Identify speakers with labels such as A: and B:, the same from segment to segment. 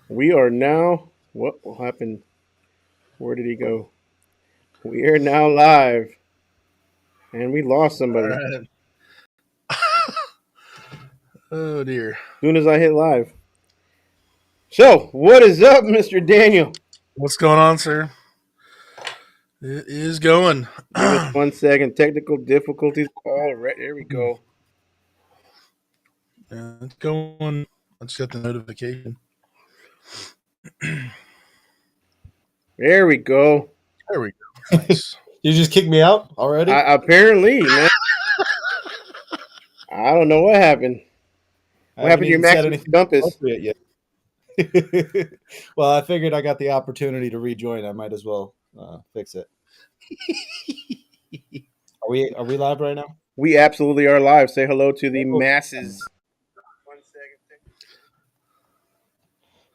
A: We are now. What will happen? Where did he go? We are now live, and we lost
B: All
A: somebody.
B: right. Oh dear.
A: As soon as I hit live. So, what is up, Mr. Daniel?
B: What's going on, sir? It is going.
A: Give us
B: Yeah,
A: 1 second. Technical difficulties. All right, there we go.
B: it's going. Let's get the notification.
A: There we go.
B: There we go. Nice.
C: You just kicked me out already?
A: Apparently, man. I don't know what happened.
C: I
A: What
C: haven't
A: happened to your
C: even said
A: Maxco
C: anything
A: Dumpsters?
C: appropriate yet. Well, I figured I got the opportunity to rejoin. I might as well fix it. Are we live right now?
A: We absolutely are live. Say hello to the
C: Oh.
A: masses.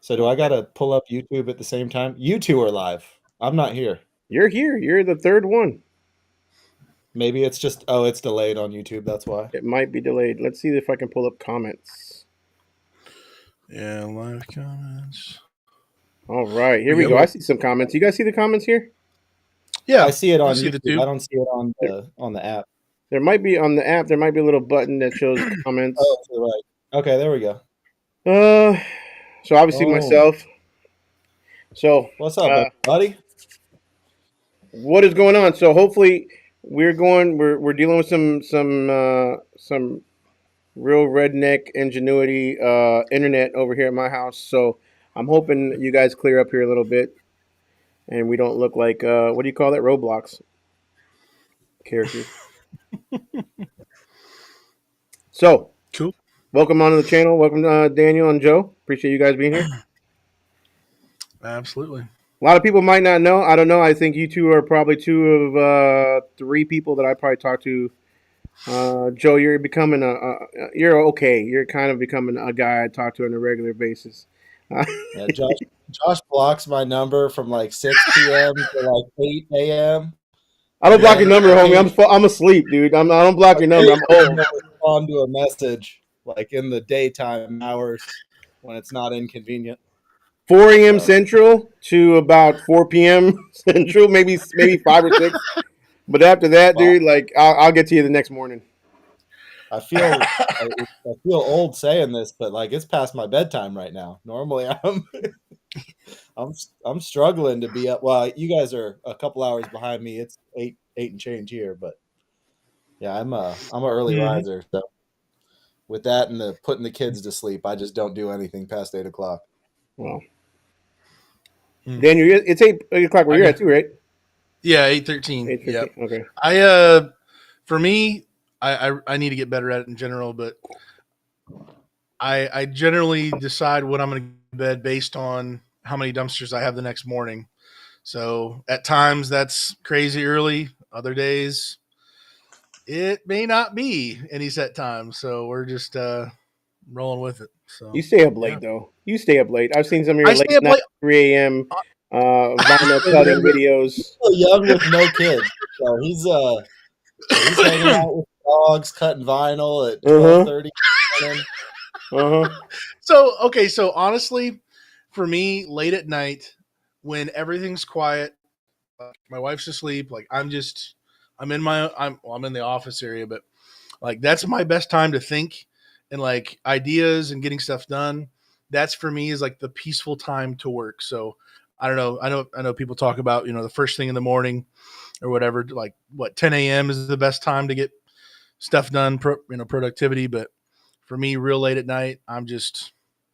C: So do I got to pull up YouTube at the same time? You two are live. I'm not here.
A: You're here. You're the third one.
C: Maybe it's just it's delayed on YouTube. That's why.
A: It might be delayed. Let's see if I can pull up comments.
B: Yeah, live comments.
A: All right, here we go. I see some comments. You guys see the comments here?
B: Yeah,
C: I see it on
B: see the
C: YouTube.
B: two.
C: I don't see it on the app.
A: There might be on the app. There might be a little button that shows comments.
C: Oh, to the right. Okay, there we go.
A: So obviously
C: Oh.
A: myself. So
C: What's up, buddy?
A: what is going on? So hopefully we're dealing with some real redneck ingenuity internet over here at my house. So I'm hoping you guys clear up here a little bit, and we don't look like what do you call that? Roblox characters. So
B: Cool.
A: welcome onto the channel. Welcome Daniel and Joe. Appreciate you guys being here.
B: Absolutely.
A: A lot of people might not know. I don't know. I think you two are probably two of three people that I probably talk to. Joe, you're becoming you're okay. You're kind of becoming a guy I talk to on a regular basis.
C: Yeah, Josh blocks my number from like 6 p.m. to like 8 a.m.
A: I don't
C: And
A: block your
C: then
A: number, homie. I'm asleep, dude. I don't block your number. I'm old.
C: respond to a message like in the daytime hours when it's not inconvenient.
A: 4 a.m.
C: So-
A: Central to about 4 p.m. Central, maybe 5 or 6. But after that, dude, like I'll get to you the next morning.
C: I feel old saying this, but like it's past my bedtime right now. Normally I'm struggling to be up. Well, you guys are a couple hours behind me. It's eight and change here, but yeah, I'm an early riser. So with that and the putting the kids to sleep, I just don't do anything past 8 o'clock.
A: Well, Daniel, it's 8 o'clock where you're at too, right?
B: Yeah, 8:13.
A: 8:15.
B: Yep.
A: Okay.
B: For me, I need to get better at it in general, but I generally decide when I'm going to go to bed based on how many dumpsters I have the next morning. So at times that's crazy early. Other days it may not be any set time. So we're just rolling with it. So
A: You stay up late though. You stay up late. I've seen some of your
B: I stay
A: late
B: up
A: night
B: late.
A: 3 a.m. Vinyl cutting videos.
C: Still young with no kids, so he's hanging out with dogs, cutting vinyl at 12:30.
B: So honestly, for me, late at night when everything's quiet, my wife's asleep, like I'm in the office area, but like that's my best time to think and like ideas and getting stuff done. That's for me is like the peaceful time to work. So I don't know. I know people talk about, the first thing in the morning or whatever, like 10 a.m. is the best time to get stuff done, productivity. But for me, real late at night,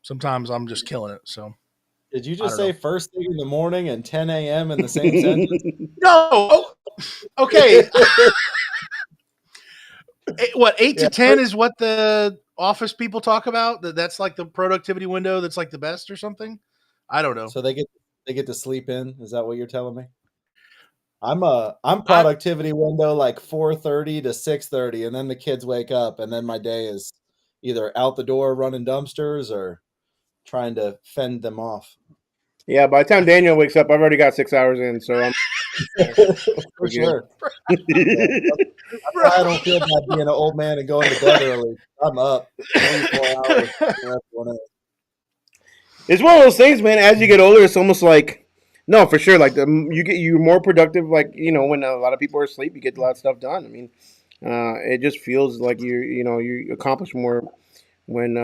B: sometimes I'm just killing it. So
C: Did you just say first thing in the morning and 10 a.m. in the same sentence?
B: No. Okay. 8 to 10 is what the office people talk about? That's like the productivity window that's like the best or something? I don't know.
C: So they get to sleep in? Is that what you're telling me? I'm productivity window like 4:30 to 6:30, and then the kids wake up, and then my day is either out the door running dumpsters or trying to fend them off.
A: Yeah, by the time Daniel wakes up, I've already got 6 hours in, so I'm
C: for sure. I don't feel bad being an old man and going to bed early. I'm up 24 hours.
A: It's one of those things, man. As you get older, it's almost like no, for sure. Like you're more productive. Like when a lot of people are asleep, you get a lot of stuff done. I mean, it just feels like you accomplish more when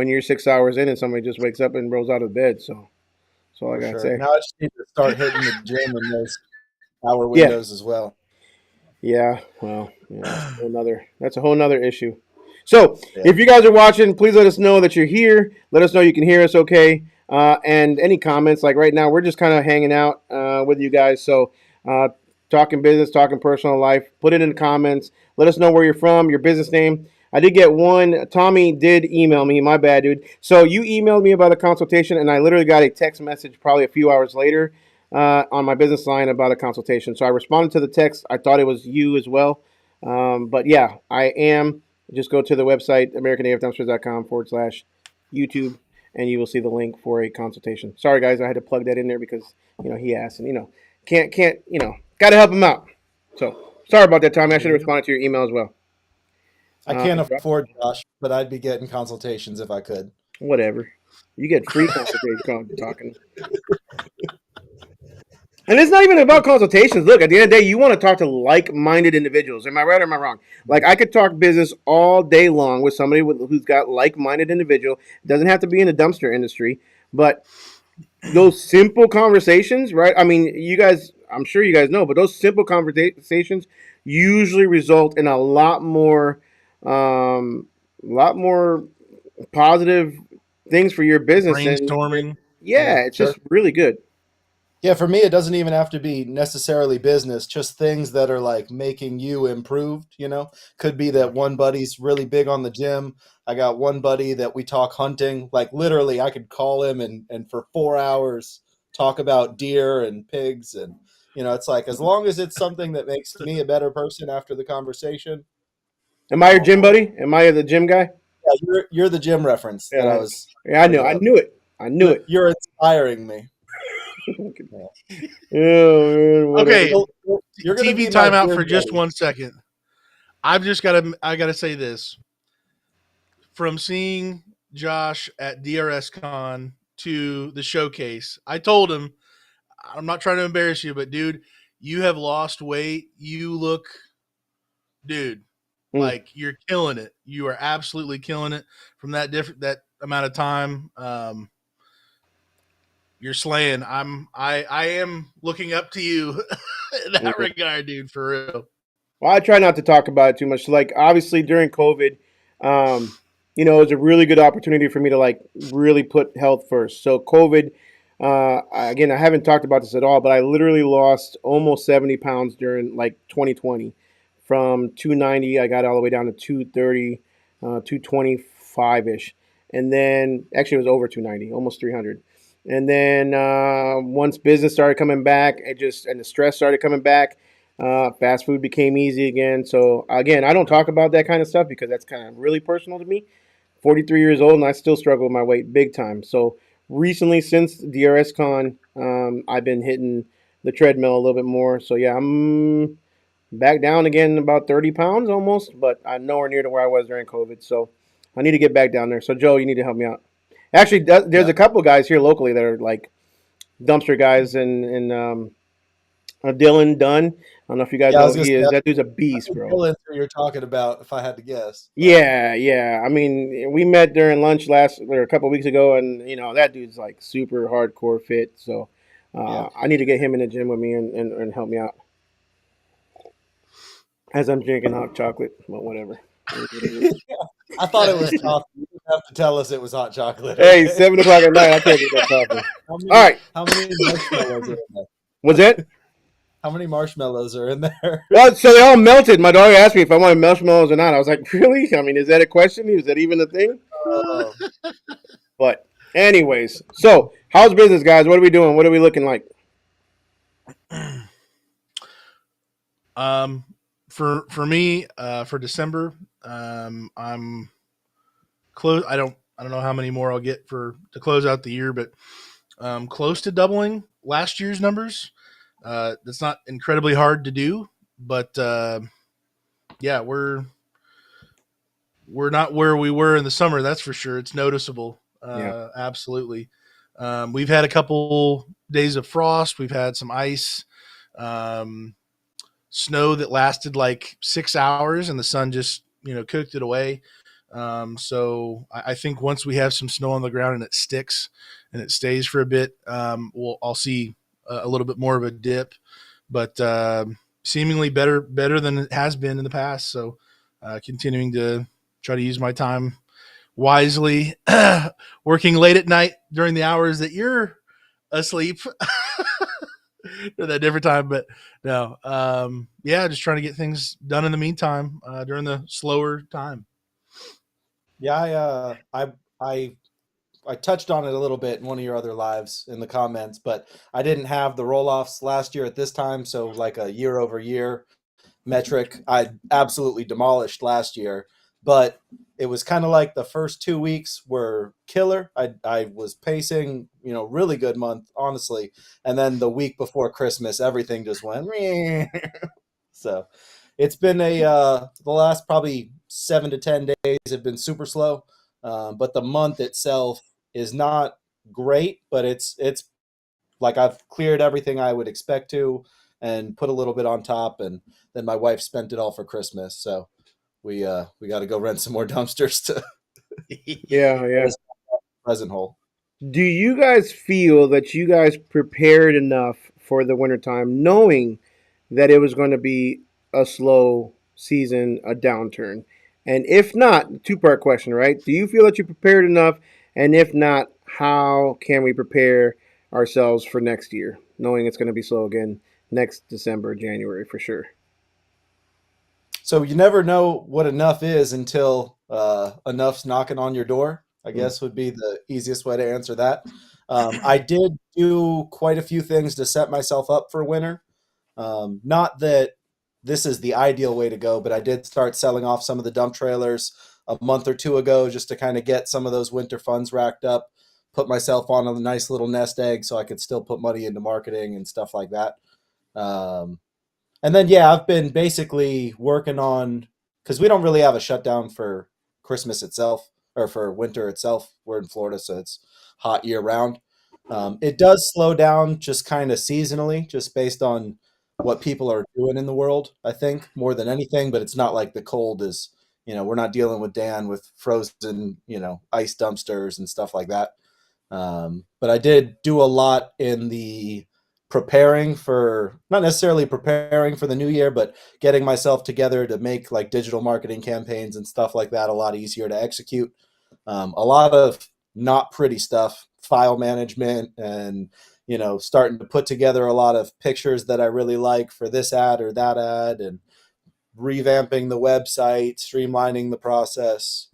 A: you're 6 hours in and somebody just wakes up and rolls out of bed. So that's all I
C: For
A: gotta
C: sure.
A: say.
C: Now I just need to start hitting the gym in those hour
A: Yeah,
C: windows as well.
A: yeah. Well, yeah, that's a whole nother issue. So
C: Yeah.
A: if you guys are watching, please let us know that you're here. Let us know you can hear us okay. And any comments, like right now, we're just kind of hanging out with you guys. So uh, talking business, talking personal life. Put it in the comments. Let us know where you're from, your business name. I did get one. Tommy did email me. My bad, dude. So you emailed me about a consultation, and I literally got a text message probably a few hours later on my business line about a consultation. So I responded to the text. I thought it was you as well. But yeah, I am. Just go to the website, americanafdumpsters.com/YouTube, and you will see the link for a consultation. Sorry, guys, I had to plug that in there because he asked, and can't got to help him out. So sorry about that, Tommy. I should have responded to your email as well.
C: I can't afford Josh, but I'd be getting consultations if I could.
A: Whatever, you get free consultation talking. And it's not even about consultations. Look, at the end of the day, you want to talk to like-minded individuals. Am I right or am I wrong? Like, I could talk business all day long with somebody who's got like-minded individual. It doesn't have to be in the dumpster industry, but those simple conversations, right? I mean, I'm sure you guys know, but those simple conversations usually result in a lot more positive things for your business. And
B: Brainstorming.
A: yeah, it's
C: Sure.
A: just really good.
C: Yeah, for me, it doesn't even have to be necessarily business, just things that are like making you improved, Could be that one buddy's really big on the gym. I got one buddy that we talk hunting. Like literally, I could call him and for 4 hours talk about deer and pigs. And, it's like as long as it's something that makes me a better person after the conversation.
A: Am I your gym buddy? Am I the gym guy?
C: Yeah, you're the gym reference that I
A: Yeah,
C: was
A: yeah, I knew.
C: bringing
A: I
C: up.
A: knew it. I knew it.
C: You're inspiring me.
A: Yeah, man, whatever.
B: Okay,
C: You're gonna
B: TV
C: be my
B: timeout
C: beer
B: for just
C: buddy.
B: 1 second. I gotta say this. From seeing Josh at DRS Con to the showcase, I told him, I'm not trying to embarrass you, but dude, you have lost weight. You look, dude,
A: Mm.
B: like you're killing it. You are absolutely killing it from that amount of time. You're slaying. I am looking up to you in that
A: Mm.
B: regard, dude, for real.
A: Well, I try not to talk about it too much. Like, obviously, during COVID, it was a really good opportunity for me to like really put health first. So, COVID, again, I haven't talked about this at all, but I literally lost almost 70 pounds during like 2020. From 290, I got all the way down to 230, 225 ish, and then actually it was over 290, almost 300. And then once business started coming back, and the stress started coming back. Fast food became easy again. So again, I don't talk about that kind of stuff because that's kind of really personal to me. 43 years old and I still struggle with my weight big time. So recently, since DRS Con, I've been hitting the treadmill a little bit more. So yeah, I'm back down again about 30 pounds almost, but I'm nowhere near to where I was during COVID. So I need to get back down there. So Joe, you need to help me out. Actually, there's
C: Yeah.
A: a couple guys here locally that are like dumpster guys, and Dylan Dunn. I don't know if you guys
C: Yeah, I
A: know
C: was
A: who
C: gonna
A: he
C: say
A: is.
C: that's
A: That dude's a
C: the
A: beast, bro.
C: influencer you're talking about, if I had to guess.
A: Yeah, yeah. I mean, we met during lunch a couple weeks ago, and that dude's like super hardcore fit. So
C: Yeah.
A: I need to get him in the gym with me and help me out as I'm drinking hot chocolate. But whatever.
C: I thought it was coffee. You didn't have to tell us it was hot chocolate.
A: Hey,
C: Okay?
A: 7 o'clock at night. I'll take it that coffee.
C: How
A: All
C: many
A: right.
C: how many marshmallows are in there?
A: Was it?
C: How many marshmallows are in there?
A: Well, so they all melted. My daughter asked me if I wanted marshmallows or not. I was like, really? I mean, is that a question? Is that even a thing?
C: Oh,
A: But anyways, so how's business, guys? What are we doing? What are we looking like?
B: For me, for December, I'm close. I don't know how many more I'll get to close out the year, but close to doubling last year's numbers. That's not incredibly hard to do, but yeah, we're not where we were in the summer. That's for sure. It's noticeable.
A: Yeah.
B: Absolutely. We've had a couple days of frost. We've had some ice, um, snow that lasted like 6 hours, and the sun just cooked it away. So I think once we have some snow on the ground and it sticks and it stays for a bit, I'll see a little bit more of a dip, but seemingly better than it has been in the past. So continuing to try to use my time wisely, working late at night during the hours that you're asleep at that different time. But no, yeah, just trying to get things done in the meantime during the slower time.
C: Yeah, I touched on it a little bit in one of your other lives in the comments, but I didn't have the roll-offs last year at this time, so like a year over year metric I absolutely demolished last year, but it was kind of like the first 2 weeks were killer. I was pacing, really good month, honestly. And then the week before Christmas, everything just went. So it's been the last probably 7 to 10 days have been super slow. But the month itself is not great, but it's like I've cleared everything I would expect to and put a little bit on top, and then my wife spent it all for Christmas. So we got to go rent some more dumpsters to
A: Yeah, yeah.
C: present hole.
A: Do you guys feel that you guys prepared enough for the wintertime, knowing that it was going to be a slow season, a downturn? And if not, two-part question, right? Do you feel that you prepared enough? And if not, how can we prepare ourselves for next year, knowing it's going to be slow again next December, January for sure?
C: So you never know what enough is until enough's knocking on your door, I
A: Mm.
C: guess would be the easiest way to answer that. I did do quite a few things to set myself up for winter. Not that this is the ideal way to go, but I did start selling off some of the dump trailers a month or two ago just to kind of get some of those winter funds racked up, put myself on a nice little nest egg so I could still put money into marketing and stuff like that. Um, and then, yeah, I've been basically working on, because we don't really have a shutdown for Christmas itself or for winter itself. We're in Florida, so it's hot year round. It does slow down just kind of seasonally, just based on what people are doing in the world, I think, more than anything. But it's not like the cold is, we're not dealing with Dan with frozen, ice dumpsters and stuff like that. But I did do a lot in the preparing for, not necessarily preparing for the new year, but getting myself together to make like digital marketing campaigns and stuff like that a lot easier to execute. A lot of not pretty stuff, file management, and starting to put together a lot of pictures that I really like for this ad or that ad, and revamping the website, streamlining the process,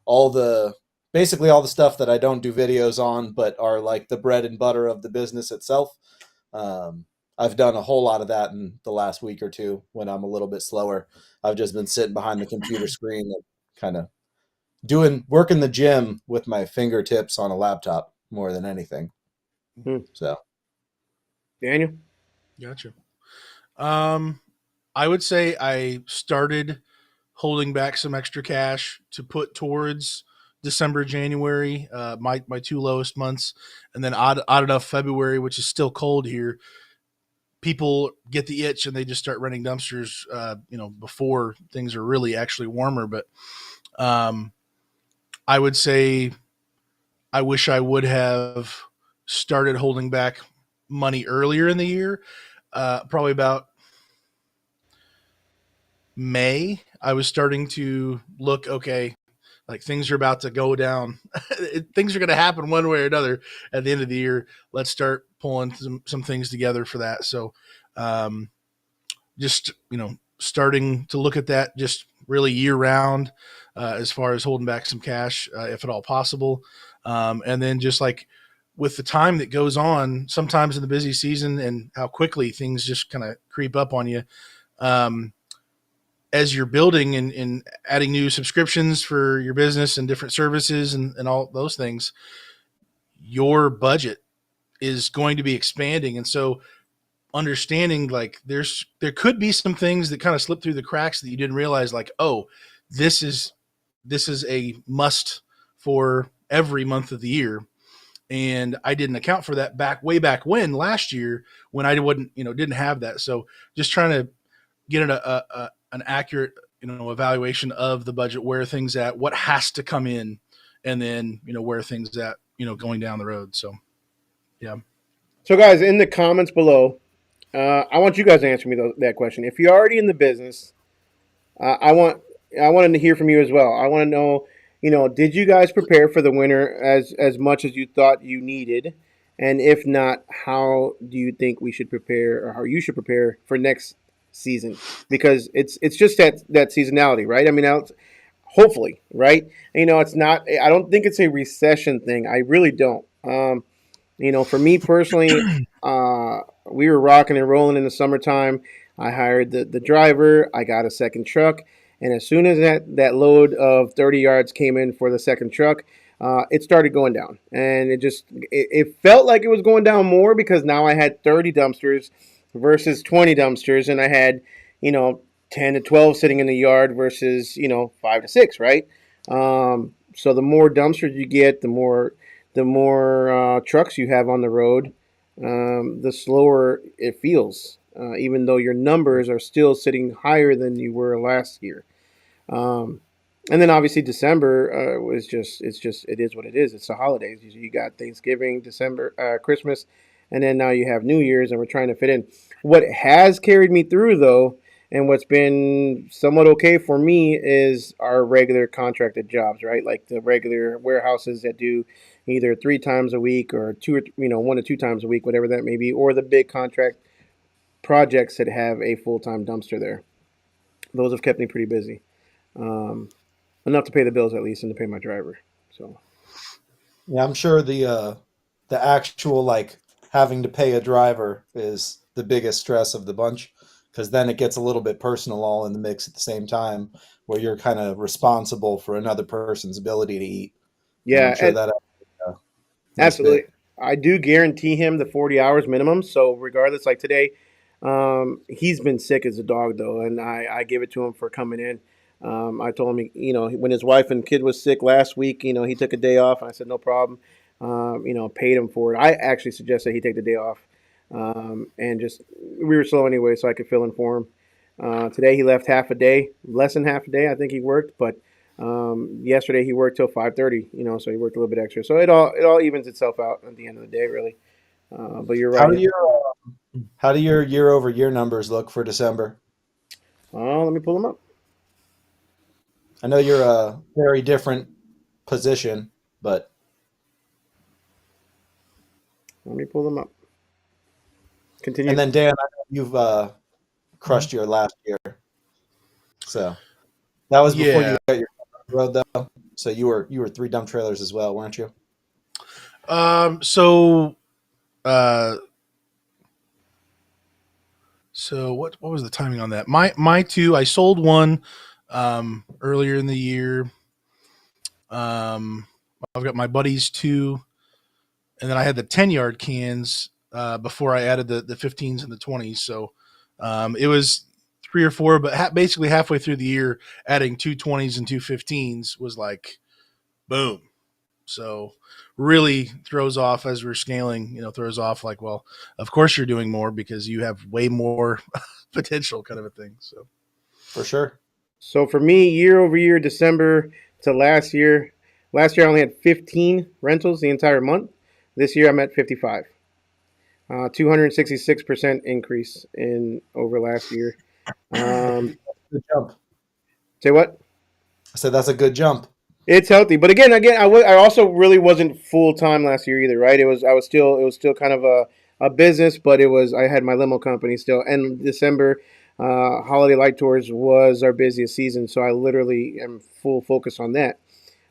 C: all the basically all the stuff that I don't do videos on, but are like the bread and butter of the business itself. Um, I've done a whole lot of that in the last week or two when I'm a little bit slower. I've just been sitting behind the computer screen and kind of working the gym with my fingertips on a laptop more than anything.
A: Hmm.
C: So
A: Daniel?
B: Gotcha. Um, I would say I started holding back some extra cash to put towards December, January, my two lowest months, and then odd enough February, which is still cold here. People get the itch and they just start renting dumpsters, before things are really actually warmer. But um, I would say I wish I would have started holding back money earlier in the year, probably about May. I was starting to look, okay, like things are about to go down. Things are going to happen one way or another at the end of the year. Let's start pulling some things together for that. So, um, just, starting to look at that just really year round, as far as holding back some cash, if at all possible. And then just like with the time that goes on, sometimes in the busy season and how quickly things just kind of creep up on you. Um, as you're building and adding new subscriptions for your business and different services and all those things, your budget is going to be expanding. And so understanding like there could be some things that kind of slip through the cracks that you didn't realize, like, oh, this is a must for every month of the year. and I didn't account for that way back when last year when I wouldn't, didn't have that. So just trying to get an accurate, evaluation of the budget, where things at, what has to come in, and then, where things at, going down the road. So, yeah.
A: So, guys, in the comments below, I want you guys to answer me that question. If you're already in the business, I wanted to hear from you as well. I want to know, did you guys prepare for the winter as much as you thought you needed? And if not, how do you think we should prepare, or how you should prepare for next season? Because it's just that seasonality, right? I mean, hopefully, right? It's not. I don't think it's a recession thing. I really don't. For me personally, we were rocking and rolling in the summertime. I hired the driver. I got a second truck. And as soon as that load of 30 yards came in for the second truck, it started going down. And it felt like it was going down more because now I had 30 dumpsters versus 20 dumpsters. And I had, 10 to 12 sitting in the yard versus, 5 to 6, right? So the more dumpsters you get, the more trucks you have on the road, the slower it feels, even though your numbers are still sitting higher than you were last year. And then obviously December it is what it is. It's the holidays. You got Thanksgiving, December, Christmas, and then now you have New Year's, and we're trying to fit in. What has carried me through, though, and what's been somewhat okay for me is our regular contracted jobs, right? Like the regular warehouses that do either 3 times a week or 1 to 2 times a week, whatever that may be, or the big contract projects that have a full-time dumpster there. Those have kept me pretty busy. Enough to pay the bills at least and to pay my driver. So
C: Yeah, I'm sure the actual like having to pay a driver is the biggest stress of the bunch, because then it gets a little bit personal all in the mix at the same time, where you're kind of responsible for another person's ability to eat. And I'm
A: yeah,
C: sure that nice
A: absolutely.
C: bit.
A: I do guarantee him the 40 hours minimum. So regardless, like today, he's been sick as a dog though, and I give it to him for coming in. I told him, when his wife and kid was sick last week, he took a day off, and I said no problem. Paid him for it. I actually suggested he take the day off, and just we were slow anyway, so I could fill in for him. Today he left half a day, less than half a day, I think he worked, but yesterday he worked till 5:30. So he worked a little bit extra. So it all evens itself out at the end of the day, really. But you're
C: How
A: right.
C: do your year over year numbers look for December?
A: Let me pull them up.
C: I know you're a very different position, but
A: Let me pull them up. Continue.
C: and then Dan, I know you've crushed your last year, so that was before you
B: Yeah.
C: got your road though. So you were 3 dump trailers as well, weren't you?
B: So, uh, so what was the timing on that? My 2, I sold one, earlier in the year. I've got my buddy's 2, and then I had the 10-yard cans, before I added the 15s and the 20s. So, it was 3 or 4, but basically halfway through the year, adding 2 20s and 2 15s was like, boom. So really throws off as we're scaling, throws off like, well, of course you're doing more because you have way more potential, kind of a thing. So
C: For sure.
A: So for me, year over year, December to last year I only had 15 rentals the entire month. This year I'm at 55. 266% increase in over last year.
C: Good jump.
A: Say what?
C: I said that's a good jump.
A: It's healthy, but again, I also really wasn't full time last year either, right? It was still kind of a business, but I had my limo company still. And December, holiday light tours was our busiest season, so I literally am full focus on that.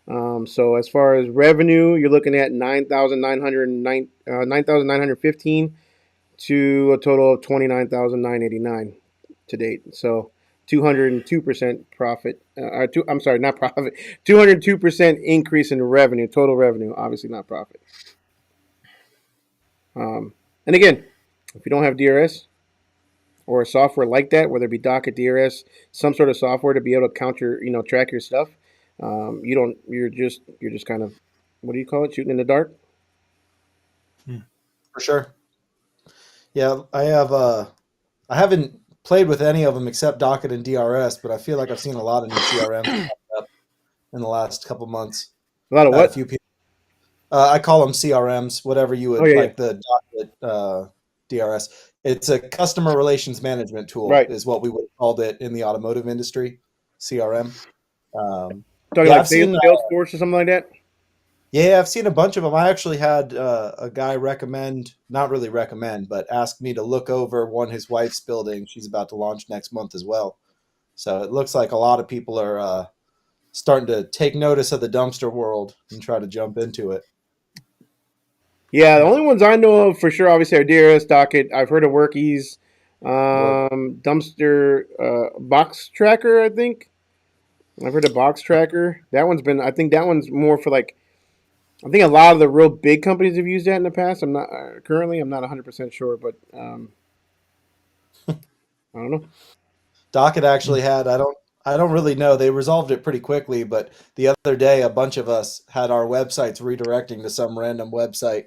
A: So as far as revenue, you're looking at 9,915 to a total of 29,989 to date. So 202% profit. I'm sorry, not profit. 202% increase in revenue, total revenue. Obviously not profit. And again, if you don't have DRS or a software like that, whether it be Docket, DRS, some sort of software to be able to count track your stuff, you don't. You're just kind of, what do you call it? Shooting in the dark.
C: for sure. Yeah, I haven't played with any of them except Docket and DRS, but I feel like I've seen a lot of new CRMs pop up in the last couple months.
A: A lot of
C: Had a
A: what?
C: few people. I call them CRMs, whatever you
A: Oh
C: would
A: yeah, yeah.
C: like. The Docket DRS. It's a customer relations management tool,
A: Right.
C: is what we would have called it in the automotive industry. CRM.
A: Talking
C: Yeah,
A: like
C: I've seen.
A: Salesforce or something like that.
C: Yeah, I've seen a bunch of them. I actually had a guy not really recommend, but ask me to look over one his wife's building. She's about to launch next month as well. So it looks like a lot of people are starting to take notice of the dumpster world and try to jump into it.
A: Yeah, the only ones I know of for sure, obviously, are DRS, Docket. I've heard of Workies,
C: Work.
A: Dumpster, Box Tracker. I think I've heard of Box Tracker. That one's been. I think that one's more for like. I think a lot of the real big companies have used that in the past. I'm not currently. I'm not 100% sure, but I don't know.
C: Docket actually had. I don't really know. They resolved it pretty quickly, but the other day a bunch of us had our websites redirecting to some random website,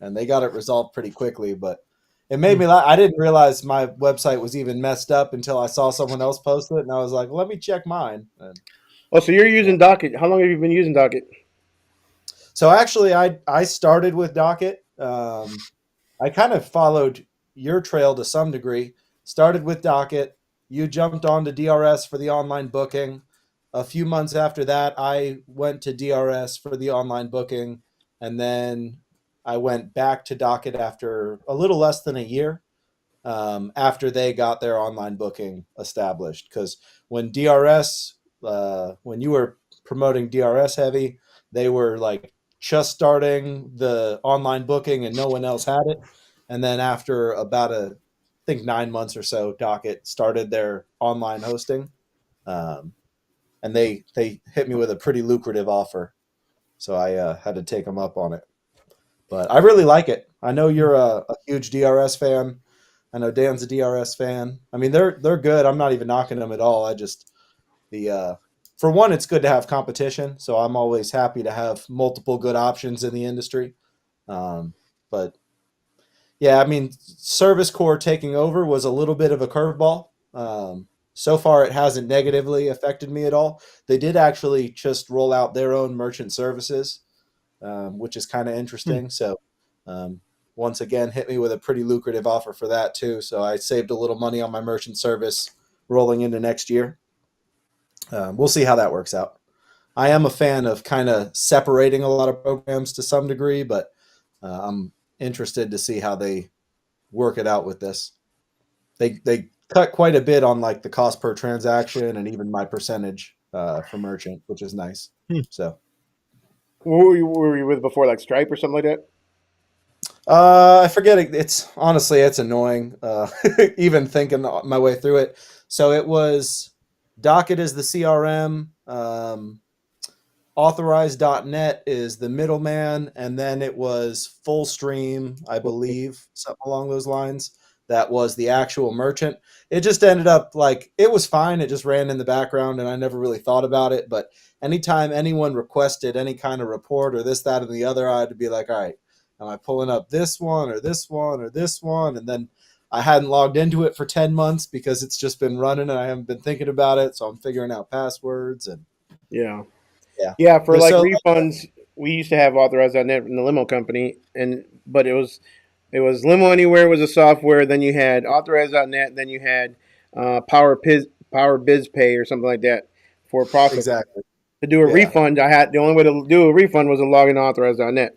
C: and they got it resolved pretty quickly. But it made me laugh. I didn't realize my website was even messed up until I saw someone else post it, and I was like, "Let me check mine." And
A: Oh, so you're
C: yeah.
A: using Docket? How long have you been using Docket?
C: So actually, I started with Docket. I kind of followed your trail to some degree. Started with Docket. You jumped on to DRS for the online booking. A few months after that, I went to DRS for the online booking, and then I went back to Docket after a little less than a year, after they got their online booking established. Because when you were promoting DRS heavy, they were like just starting the online booking and no one else had it. And then after about I think 9 months or so, Docket started their online hosting, um, and they hit me with a pretty lucrative offer, so I had to take them up on it. But I really like it. I know you're a huge DRS fan. I know Dan's a DRS fan. I mean, they're good. I'm not even knocking them at all. I just the for one, it's good to have competition. So I'm always happy to have multiple good options in the industry. But yeah, I mean, Service Core taking over was a little bit of a curveball. So far, it hasn't negatively affected me at all. They did actually just roll out their own merchant services, which is kind of interesting. So, um, once again, hit me with a pretty lucrative offer for that too. So I saved a little money on my merchant service rolling into next year. We'll see how that works out. I am a fan of kind of separating a lot of programs to some degree, but I'm interested to see how they work it out with this. They cut quite a bit on like the cost per transaction and even my percentage for merchant, which is nice. So
A: Who were you with before, like Stripe or something like that?
C: I forget it. It's honestly, it's annoying. Even thinking my way through it. So it was Docket is the CRM. Authorized.net is the middleman, and then it was Fullstream, I believe, something along those lines. That was the actual merchant. It just ended up like it was fine. It just ran in the background, and I never really thought about it. But anytime anyone requested any kind of report or this, that, and the other, I had to be like, all right, am I pulling up this one or this one or this one? And then I hadn't logged into it for 10 months because it's just been running and I haven't been thinking about it. So I'm figuring out passwords and
A: Yeah.
C: yeah.
A: Yeah, for like
C: So
A: refunds, we used to have authorized.net in the limo company, but it was Limo Anywhere was a software. Then you had authorized.net. Then you had Power Biz Pay or something like that for processing.
C: exactly.
A: To do a
C: Yeah.
A: refund, the only way to do a refund was to log in to authorized.net,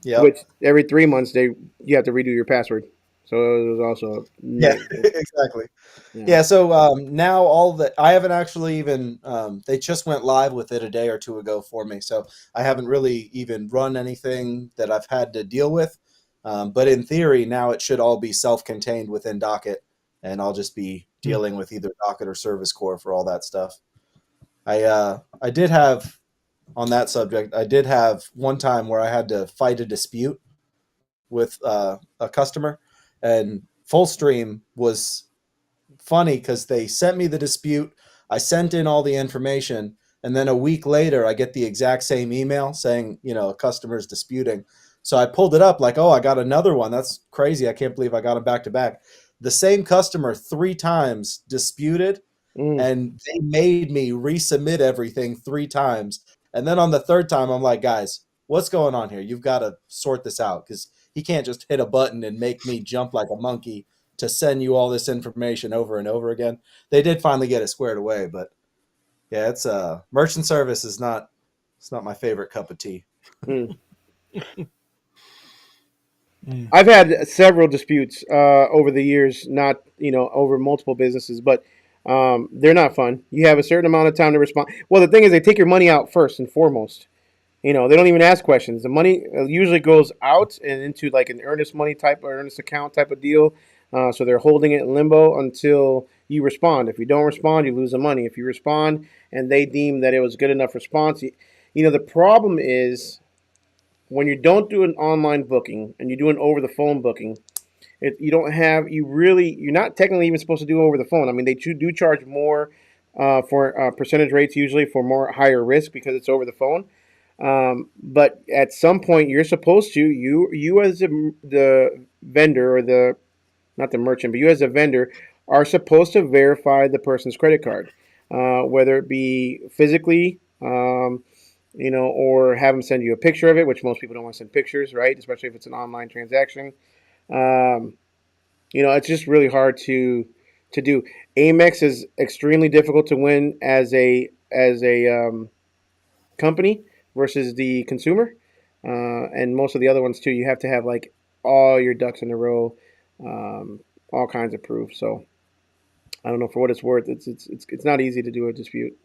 A: which
C: Yep.
A: every 3 months you have to redo your password. So it was also
C: Yeah,
A: negative.
C: exactly.
A: Yeah.
C: Yeah, so now all that I haven't actually even they just went live with it a day or two ago for me. So I haven't really even run anything that I've had to deal with. But in theory, now it should all be self-contained within Docket, and I'll just be dealing with either Docket or Service Core for all that stuff. I did have on that subject, I did have one time where I had to fight a dispute with a customer, and Fullstream was funny because they sent me the dispute. I sent in all the information, and then a week later, I get the exact same email saying, a customer's disputing. So I pulled it up like, oh, I got another one. That's crazy. I can't believe I got them back to back. The same customer 3 times disputed,
A: Mm.
C: and they made me resubmit everything 3 times. And then on the third time, I'm like, guys, what's going on here? You've got to sort this out, because he can't just hit a button and make me jump like a monkey to send you all this information over and over again. They did finally get it squared away, but yeah, it's merchant service is not, it's not my favorite cup of tea.
A: Mm.
B: Mm.
A: I've had several disputes over the years, not over multiple businesses, but they're not fun. You have a certain amount of time to respond. Well, the thing is, they take your money out first and foremost. They don't even ask questions. The money usually goes out and into like an earnest money type or earnest account type of deal. So they're holding it in limbo until you respond. If you don't respond, you lose the money. If you respond and they deem that it was good enough response, the problem is when you don't do an online booking and you do an over the phone booking, you don't have you're not technically even supposed to do over the phone. I mean, they do charge more for percentage rates usually for more higher risk because it's over the phone. But at some point, you're supposed to you as the vendor or the not the merchant, but you as a vendor are supposed to verify the person's credit card, whether it be physically, or have them send you a picture of it, which most people don't want to send pictures, right? Especially if it's an online transaction. Um, it's just really hard to do. Amex is extremely difficult to win as a company versus the consumer, and most of the other ones too. You have to have like all your ducks in a row, all kinds of proof. So I don't know, for what it's worth. It's not easy to do a dispute.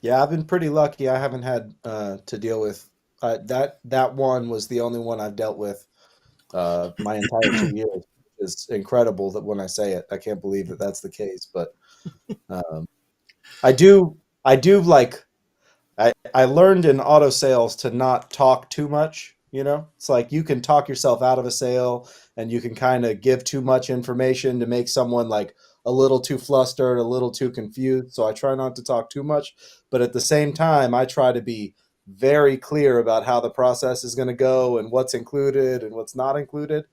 C: Yeah, I've been pretty lucky. I haven't had to deal with that one was the only one I've dealt with my entire 2 years. It's incredible that when I say it, I can't believe that that's the case. But um, I do like I learned in auto sales to not talk too much. It's like you can talk yourself out of a sale, and you can kind of give too much information to make someone like a little too flustered, a little too confused. So I try not to talk too much, but at the same time, I try to be very clear about how the process is going to go and what's included and what's not included,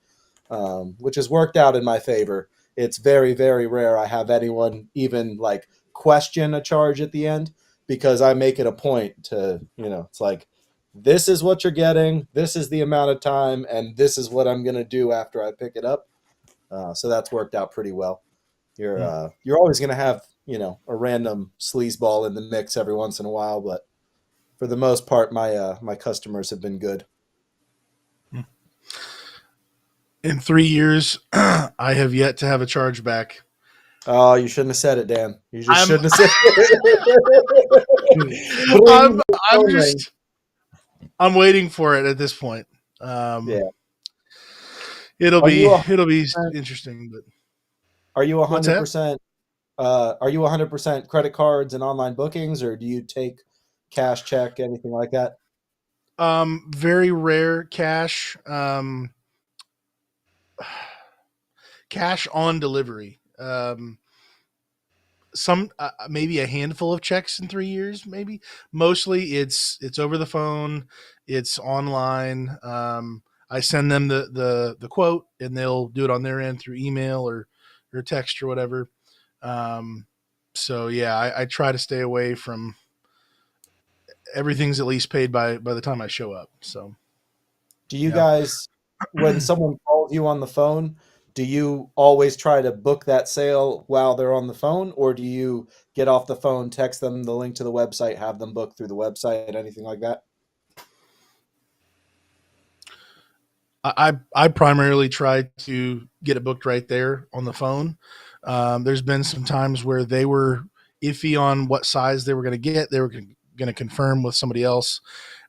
C: which has worked out in my favor. It's very, very rare I have anyone even like question a charge at the end, because I make it a point to, it's like, this is what you're getting, this is the amount of time, and this is what I'm going to do after I pick it up. So that's worked out pretty well. You're always going to have, a random sleazeball in the mix every once in a while, but for the most part, my customers have been good.
B: In 3 years, I have yet to have a chargeback.
C: Oh, you shouldn't have said it, Dan. You just
B: I'm
C: shouldn't have said
B: I'm
C: it.
B: I'm just I'm waiting for it at this point.
C: Yeah.
B: It'll
C: Are
B: be
C: you
B: it'll be interesting. But
C: are you
B: what's that?
C: 100%? Are you 100% credit cards and online bookings, or do you take cash, check, anything like that?
B: Very rare cash. Cash on delivery. Some maybe a handful of checks in 3 years. Maybe mostly it's over the phone. It's online. I send them the quote, and they'll do it on their end through email or text or whatever. Um, so yeah, I try to stay away from everything's at least paid by the time I show up. So
C: Do you
B: yeah.
C: guys, when someone calls you on the phone, do you always try to book that sale while they're on the phone, or do you get off the phone, text them the link to the website, have them book through the website, anything like that?
B: I primarily try to get it booked right there on the phone. There's been some times where they were iffy on what size they were going to get. They were going to confirm with somebody else,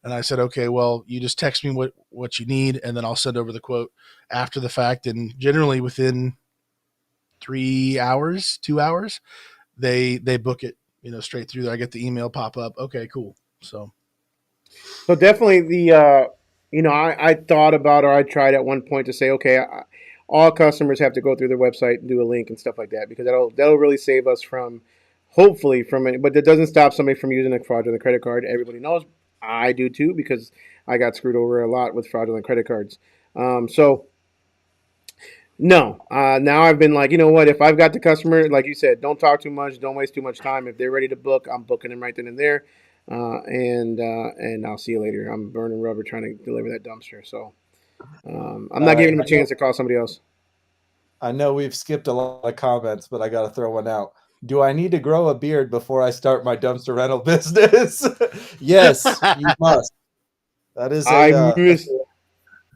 B: and I said, okay, well, you just text me what you need, and then I'll send over the quote after the fact. And generally within 3 hours, 2 hours, they book it, straight through there. I get the email pop up. Okay, cool. So
A: So definitely I thought about, or I tried at one point to say, okay, all customers have to go through their website and do a link and stuff like that, because that'll really save us from, hopefully from it, but that doesn't stop somebody from using a fraudulent credit card. Everybody knows I do too because I got screwed over a lot with fraudulent credit cards. So no, now I've been like, you know what? If I've got the customer, like you said, don't talk too much, don't waste too much time. If they're ready to book, I'm booking them right then and there, and I'll see you later. I'm burning rubber trying to deliver that dumpster, so I'm
C: All
A: not
C: right.
A: giving them a chance to call somebody else.
C: I know we've skipped a lot of comments, but I got to throw one out. Do I need to grow a beard before I start my dumpster rental business? Yes, you must. That is
A: I
C: a
A: miss.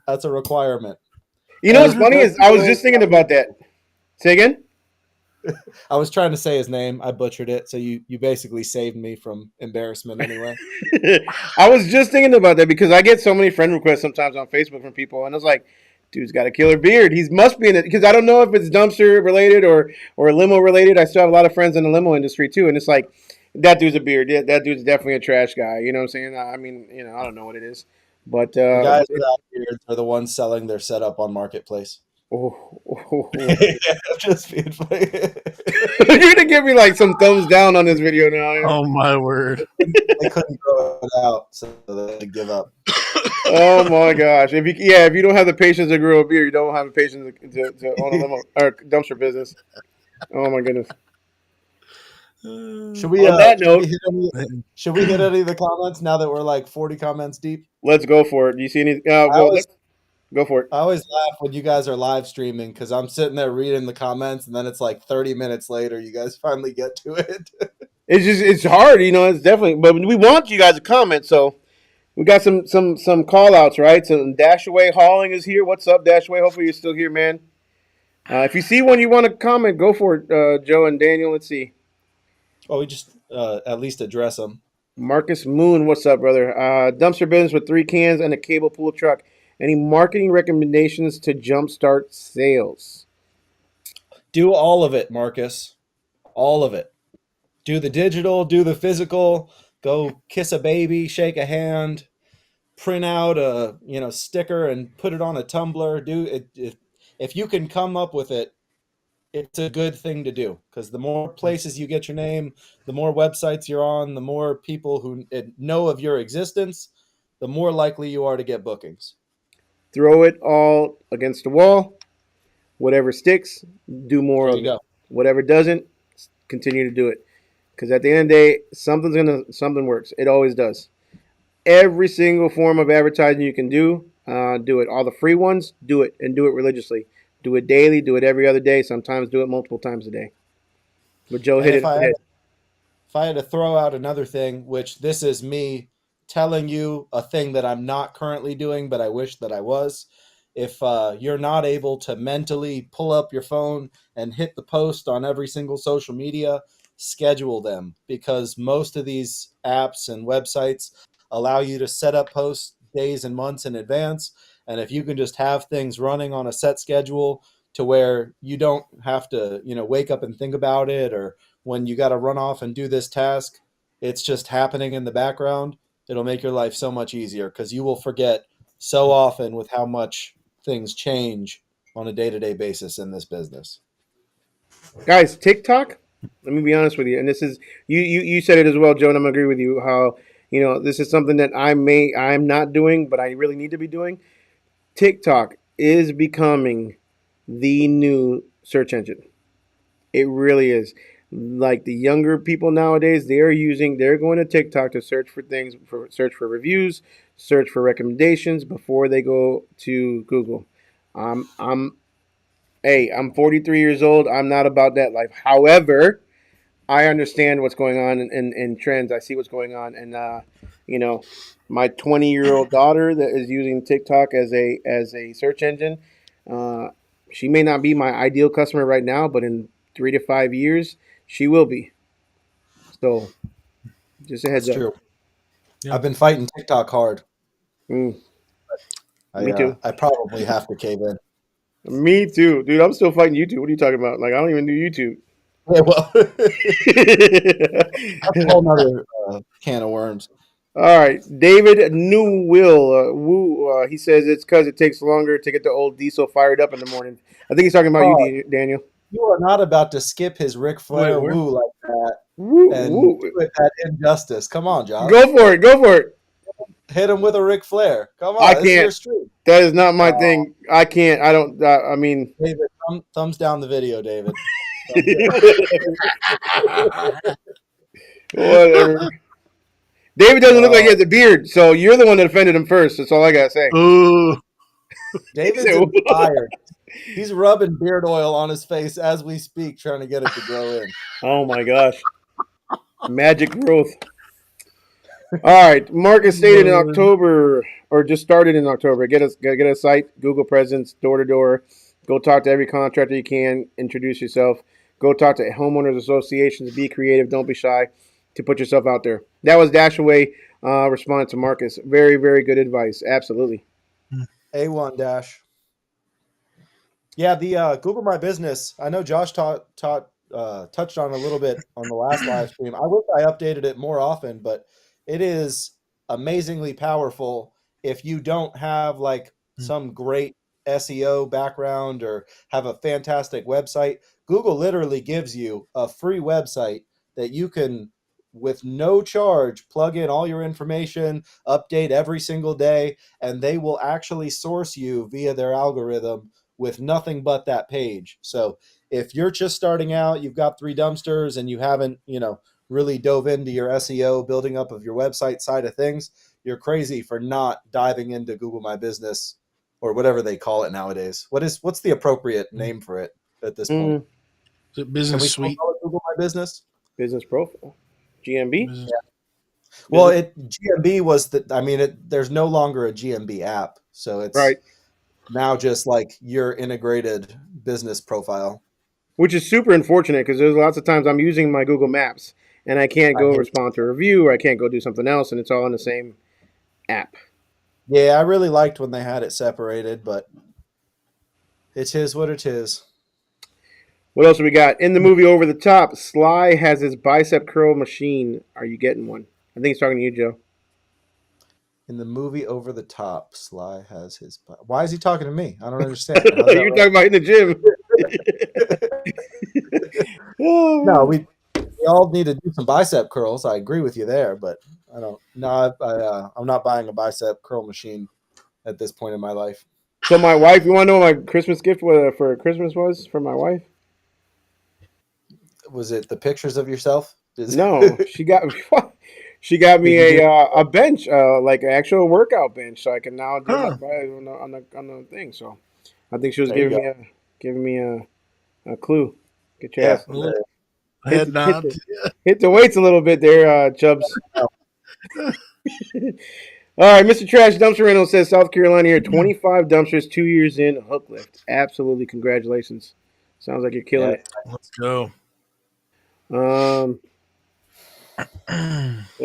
C: that's a requirement.
A: You know
C: And
A: what's
C: if you
A: funny
C: go
A: is I was
C: through
A: just thinking about that. Say again.
C: I was trying to say his name. I butchered it. So you basically saved me from embarrassment anyway.
A: I was just thinking about that because I get so many friend requests sometimes on Facebook from people, and I was like, "Dude's got a killer beard. He must be in it." Because I don't know if it's dumpster related or limo related. I still have a lot of friends in the limo industry too, and it's like that dude's a beard. Yeah, that dude's definitely a trash guy. You know what I'm saying? I mean, I don't know what it is, but
C: The guys without beards are the ones selling their setup on Marketplace.
A: oh.
C: Just being funny.
A: You're gonna give me like some thumbs down on this video now.
B: Oh my word!
C: They couldn't grow it out, so they had to give up.
A: Oh my gosh! If you don't have the patience to grow a beard, you don't have the patience to own a limo or dumpster business. Oh my goodness!
C: Should we
A: On that note,
C: should we hit any of the comments now that we're like 40 comments deep?
A: let's go for it. Do you see any? Let's go for it.
C: I always laugh when you guys are live streaming because I'm sitting there reading the comments and then it's like 30 minutes later you guys finally get to it.
A: It's hard, it's definitely, but we want you guys to comment. So we got some call outs, right? So Dashaway Hauling is here. What's up, Dashaway? Hopefully you're still here, man. If you see one you want to comment, go for it, Joe and Daniel. Let's see.
C: Oh, we just at least address them.
A: Marcus Moon, what's up, brother? Dumpster business with 3 cans and a cable pool truck. Any marketing recommendations to jumpstart sales?
C: Do all of it, Marcus. All of it. Do the digital, do the physical, go kiss a baby, shake a hand, print out a sticker and put it on a tumbler. Do it if you can come up with it, it's a good thing to do because the more places you get your name, the more websites you're on, the more people who know of your existence, the more likely you are to get bookings.
A: Throw it all against the wall. Whatever sticks, do more of it.
C: Go.
A: Whatever doesn't, continue to do it. Because at the end of the day, something works. It always does. Every single form of advertising you can do it. All the free ones, do it, and do it religiously. Do it daily, do it every other day, sometimes do it multiple times a day. But Joe hit it ahead.
C: If I had to throw out another thing, which this is me telling you a thing that I'm not currently doing, but I wish that I was. If you're not able to mentally pull up your phone and hit the post on every single social media, schedule them because most of these apps and websites allow you to set up posts days and months in advance. And if you can just have things running on a set schedule to where you don't have to, wake up and think about it, or when you got to run off and do this task, it's just happening in the background. It'll make your life so much easier because you will forget so often with how much things change on a day-to-day basis in this business.
A: Guys, TikTok, let me be honest with you, and this is you said it as well, Joe, and I'm gonna agree with you how this is something that I'm not doing, but I really need to be doing. TikTok is becoming the new search engine. It really is. Like the younger people nowadays, they're going to TikTok to search for things, search for reviews, search for recommendations before they go to Google. I'm 43 years old. I'm not about that life. However, I understand what's going on in trends. I see what's going on, and my 20-year-old daughter that is using TikTok as a search engine. She may not be my ideal customer right now, but in 3 to 5 years, she will be. So, just a heads up.
C: True. Yeah. I've been fighting TikTok hard.
A: Me too.
C: I probably have to cave in.
A: Me too, dude. I'm still fighting YouTube. What are you talking about? Like, I don't even do YouTube.
C: Yeah, well, that's a whole nother can of worms.
A: All right, David Newwill. He says it's because it takes longer to get the old diesel fired up in the morning. I think he's talking about you, Daniel.
C: You are not about to skip his Ric Flair woo like that
A: woo,
C: and
A: woo.
C: do it that injustice. Come on, Josh.
A: Go for it.
C: Hit him with a Ric Flair. Come
A: I
C: on, this is your
A: can't.
C: street.
A: That is not my thing. I can't. I don't. I mean,
C: David, thumbs down the video, David.
A: whatever. David doesn't look like he has a beard, so you're the one that offended him first. That's all I gotta say.
B: Ooh.
C: David's inspired. He's rubbing beard oil on his face as we speak, trying to get it to grow in.
A: Oh my gosh. Magic growth. All right. Marcus stated in October, or just started in October. Get a site, Google presence, door to door. Go talk to every contractor you can. Introduce yourself. Go talk to homeowners associations. Be creative. Don't be shy to put yourself out there. That was Dashaway responding to Marcus. Very, very good advice. Absolutely.
C: A1 Dash. Yeah, the Google My Business. I know Josh touched on a little bit on the last live stream. I wish I updated it more often, but it is amazingly powerful if you don't have like some great SEO background or have a fantastic website. Google literally gives you a free website that you can, with no charge, plug in all your information, update every single day, and they will actually source you via their algorithm with nothing but that page. So if you're just starting out, you've got 3 dumpsters and you haven't, really dove into your SEO, building up of your website side of things, you're crazy for not diving into Google My Business or whatever they call it nowadays. What's the appropriate name for it at this point?
B: Is it Business Suite?
C: Call it Google My Business?
A: Business profile. GMB?
B: Business.
C: Yeah. Well, GMB was there's no longer a GMB app. So it's
A: right
C: now just like your integrated business profile.
A: Which is super unfortunate because there's lots of times I'm using my Google Maps and I can't go respond to a review or I can't go do something else and it's all in the same app.
C: Yeah, I really liked when they had it separated, but it is what it is.
A: What else do we got? In the movie Over the Top, Sly has his bicep curl machine. Are you getting one? I think he's talking to you, Joe.
C: In the movie Over the Top, Sly has his... Why is he talking to me? I don't understand.
A: You're talking about in the gym.
C: No, we all need to do some bicep curls. I agree with you there, but I don't. No, I'm not buying a bicep curl machine at this point in my life.
A: So my wife, you want to know what my Christmas gift for Christmas was for my wife?
C: Was it the pictures of yourself?
A: No, she got me a bench, like an actual workout bench, so I can now do my on the thing. So I think she was giving me a clue. Get your ass. Hit the weights a little bit there, Chubbs. All right, Mr. Trash Dumpster Rental says South Carolina here, 25 dumpsters, 2 years in, hook lift. Absolutely, congratulations. Sounds like you're killing it.
B: Let's go.
A: What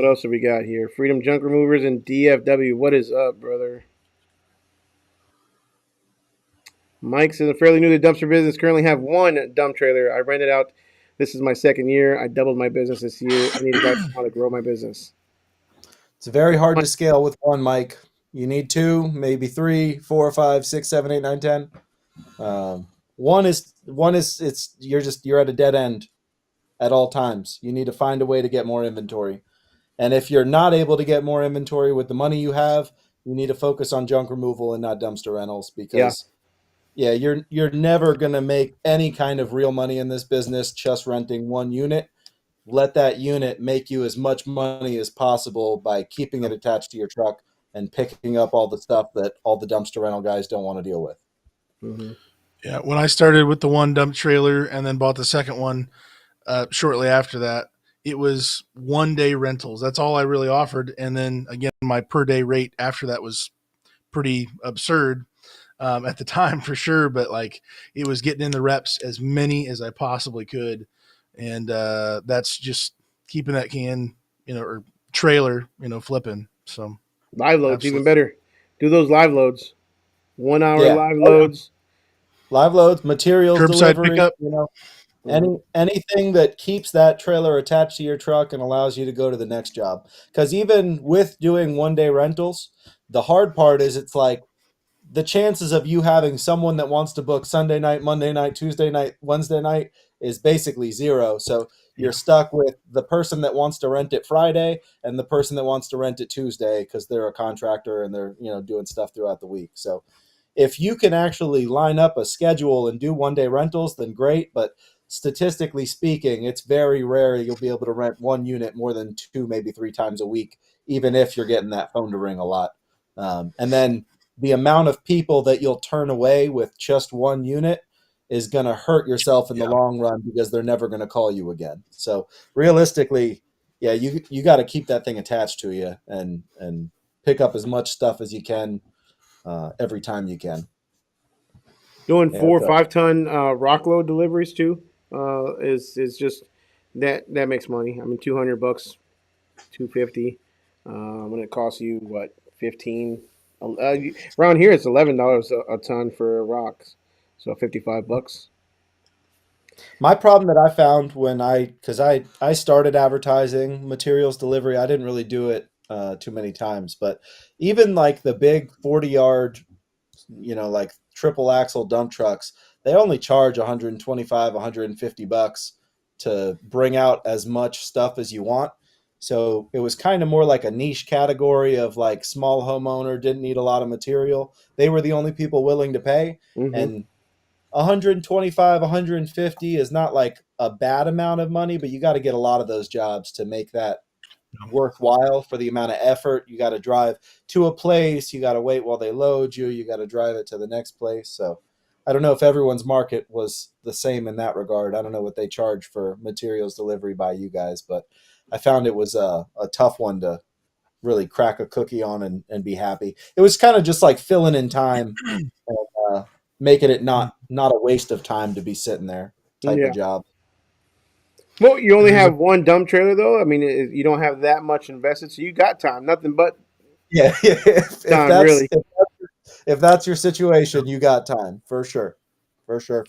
A: else have we got here? Freedom Junk Removers and DFW. What is up, brother? Mike says, I'm fairly new to the dumpster business. Currently have one dump trailer. I rented out. This is my second year. I doubled my business this year. I need advice on how to grow my business. It's
C: very hard to scale with one, Mike. You need 2, maybe 3, 4, 5, 6, 7, 8, 9, 10. One is you're at a dead end at all times. You need to find a way to get more inventory. And if you're not able to get more inventory with the money you have, you need to focus on junk removal and not dumpster rentals because you're never going to make any kind of real money in this business just renting one unit. Let that unit make you as much money as possible by keeping it attached to your truck and picking up all the stuff that all the dumpster rental guys don't want to deal with.
B: Mm-hmm. Yeah, when I started with the one dump trailer and then bought the second one shortly after that, it was 1 day rentals. That's all I really offered. And then again, my per day rate after that was pretty absurd at the time for sure. But like it was getting in the reps as many as I possibly could. And that's just keeping that can, or trailer, flipping. So
A: live loads, even better. Do those live loads. 1 hour live loads.
C: Live loads, materials
B: curbside
C: delivery,
B: pickup.
C: Anything that keeps that trailer attached to your truck and allows you to go to the next job. Because even with doing 1 day rentals, the hard part is it's like the chances of you having someone that wants to book Sunday night, Monday night, Tuesday night, Wednesday night is basically zero. So you're stuck with the person that wants to rent it Friday and the person that wants to rent it Tuesday because they're a contractor and they're, doing stuff throughout the week. So if you can actually line up a schedule and do 1 day rentals, then great. But statistically speaking, it's very rare you'll be able to rent one unit more than 2, maybe 3 times a week, even if you're getting that phone to ring a lot. And then the amount of people that you'll turn away with just one unit is going to hurt yourself in the long run because they're never going to call you again. So realistically, yeah, you got to keep that thing attached to you and pick up as much stuff as you can every time you can.
A: Doing 4 or 5 ton rock load deliveries too is just that makes money. I mean, $200, $250 when it costs you what 15. Around here it's $11 a ton for rocks, so $55.
C: My problem that I found because I started advertising materials delivery, I didn't really do it too many times, but even like the big 40-yard, like triple axle dump trucks, they only charge 125, $150 to bring out as much stuff as you want. So it was kind of more like a niche category of like small homeowner, didn't need a lot of material. They were the only people willing to pay.
A: Mm-hmm.
C: And 125, 150 is not like a bad amount of money, but you got to get a lot of those jobs to make that worthwhile for the amount of effort. You got to drive to a place, you got to wait while they load you got to drive it to the next place. So I don't know if everyone's market was the same in that regard. I don't know what they charge for materials delivery by you guys, but I found it was a tough one to really crack a cookie on and be happy. It was kind of just like filling in time and making it not a waste of time to be sitting there type of job.
A: Well, you only have one dump trailer, though. I mean, you don't have that much invested, so you got time. Nothing but
C: time,
A: really.
C: If that's your situation, you got time for sure. For sure.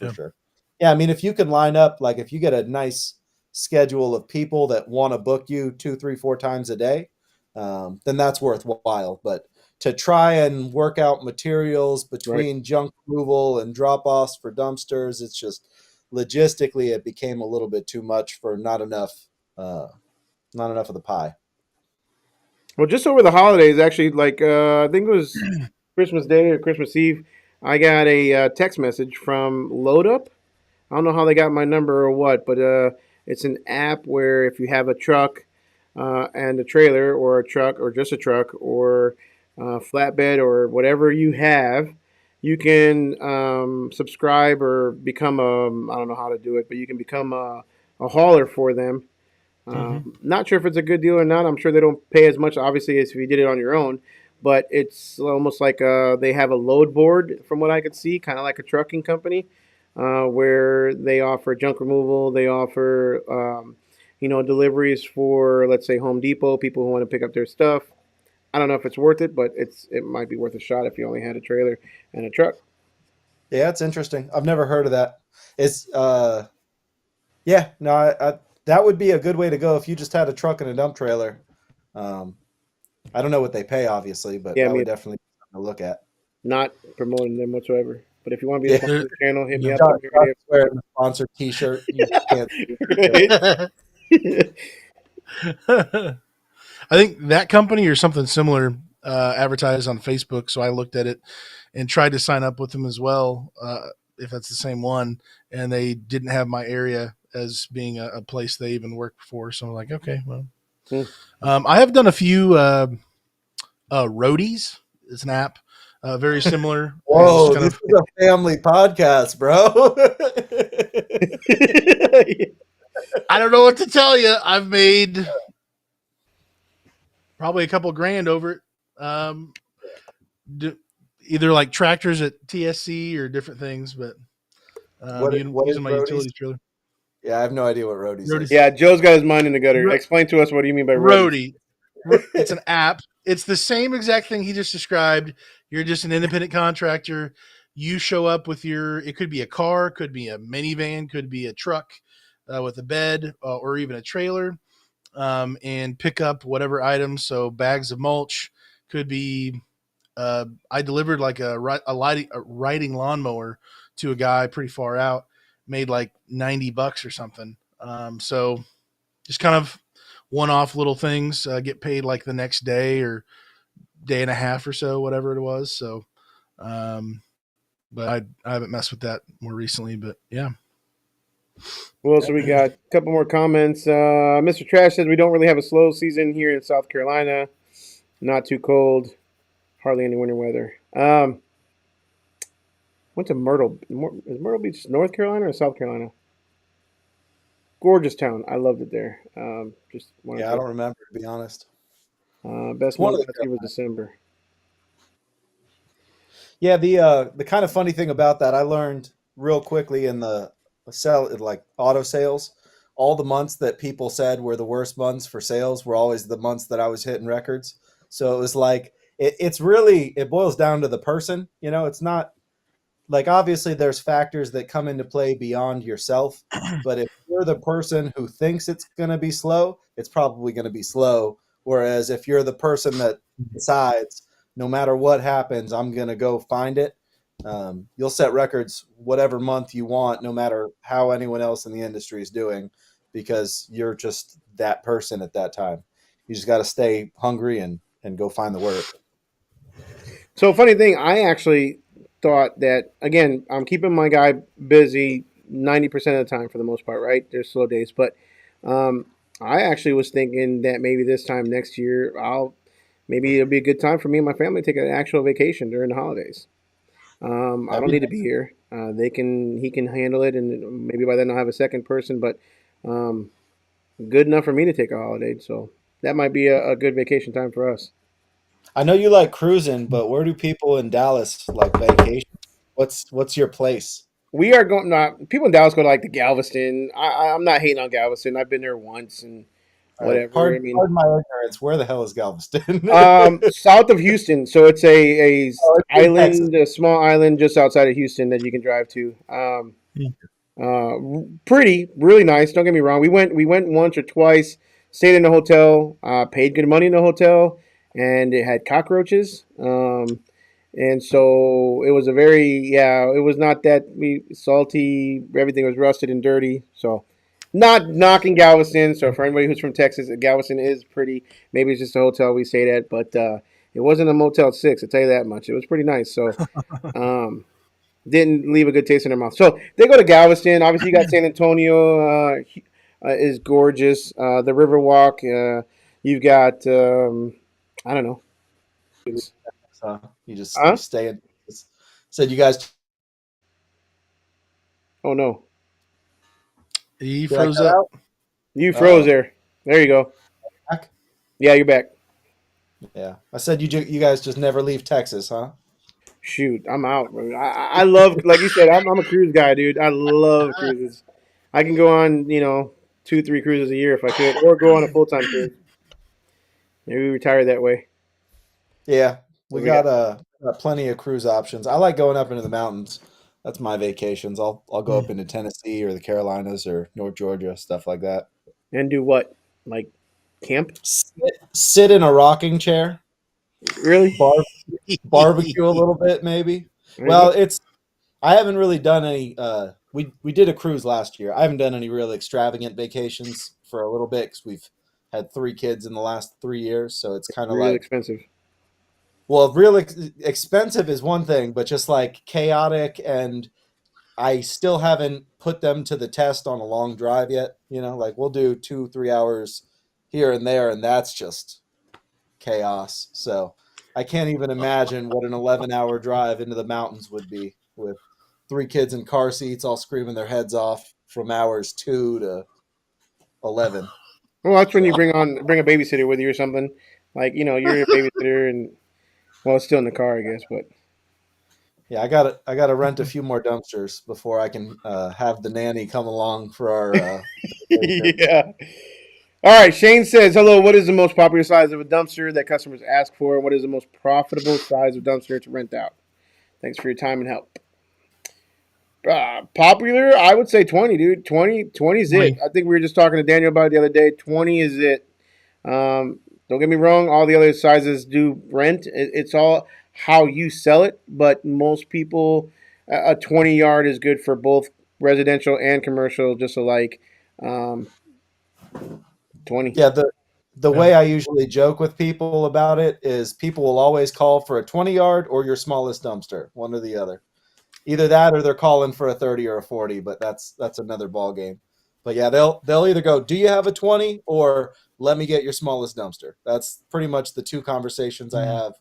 C: Yeah, I mean, if you can line up, like if you get a nice schedule of people that want to book you 2, 3, 4 times a day, then that's worthwhile. But to try and work out materials between junk removal and drop-offs for dumpsters, it's just logistically it became a little bit too much for not enough of the pie.
A: Well, just over the holidays, actually, like I think it was Christmas Day or Christmas Eve, I got a text message from Load Up. I don't know how they got my number or what, but it's an app where if you have a truck and a trailer, or a truck, or just a truck, or flatbed, or whatever you have, you can subscribe or become I don't know how to do it, but you can become a hauler for them. Not sure if it's a good deal or not. I'm sure they don't pay as much, obviously, as if you did it on your own. But it's almost like they have a load board, from what I could see, kind of like a trucking company, where they offer junk removal. They offer, deliveries for, let's say, Home Depot, people who want to pick up their stuff. I don't know if it's worth it, but it might be worth a shot if you only had a trailer and a truck.
C: Yeah, it's interesting. I've never heard of that. It's that would be a good way to go if you just had a truck and a dump trailer. I don't know what they pay, obviously, but that would definitely be something to look at.
A: Not promoting them whatsoever. But if you want to be a sponsor of the channel, hit me up.
C: Wearing a sponsored T-shirt. You can't.
B: I think that company or something similar advertised on Facebook, so I looked at it and tried to sign up with them as well, if that's the same one, and they didn't have my area as being a place they even worked for. So I'm like, okay, well. I have done a few Roadies. It's an app, very similar.
C: Whoa, this is a family podcast, bro.
B: I don't know what to tell you. I've made probably a couple grand over it. Either like tractors at TSC or different things, but using my utility trailer.
C: Yeah, I have no idea what Roadies is.
A: Yeah, Joe's got his mind in the gutter. Explain to us, what do you mean by
B: Roadie? It's an app. It's the same exact thing he just described. You're just an independent contractor. You show up with it could be a car, could be a minivan, could be a truck with a bed or even a trailer, and pick up whatever items. So bags of mulch, could be I delivered like a riding lawnmower to a guy pretty far out, made like $90 or something. So just kind of one-off little things, get paid like the next day or day and a half or so, whatever it was. So, but I haven't messed with that more recently, but yeah.
A: Well, so we got a couple more comments. Mr. Trash says we don't really have a slow season here in South Carolina. Not too cold, hardly any winter weather. Went to Myrtle. Is Myrtle Beach North Carolina or South Carolina? Gorgeous town. I loved it there. Just wanted
C: Yeah, I don't remember, to be honest.
A: best
C: One
A: month
C: of the
A: last year was December.
C: Yeah, the kind of funny thing about that, I learned real quickly in the like auto sales, all the months that people said were the worst months for sales were always the months that I was hitting records. So it was like it's really, it boils down to the person. It's not like, obviously there's factors that come into play beyond yourself, but if you're the person who thinks it's going to be slow, it's probably going to be slow. Whereas if you're the person that decides, no matter what happens, I'm going to go find it, you'll set records whatever month you want, no matter how anyone else in the industry is doing, because you're just that person at that time. You just got to stay hungry and go find the work.
A: So funny thing, I actually thought that, again, I'm keeping my guy busy 90% of the time for the most part, right? There's slow days, but I actually was thinking that maybe this time next year, maybe it'll be a good time for me and my family to take an actual vacation during the holidays. I don't need to be here. He can handle it, and maybe by then I'll have a second person, but um, good enough for me to take a holiday. So that might be a good vacation time for us.
C: I know you like cruising, but where do people in Dallas like vacation? What's your place?
A: We are going. Not people in Dallas go to like the Galveston. I'm not hating on Galveston. I've been there once and
C: All right,
A: whatever. I mean,
C: pardon my ignorance. Where the hell is Galveston?
A: south of Houston, so it's a
C: Oh, it's in Texas.
A: island, a small island just outside of Houston that you can drive to. Pretty, really nice. Don't get me wrong. We went once or twice. Stayed in a hotel. Paid good money in the hotel, and it had cockroaches. And so it was a very, yeah. It was not that salty. Everything was rusted and dirty. So not knocking Galveston. So for anybody who's from Texas, Galveston is pretty. Maybe it's just a hotel we stayed at, but it wasn't a Motel 6. I'll tell you that much. It was pretty nice. So um, didn't leave a good taste in their mouth. So they go to Galveston. Obviously, you got San Antonio is gorgeous. The Riverwalk. You've got I don't know.
C: You just
A: Huh?
C: stay in. Said you guys.
A: Oh no,
B: He
C: Did I
B: froze
C: cut
B: up.
C: out?
A: you froze
C: Oh,
A: there. There you go.
C: back?
A: Yeah, you're back.
C: Yeah. I said you guys just never leave Texas, huh?
A: Shoot, I'm out, bro. I love, like you said, I'm a cruise guy, dude. I love cruises. I can go on, 2, 3 cruises a year if I could, or go on a full time cruise. Maybe we retire that way.
C: Yeah,
A: So
C: we
A: we got
C: got plenty of cruise options. I like going up into the mountains. That's my vacations. I'll go up into Tennessee or the Carolinas or North Georgia, stuff like that.
A: and do what? Like camp?
C: Sit in a rocking chair,
A: Really?
C: bar, barbecue a little bit, maybe.
A: There you
C: Well,
A: go.
C: I haven't really done any. We did a cruise last year. I haven't done any real extravagant vacations for a little bit because we've had 3 kids in the last 3 years. So it's kind of
A: Real
C: like,
A: expensive.
C: well, real expensive is one thing, but just like chaotic, and I still haven't put them to the test on a long drive yet. Like we'll do 2, 3 hours here and there, and that's just chaos. So I can't even imagine what an 11-hour drive into the mountains would be with 3 kids in car seats, all screaming their heads off from hours 2 to 11.
A: Well, that's when you
C: So
A: bring a babysitter with you or something. Like you're a babysitter, and well, it's still in the car, I guess. But
C: yeah, I gotta rent a few more dumpsters before I can have the nanny come along for our vacation.
A: yeah. All right. Shane says, "Hello. What is the most popular size of a dumpster that customers ask for? What is the most profitable size of dumpster to rent out? Thanks for your time and help." Popular, I would say 20, dude. 20 is it.
B: 20.
A: I think we were just talking to Daniel about it the other day. 20 is it. Don't get me wrong. All the other sizes do rent. It's all. how you sell it, but most people, a 20 yard is good for both residential and commercial, just alike. Um, 20.
C: Yeah, the
B: Yeah.
C: way I usually joke with people about it is people will always call for a 20-yard or your smallest dumpster, one or the other. Either that or they're calling for a 30 or a 40, but that's another ball game. But yeah, they'll either go, "Do you have a 20?" or "Let me get your smallest dumpster." That's pretty much the two conversations I have.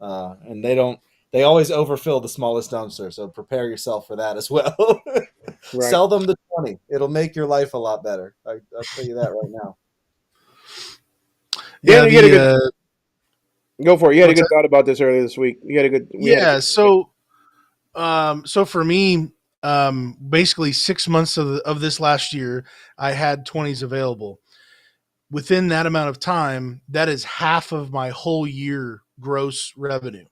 C: And they always overfill the smallest dumpster, so prepare yourself for that as well.
A: Right.
C: Sell them the 20. It'll make your life a lot better. I'll tell you that right now.
B: Yeah.
A: Daniel, you had a good
B: The
A: go for it. You had a
B: what's
A: good
B: that?
A: thought about this earlier this week. You had a good. We had a
B: Yeah.
A: good conversation.
B: So for me, basically 6 months of this last year, I had 20s available. Within that amount of time, that is half of my whole year gross revenue.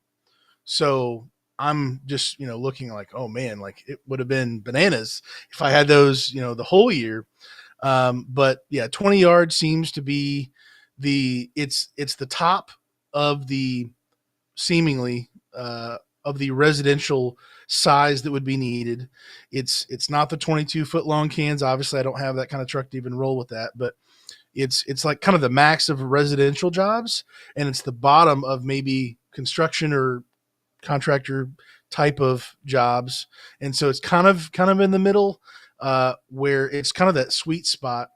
B: So I'm just, looking like, oh man, like it would have been bananas if I had those, the whole year. But yeah, 20 yards seems to be it's the top of the seemingly of the residential size that would be needed. It's not the 22-foot long cans. Obviously, I don't have that kind of truck to even roll with that, but it's like kind of the max of residential jobs, and it's the bottom of maybe construction or contractor type of jobs. And so it's kind of in the middle, where it's kind of that sweet spot,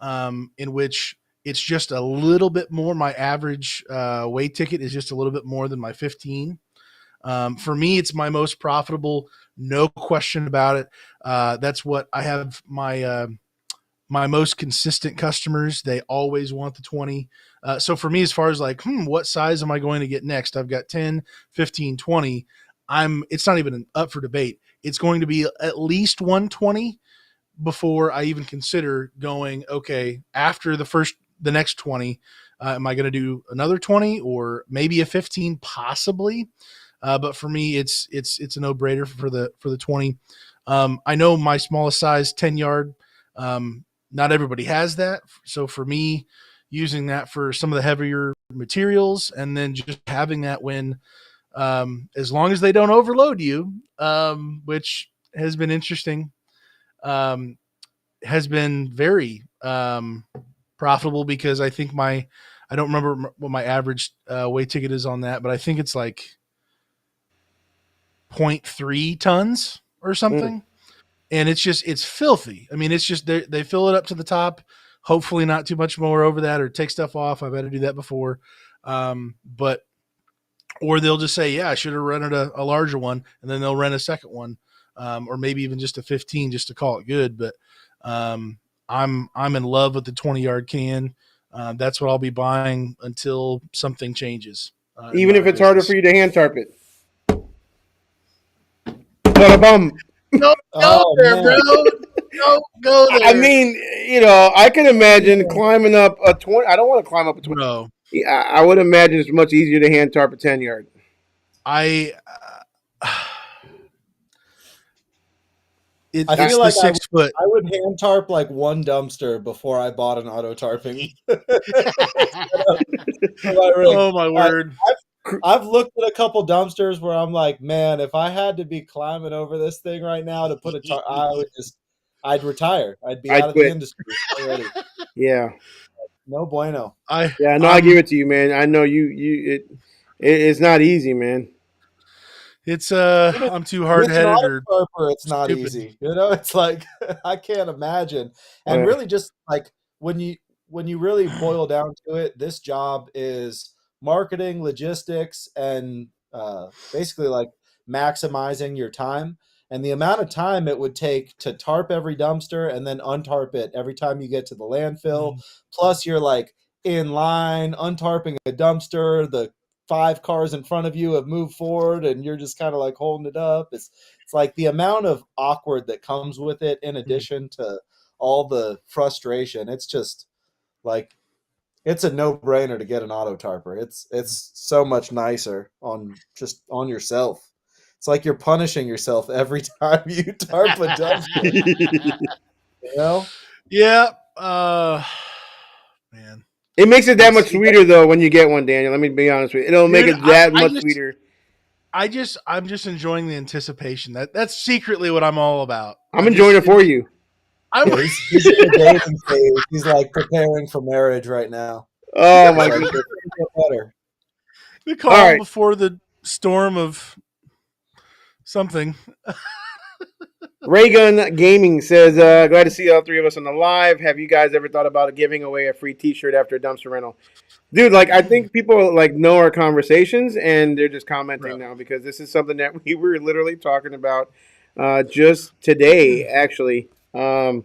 B: in which it's just a little bit more. My average weight ticket is just a little bit more than my 15. For me, it's my most profitable, no question about it. That's what I have my most consistent customers. They always want the 20. So for me, as far as like, what size am I going to get next? I've got 10, 15, 20. It's not even up for debate. It's going to be at least 120 before I even consider going, okay, after the next 20, am I going to do another 20 or maybe a 15 possibly? But for me, it's a no brainer for the 20. I know my smallest size, 10 yard. Not everybody has that. So for me, using that for some of the heavier materials, and then just having that when, as long as they don't overload you, which has been interesting, um, has been very profitable, because I think I don't remember what my average weight ticket is on that, but I think it's like 0.3 tons or
A: Mm.
B: something. And it's filthy. I mean, it's just they fill it up to the top. Hopefully, not too much more over that, or take stuff off. I've had to do that before, but or they'll just say, "Yeah, I should have rented a larger one," and then they'll rent a second one, or maybe even just a 15, just to call it good. But I'm in love with the 20-yard can. That's what I'll be buying until something changes in
A: Even
B: my
A: if it's harder
B: business.
A: for you to hand tarp it. But bum.
B: Don't go
C: Oh
B: there, bro.
C: man.
B: Don't go
A: I
B: there,
A: mean, I can imagine climbing up a 20. I don't want to climb up a 20.
B: bro.
A: Yeah, I would imagine it's much easier to hand tarp a 10 yard.
B: I
C: I
B: it's
C: feel
B: the
C: like
B: 6 foot.
C: I would hand tarp like one dumpster before I bought an auto tarping. My rig.
B: Oh my
C: I,
B: word!
C: I've looked at a couple dumpsters where I'm like, man, if I had to be climbing over this thing right now to put a tarp, I'd retire. I'd be
A: I'd
C: out of the
A: quit.
C: industry already.
A: Yeah.
C: No bueno.
B: I
A: Yeah, no, I give
B: I'm
A: it to you, man. I know it's not easy, man.
B: it's
C: Even
B: I'm too hard
C: with an
B: headed
C: auto
B: or
C: tarper, it's not
B: stupid.
C: easy. It's like I can't imagine. And
A: Uh,
C: really, just like when you really boil down to it, this job is marketing, logistics, and basically like maximizing your time. And the amount of time it would take to tarp every dumpster and then untarp it every time you get to the landfill.
B: Mhm.
C: Plus, you're like in line, untarping a dumpster. The 5 cars in front of you have moved forward and you're just kind of like holding it up. It's like the amount of awkward that comes with it in addition to all the frustration. It's just like it's a no-brainer to get an auto tarper. It's so much nicer on yourself. It's like you're punishing yourself every time you tarp a dumpster,
A: it
C: you know?
B: Yeah. Man,
A: makes it that much
B: it's
A: sweeter though when you get one, Daniel. Let me be honest with you. It'll make
B: dude.
A: it that
B: I
A: much
B: just
A: sweeter.
B: I'm just enjoying the anticipation. That's secretly what I'm all about.
A: I'm enjoying it for you.
B: I'm
C: Yeah, he's in the dating phase. He's like preparing for marriage right now.
A: Oh
C: He's
A: my
C: like,
A: goodness!
C: "It's gonna get better."
B: the
A: All
B: calm
A: right.
B: before the storm of something.
A: Raygun Gaming says, glad to see all three of us on the live. Have you guys ever thought about giving away a free T-shirt after a dumpster rental? Dude, like I think people like know our conversations and they're just commenting
B: Right.
A: now because this is something that we were literally talking about just today, actually. So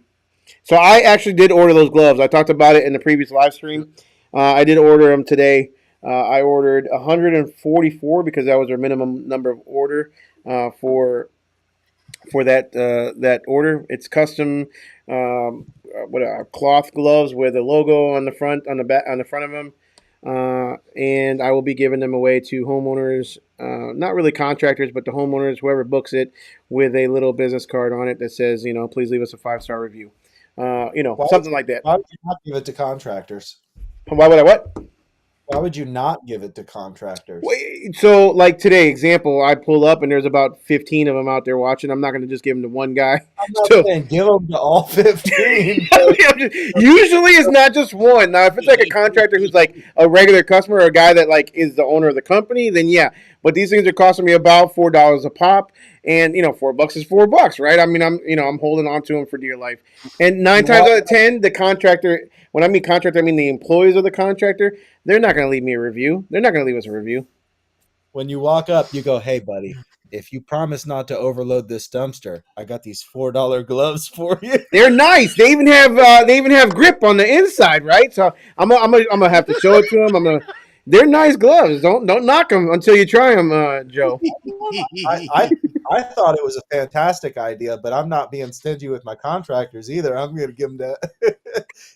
A: I actually did order those gloves. I talked about it in the previous live stream. I did order them today. I ordered 144 because that was our minimum number of order for that order. It's custom cloth gloves with a logo on the front on the front of them, and I will be giving them away to homeowners, not really contractors, but the homeowners, whoever books it, with a little business card on it that says, please leave us a 5-star review, something like that.
C: Why would you not give it to contractors?
A: Why would I what?
C: Why would you not give it to contractors?
A: So, like today, example, I pull up and there's about 15 of them out there watching. I'm not going to just give them to one guy.
C: I'm not
A: So,
C: saying give them to all 15.
A: usually it's not just one. Now, if it's like a contractor who's like a regular customer or a guy that like is the owner of the company, then yeah. But these things are costing me about $4 a pop, and $4 is $4, right? I mean, I'm holding on to them for dear life. And 9 times out of 10, the contractor. When I mean contractor, I mean the employees of the contractor. They're not going to leave me a review. They're not going to leave us a review.
C: When you walk up, you go, "Hey, buddy, if you promise not to overload this dumpster, I got these $4 gloves for you."
A: They're nice. They even have grip on the inside, right? So I'm gonna have to show it to them. They're nice gloves. Don't knock them until you try them, Joe.
C: I thought it was a fantastic idea, but I'm not being stingy with my contractors either. I'm going to give them to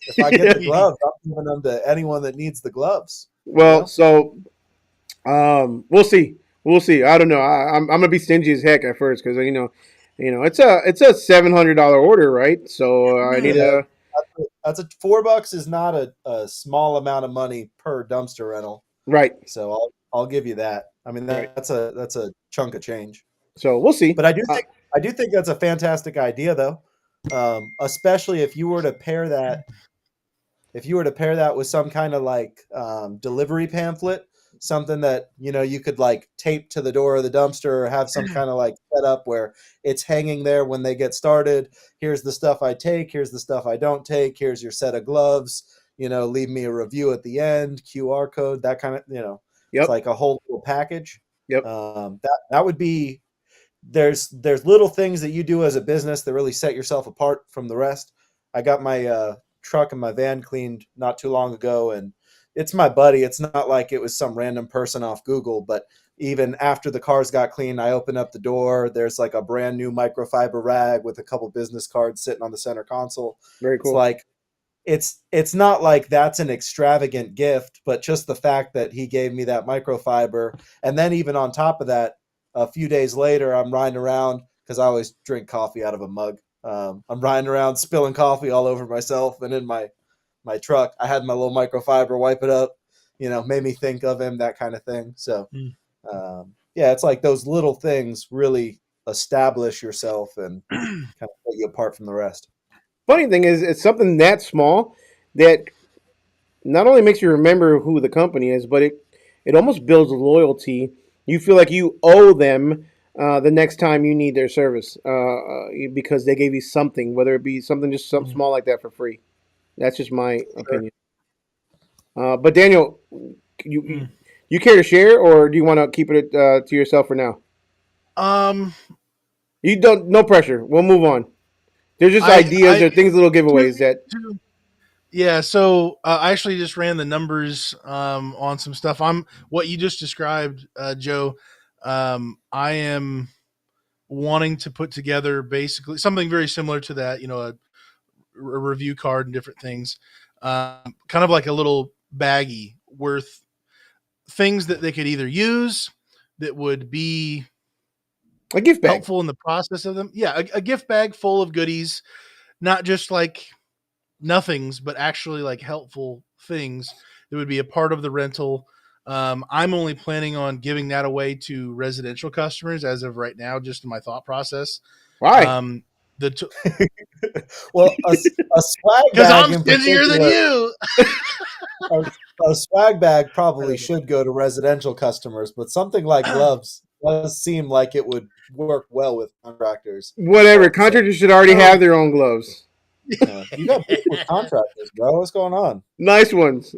C: if I get the gloves, I'm giving them to anyone that needs the gloves.
A: Well, so we'll see. We'll see. I don't know. I'm gonna be stingy as heck at first because it's a $700 order, right? So I need a.
C: That's a $4 is not a small amount of money per dumpster rental.
A: Right.
C: So I'll give you that. I mean that's a chunk of change.
A: So we'll see.
C: But I do think that's a fantastic idea though. Especially if you were to pair that with some kind of like delivery pamphlet, something that you could like tape to the door of the dumpster or have some kind of like setup where it's hanging there when they get started. Here's the stuff I take, here's the stuff I don't take, here's your set of gloves, leave me a review at the end, QR code, that kind of
A: Yep.
C: It's like a whole little package.
A: Yep.
C: That would be there's little things that you do as a business that really set yourself apart from the rest. I got my truck and my van cleaned not too long ago, and it's my buddy. It's not like it was some random person off Google, but even after the cars got clean, I open up the door. There's like a brand new microfiber rag with a couple business cards sitting on the center console.
A: Very cool.
C: It's like it's not like that's an extravagant gift, but just the fact that he gave me that microfiber, and then even on top of that, a few days later, I'm riding around because I always drink coffee out of a mug. I'm riding around spilling coffee all over myself and in my truck. I had my little microfiber wipe it up, made me think of him, that kind of thing. So, yeah, it's like those little things really establish yourself and kind of set you apart from the rest.
A: Funny thing is, it's something that small that not only makes you remember who the company is, but it almost builds loyalty. You feel like you owe them the next time you need their service because they gave you something, whether it be something just something small like that for free. That's just my opinion. But Daniel, you care to share, or do you want to keep it to yourself for now? You don't. No pressure. We'll move on. There's just ideas or things, little giveaways that.
B: Yeah, so I actually just ran the numbers on some stuff. What you just described, Joe. I am wanting to put together basically something very similar to that. A review card and different things, kind of like a little baggie worth things that they could either use that would be
A: a gift bag,
B: helpful in the process of them. Yeah, a gift bag full of goodies, not just like nothings, but actually like helpful things that would be a part of the rental. I'm only planning on giving that away to residential customers as of right now, just in my thought process.
A: Why?
B: The
C: Well, a swag
B: because
C: bag
B: I'm
C: in
B: stingier than
C: particular,
B: you.
C: a, a swag bag probably should go to residential customers, but something like gloves does seem like it would work well with contractors.
A: Whatever.
C: So,
A: Contractors should already have their own gloves.
C: you got beef with contractors, bro. What's going on?
A: Nice ones.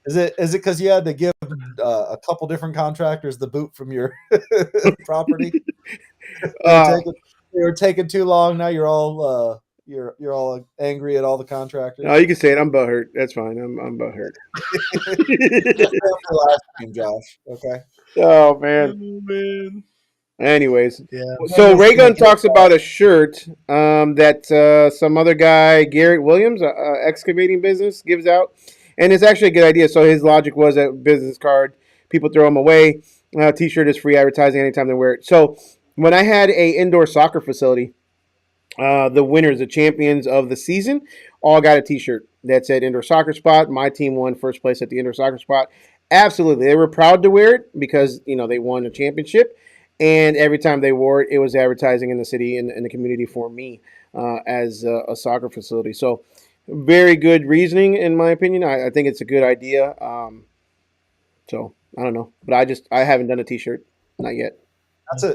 C: Is it because you had to give a couple different contractors the boot from your property?
A: Uh,
C: They were taking too long. Now you're all angry at all the
A: no,
C: contractors.
A: you can say it. I'm butthurt. That's fine. I'm butthurt.
C: Just for the last game, Josh. Okay.
A: Oh man.
B: Oh, man.
A: Anyways,
B: Yeah.
A: so
C: Just
A: Raygun
C: make it,
A: talks about a shirt that some other guy, Garrett Williams, excavating business, gives out, and it's actually a good idea. So his logic was that business card, people throw them away. T-shirt is free advertising anytime they wear it. So when I had a indoor soccer facility, the winners, the champions of the season, all got a T-shirt that said indoor soccer spot. My team won first place at the indoor soccer spot. Absolutely, they were proud to wear it because they won a championship. And every time they wore it, it was advertising in the city and in the community for me as a soccer facility. So, very good reasoning, in my opinion. I think it's a good idea. So, I don't know. But I haven't done a T-shirt. Not yet.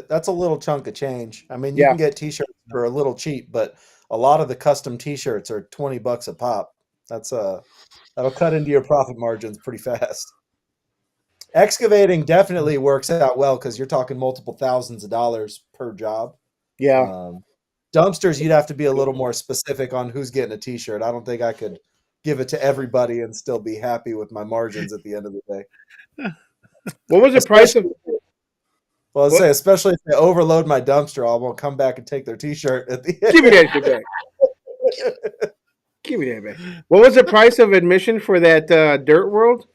C: that's a little chunk of change. I mean, you
A: Yeah.
C: can get T-shirts for a little cheap, but a lot of the custom T-shirts are $20 a pop. That'll cut into your profit margins pretty fast. Excavating definitely works out well because you're talking multiple thousands of dollars per job.
A: Yeah.
C: Dumpsters, you'd have to be a little more specific on who's getting a T-shirt. I don't think I could give it to everybody and still be happy with my margins at the end of the day.
A: What was the price of
C: Well, I'd
A: what?
C: say, especially if they overload my dumpster, I won't come back and take their T-shirt at the
A: Give me
C: end.
A: that shit back. Give me that back. What was the price of admission for that Dirt World?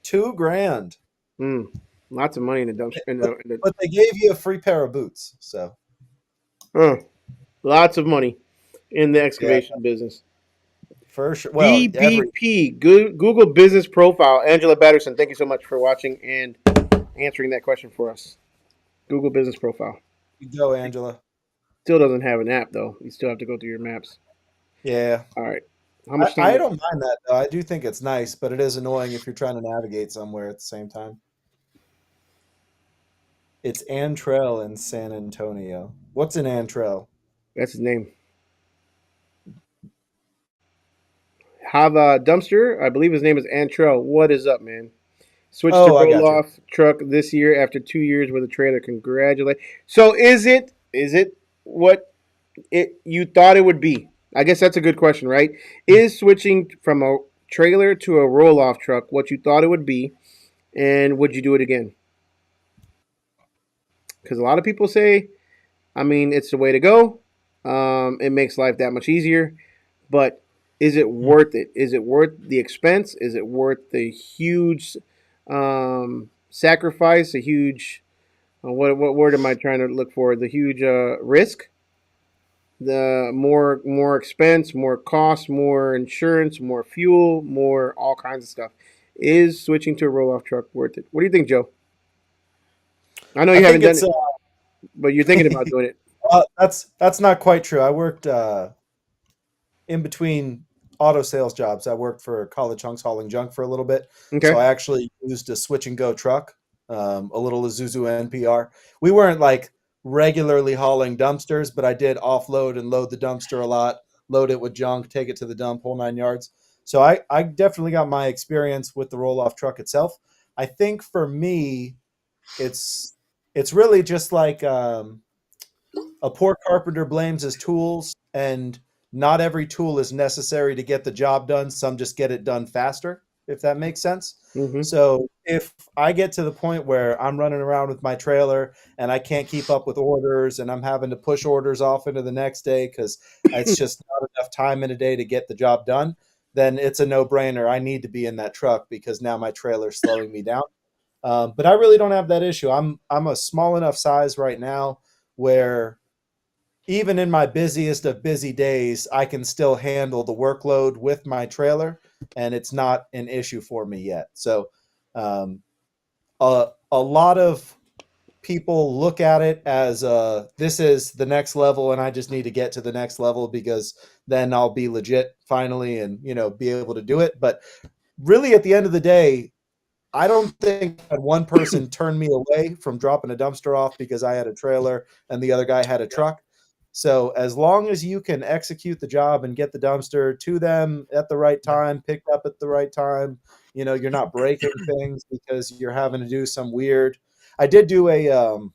C: $2,000.
A: Lots of money in the dumpster.
C: But they gave you a free pair of boots, so
A: Lots of money in the
C: yeah,
A: excavation business.
C: for sure. Well,
A: BBP, Google Business Profile. Angela Batterson, thank you so much for watching and answering that question for us. Google Business Profile.
C: go, Angela.
A: Still doesn't have an app, though. You still have to go through your maps.
C: Yeah,
A: All right. How much
C: I
A: time?
C: don't mind that though. I do think it's nice, but it is annoying if you're trying to navigate somewhere at the same time. It's Antrell in San Antonio. What's an Antrell?
A: That's his name. Have a dumpster. I believe his name is Antrell. What is up, man? Switched to
C: Oh, I got you.
A: roll-off truck this year after 2 years with a trailer. Congratulate. So is it what you thought it would be? I guess that's a good question, right? Is switching from a trailer to a roll-off truck what you thought it would be, and would you do it again? Because a lot of people say, I mean, it's the way to go. It makes life that much easier, but is it worth it? Is it worth the expense? Is it worth the huge sacrifice? A huge what word am I trying to look for? The huge risk, the more expense, more cost, more insurance, more fuel, more all kinds of stuff. Is switching to a roll off truck worth it? What do you think, Joe? I know
C: I
A: you haven't
C: think
A: done
C: it's
A: it, but you're thinking about doing it.
C: that's not quite true. I worked in between auto sales jobs. I worked for College Hunks hauling junk for a little bit, so
A: Okay.
C: I actually used a switch and go truck, a little Isuzu NPR. We weren't like regularly hauling dumpsters, but I did offload and load the dumpster a lot, load it with junk, take it to the dump, whole 9 yards. So I definitely got my experience with the roll off truck itself. I think for me, it's it's really just like a poor carpenter blames his tools, and not every tool is necessary to get the job done. Some just get it done faster, if that makes sense.
A: Mm-hmm.
C: So if I get to the point where I'm running around with my trailer and I can't keep up with orders and I'm having to push orders off into the next day because it's just not enough time in a day to get the job done, then it's a no-brainer. I need to be in that truck because now my trailer's slowing me down. But I really don't have that issue. I'm a small enough size right now where even in my busiest of busy days, I can still handle the workload with my trailer, and it's not an issue for me yet. So a lot of people look at it as this is the next level and I just need to get to the next level because then I'll be legit finally and be able to do it. But really at the end of the day, I don't think I had one person turn me away from dropping a dumpster off because I had a trailer and the other guy had a truck. So as long as you can execute the job and get the dumpster to them at the right time, picked up at the right time, you're not breaking things because you're having to do some weird. I did do a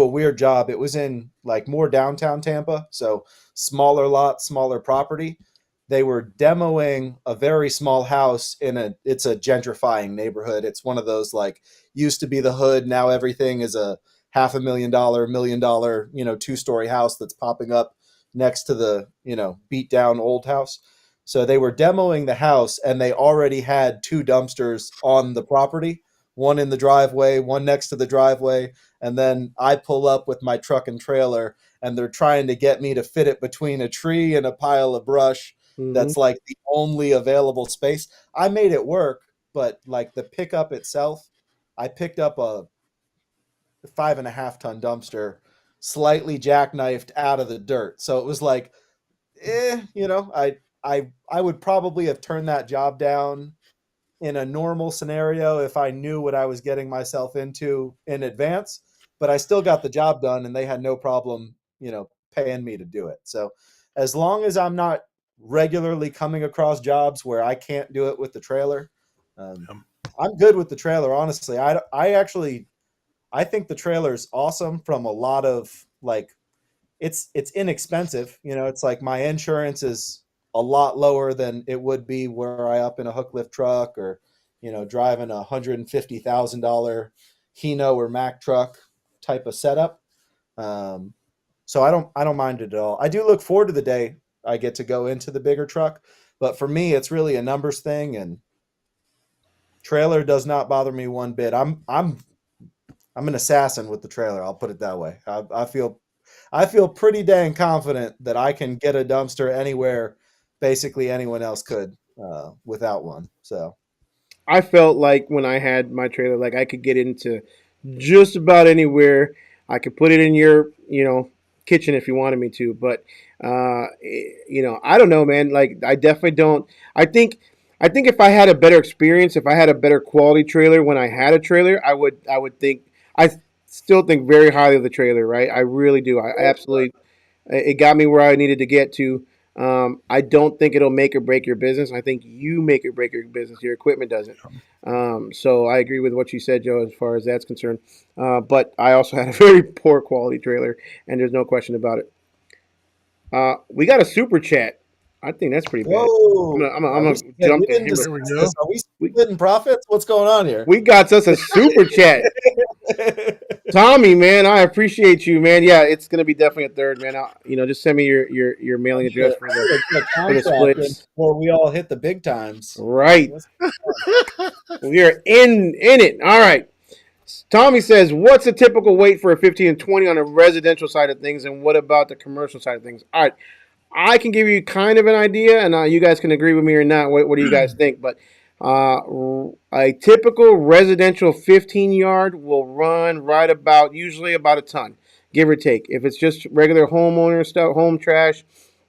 C: weird job. It was in like more downtown Tampa, so smaller lot, smaller property. They were demoing a very small house it's a gentrifying neighborhood. It's one of those like used to be the hood, now everything is a $500,000, $1 million, 2-story house that's popping up next to the, beat down old house. So they were demoing the house and they already had 2 dumpsters on the property, one in the driveway, one next to the driveway. And then I pull up with my truck and trailer and they're trying to get me to fit it between a tree and a pile of brush. That's like the only available space. I made it work, but like the pickup itself, I picked up a 5.5-ton dumpster, slightly jackknifed out of the dirt. So it was like, I would probably have turned that job down in a normal scenario if I knew what I was getting myself into in advance, but I still got the job done and they had no problem, paying me to do it. So as long as I'm not regularly coming across jobs where I can't do it with the trailer, I'm good with the trailer. Honestly, I think the trailer is awesome from a lot of like, it's inexpensive. It's like my insurance is a lot lower than it would be were I up in a hook lift truck or, driving a $150,000 Hino or Mack truck type of setup. So I don't mind it at all. I do look forward to the day I get to go into the bigger truck, but for me, it's really a numbers thing, and trailer does not bother me one bit. I'm an assassin with the trailer. I'll put it that way. I feel pretty dang confident that I can get a dumpster anywhere basically anyone else could without one. So
A: I felt like when I had my trailer, like I could get into just about anywhere. I could put it in your, kitchen if you wanted me to. But, I don't know, man. Like I definitely don't. I think if I had a better experience, if I had a better quality trailer when I had a trailer, I would think. I still think very highly of the trailer, right? I really do. I absolutely. It got me where I needed to get to. I don't think it'll make or break your business. I think you make or break your business. Your equipment doesn't. So I agree with what you said, Joe, as far as that's concerned. But I also had a very poor quality trailer, and there's no question about it. We got a super chat. I think that's pretty bad.
C: whoa,
A: I'm gonna jump
C: we
A: to
C: didn't
A: him.
B: There we
C: discuss
B: go.
C: this. Are we splitting profits? What's going on here?
A: We got us a super chat. Tommy, man, I appreciate you, man. Yeah, it's gonna be definitely a third, man. Just send me your mailing address for the splits.
C: Before we all hit the big times.
A: Right, we are in it. All right. Tommy says, "What's a typical weight for a 15 and 20 on the residential side of things, and what about the commercial side of things?" All right, I can give you kind of an idea, and you guys can agree with me or not. What do you guys think? But a typical residential 15-yard will run right about usually about a ton, give or take. If it's just regular homeowner stuff, home trash,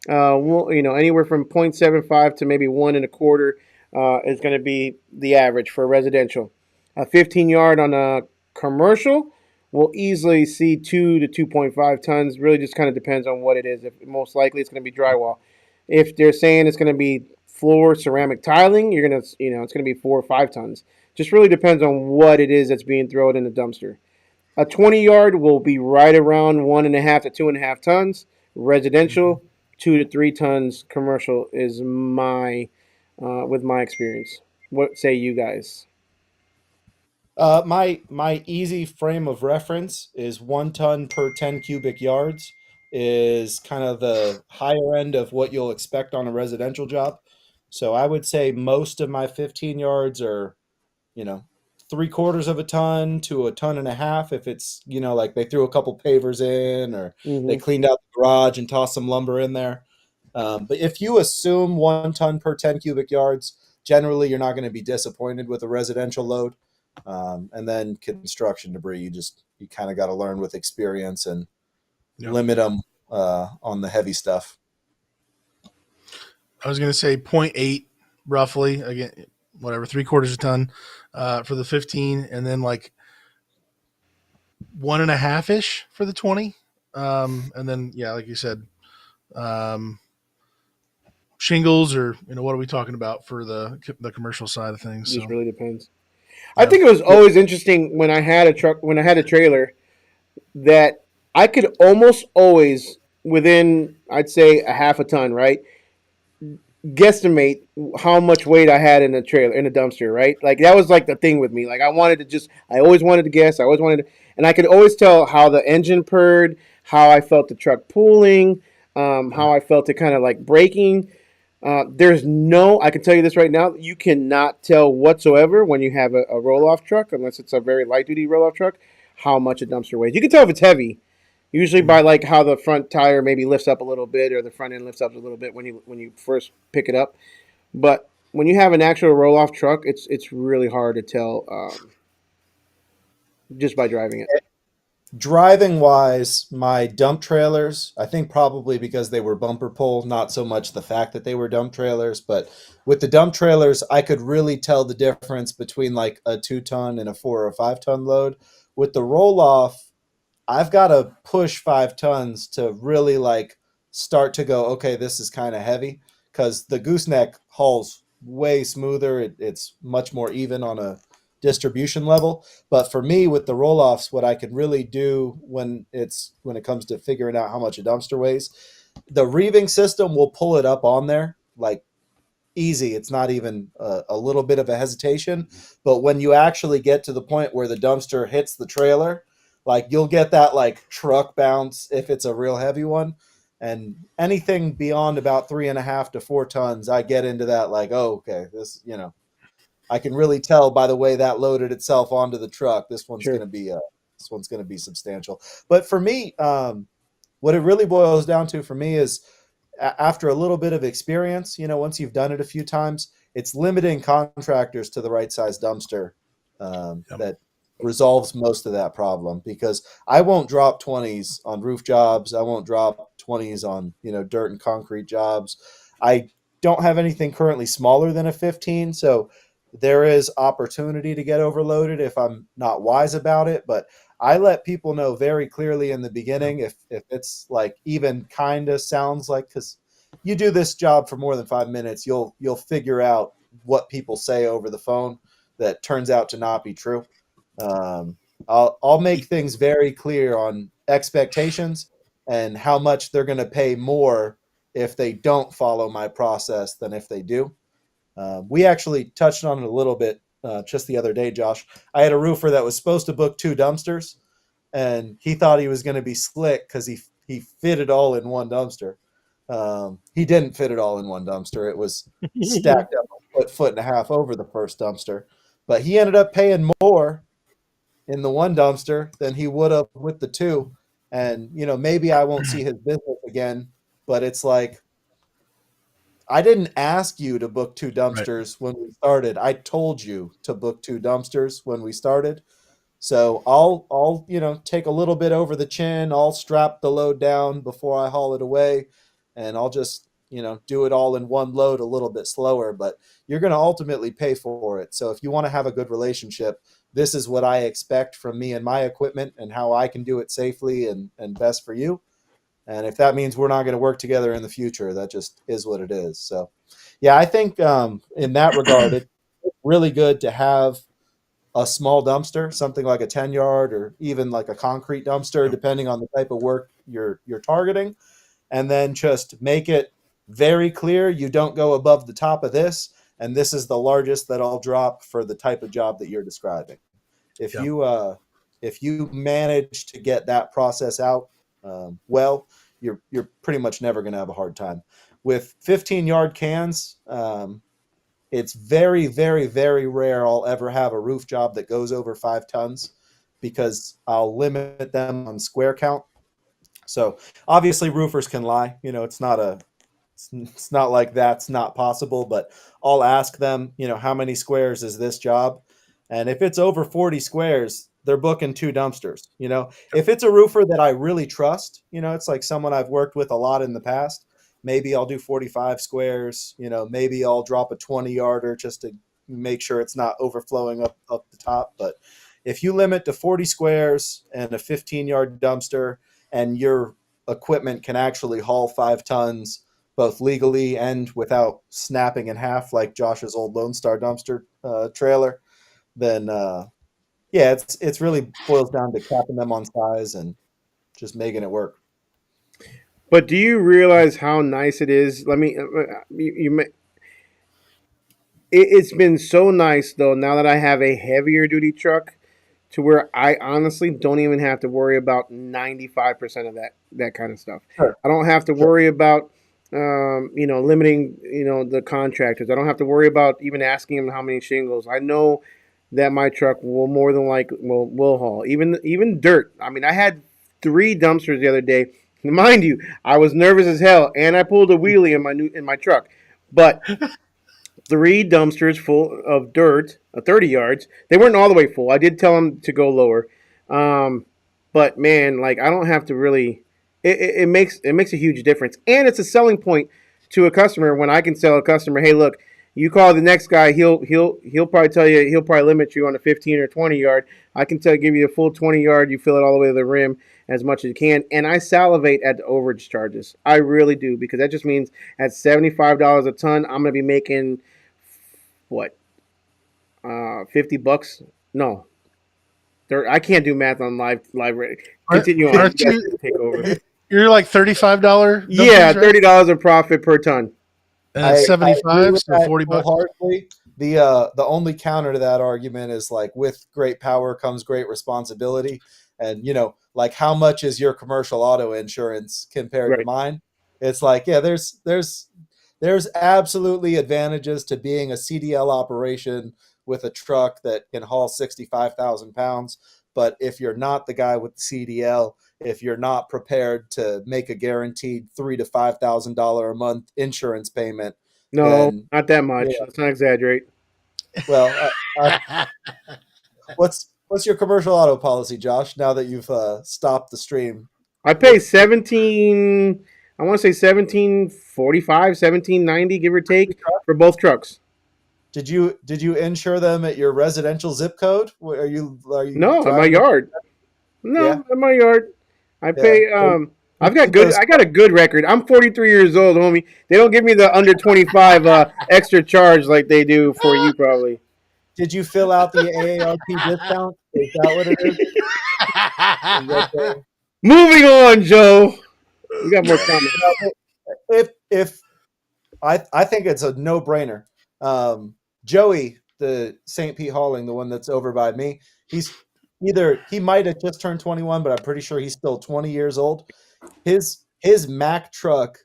A: anywhere from 0.75 to maybe 1.25 is going to be the average for residential. A 15-yard on a commercial will easily see 2 to 2.5 tons. Really just kind of depends on what it is. If most likely it's going to be drywall. If they're saying it's going to be floor ceramic tiling, you're going to, it's going to be 4 or 5 tons. Just really depends on what it is that's being thrown in the dumpster. A 20-yard will be right around 1.5 to 2.5 tons. Residential, 2 to 3 tons. Commercial is with my experience. What say you guys?
C: My easy frame of reference is 1 ton per 10 cubic yards is kind of the higher end of what you'll expect on a residential job. So I would say most of my 15 yards are, 3/4 of a ton to 1.5 tons if it's, like they threw a couple pavers in or they cleaned out the garage and tossed some lumber in there. But if you assume 1 ton per 10 cubic yards, generally you're not going to be disappointed with a residential load. And then construction debris, you kind of got to learn with experience and
B: Yep.
C: limit them on the heavy stuff.
B: I was going to say 0.8 roughly, again, whatever, 3/4 a ton for the 15, and then like 1.5 ish for the 20. And then, yeah, like you said, shingles, or, what are we talking about for the commercial side of things?
A: It just
B: So,
A: really depends.
B: yeah.
A: I think it was always interesting when I had a trailer, that I could almost always, within, I'd say, a half a ton, right, guesstimate how much weight I had in a trailer, in a dumpster, right? Like that was like the thing with me. Like I always wanted to guess. I always wanted to, and I could always tell how the engine purred, how I felt the truck pulling, how I felt it kind of like braking. I can tell you this right now, you cannot tell whatsoever when you have a roll-off truck, unless it's a very light-duty roll-off truck, how much a dumpster weighs. You can tell if it's heavy, usually by like how the front tire maybe lifts up a little bit, or the front end lifts up a little bit when you first pick it up. But when you have an actual roll-off truck, it's really hard to tell just by driving it.
C: Driving wise, my dump trailers, I think probably because they were bumper pull, not so much the fact that they were dump trailers, but with the dump trailers, I could really tell the difference between like a 2-ton and a 4 or 5-ton load. With the roll off, I've got to push 5 tons to really like start to go, okay, this is kind of heavy, because the gooseneck hauls way smoother. It's much more even on a distribution level. But for me, with the roll-offs, what I can really do when it comes to figuring out how much a dumpster weighs, the reeving system will pull it up on there like easy. It's not even a little bit of a hesitation. But when you actually get to the point where the dumpster hits the trailer, like you'll get that like truck bounce if it's a real heavy one. And anything beyond about 3.5 to 4 tons, I get into that like, oh, okay, this, I can really tell by the way that loaded itself onto the truck. This one's
A: Sure.
C: going to be substantial. But for me, what it really boils down to for me is after a little bit of experience, once you've done it a few times, it's limiting contractors to the right size dumpster that resolves most of that problem, because I won't drop 20s on roof jobs. I won't drop 20s on, dirt and concrete jobs. I don't have anything currently smaller than a 15. So there is opportunity to get overloaded if I'm not wise about it. But I let people know very clearly in the beginning if it's like even kind of sounds like, because you do this job for more than 5 minutes, you'll figure out what people say over the phone that turns out to not be true. I'll make things very clear on expectations and how much they're going to pay more if they don't follow my process than if they do. We actually touched on it a little bit just the other day, Josh. I had a roofer that was supposed to book 2 dumpsters, and he thought he was going to be slick because he fit it all in one dumpster. He didn't fit it all in one dumpster. It was stacked up a foot and a half over the first dumpster. But he ended up paying more in the one dumpster than he would have with the 2. And, maybe I won't see his business again, but it's like, I didn't ask you to book 2 dumpsters when we started. I told you to book 2 dumpsters when we started. So I'll take a little bit over the chin. I'll strap the load down before I haul it away, and I'll just do it all in one load a little bit slower. But you're going to ultimately pay for it. So if you want to have a good relationship, this is what I expect from me and my equipment, and how I can do it safely and best for you. And if that means we're not going to work together in the future, that just is what it is. So, yeah, I think in that regard, it's really good to have a small dumpster, something like a 10-yard or even like a concrete dumpster, depending on the type of work you're targeting. And then just make it very clear you don't go above the top of this, and this is the largest that I'll drop for the type of job that you're describing. If you manage to get that process out well, you're pretty much never going to have a hard time. With 15-yard cans, it's very, very, very rare I'll ever have a roof job that goes over 5 tons, because I'll limit them on square count. So obviously roofers can lie. It's not like that's not possible, but I'll ask them, how many squares is this job? And if it's over 40 squares, they're booking 2 dumpsters. If it's a roofer that I really trust, it's like someone I've worked with a lot in the past. Maybe I'll do 45 squares. Maybe I'll drop a 20-yarder just to make sure it's not overflowing up the top. But if you limit to 40 squares and a 15-yard dumpster, and your equipment can actually haul 5 tons, both legally and without snapping in half like Josh's old Lone Star dumpster trailer, then yeah, it's really boils down to capping them on size and just making it work.
A: But do you realize how nice it is? Let me it's been so nice though now that I have a heavier duty truck to where I honestly don't even have to worry about 95% of that kind of stuff.
C: Sure.
A: I don't have to worry about limiting the contractors. I don't have to worry about even asking them how many shingles. I know that my truck will more than likely will haul even dirt. I mean, I had 3 dumpsters the other day. Mind you, I was nervous as hell, and I pulled a wheelie in my truck, but 3 dumpsters full of dirt, 30 yards. They weren't all the way full. I did tell them to go lower, but man, like I don't have to really. It makes a huge difference, and it's a selling point to a customer when I can sell a customer, hey, look, you call the next guy, he'll probably tell you he'll probably limit you on a 15 or 20 yard. I can give you a full 20 yard. You fill it all the way to the rim as much as you can, and I salivate at the overage charges. I really do, because that just means at $75 a ton, I'm gonna be making what, $50? No, I can't do math on live. Continue on.
B: Aren't you,
A: take over.
B: You're like $35.
A: Yeah, $30 in profit per ton.
B: And 75, so $40.
C: Wholeheartedly. The only counter to that argument is like with great power comes great responsibility, and like how much is your commercial auto insurance compared to mine? It's like, yeah, there's absolutely advantages to being a CDL operation with a truck that can haul 65,000 pounds. But if you're not the guy with the CDL, if you're not prepared to make a guaranteed $3,000 to $5,000 a month insurance payment,
A: no, not that much. Yeah. Let's not exaggerate.
C: Well, what's your commercial auto policy, Josh? Now that you've stopped the stream,
A: I pay 17. I want to say 1745, 1790, give or take, for both trucks.
C: Did you insure them at your residential zip code? Are you
A: no, in my yard. No, in my yard. I pay. I got a good record. I'm 43 years old, homie. They don't give me the under 25 extra charge like they do for you, probably.
C: Did you fill out the AARP discount? Is that what it is?
A: Moving on, Joe. We got more comments.
C: If I think it's a no-brainer. Joey, the St. Pete Hauling, the one that's over by me, he might have just turned 21, but I'm pretty sure he's still 20 years old. His Mack truck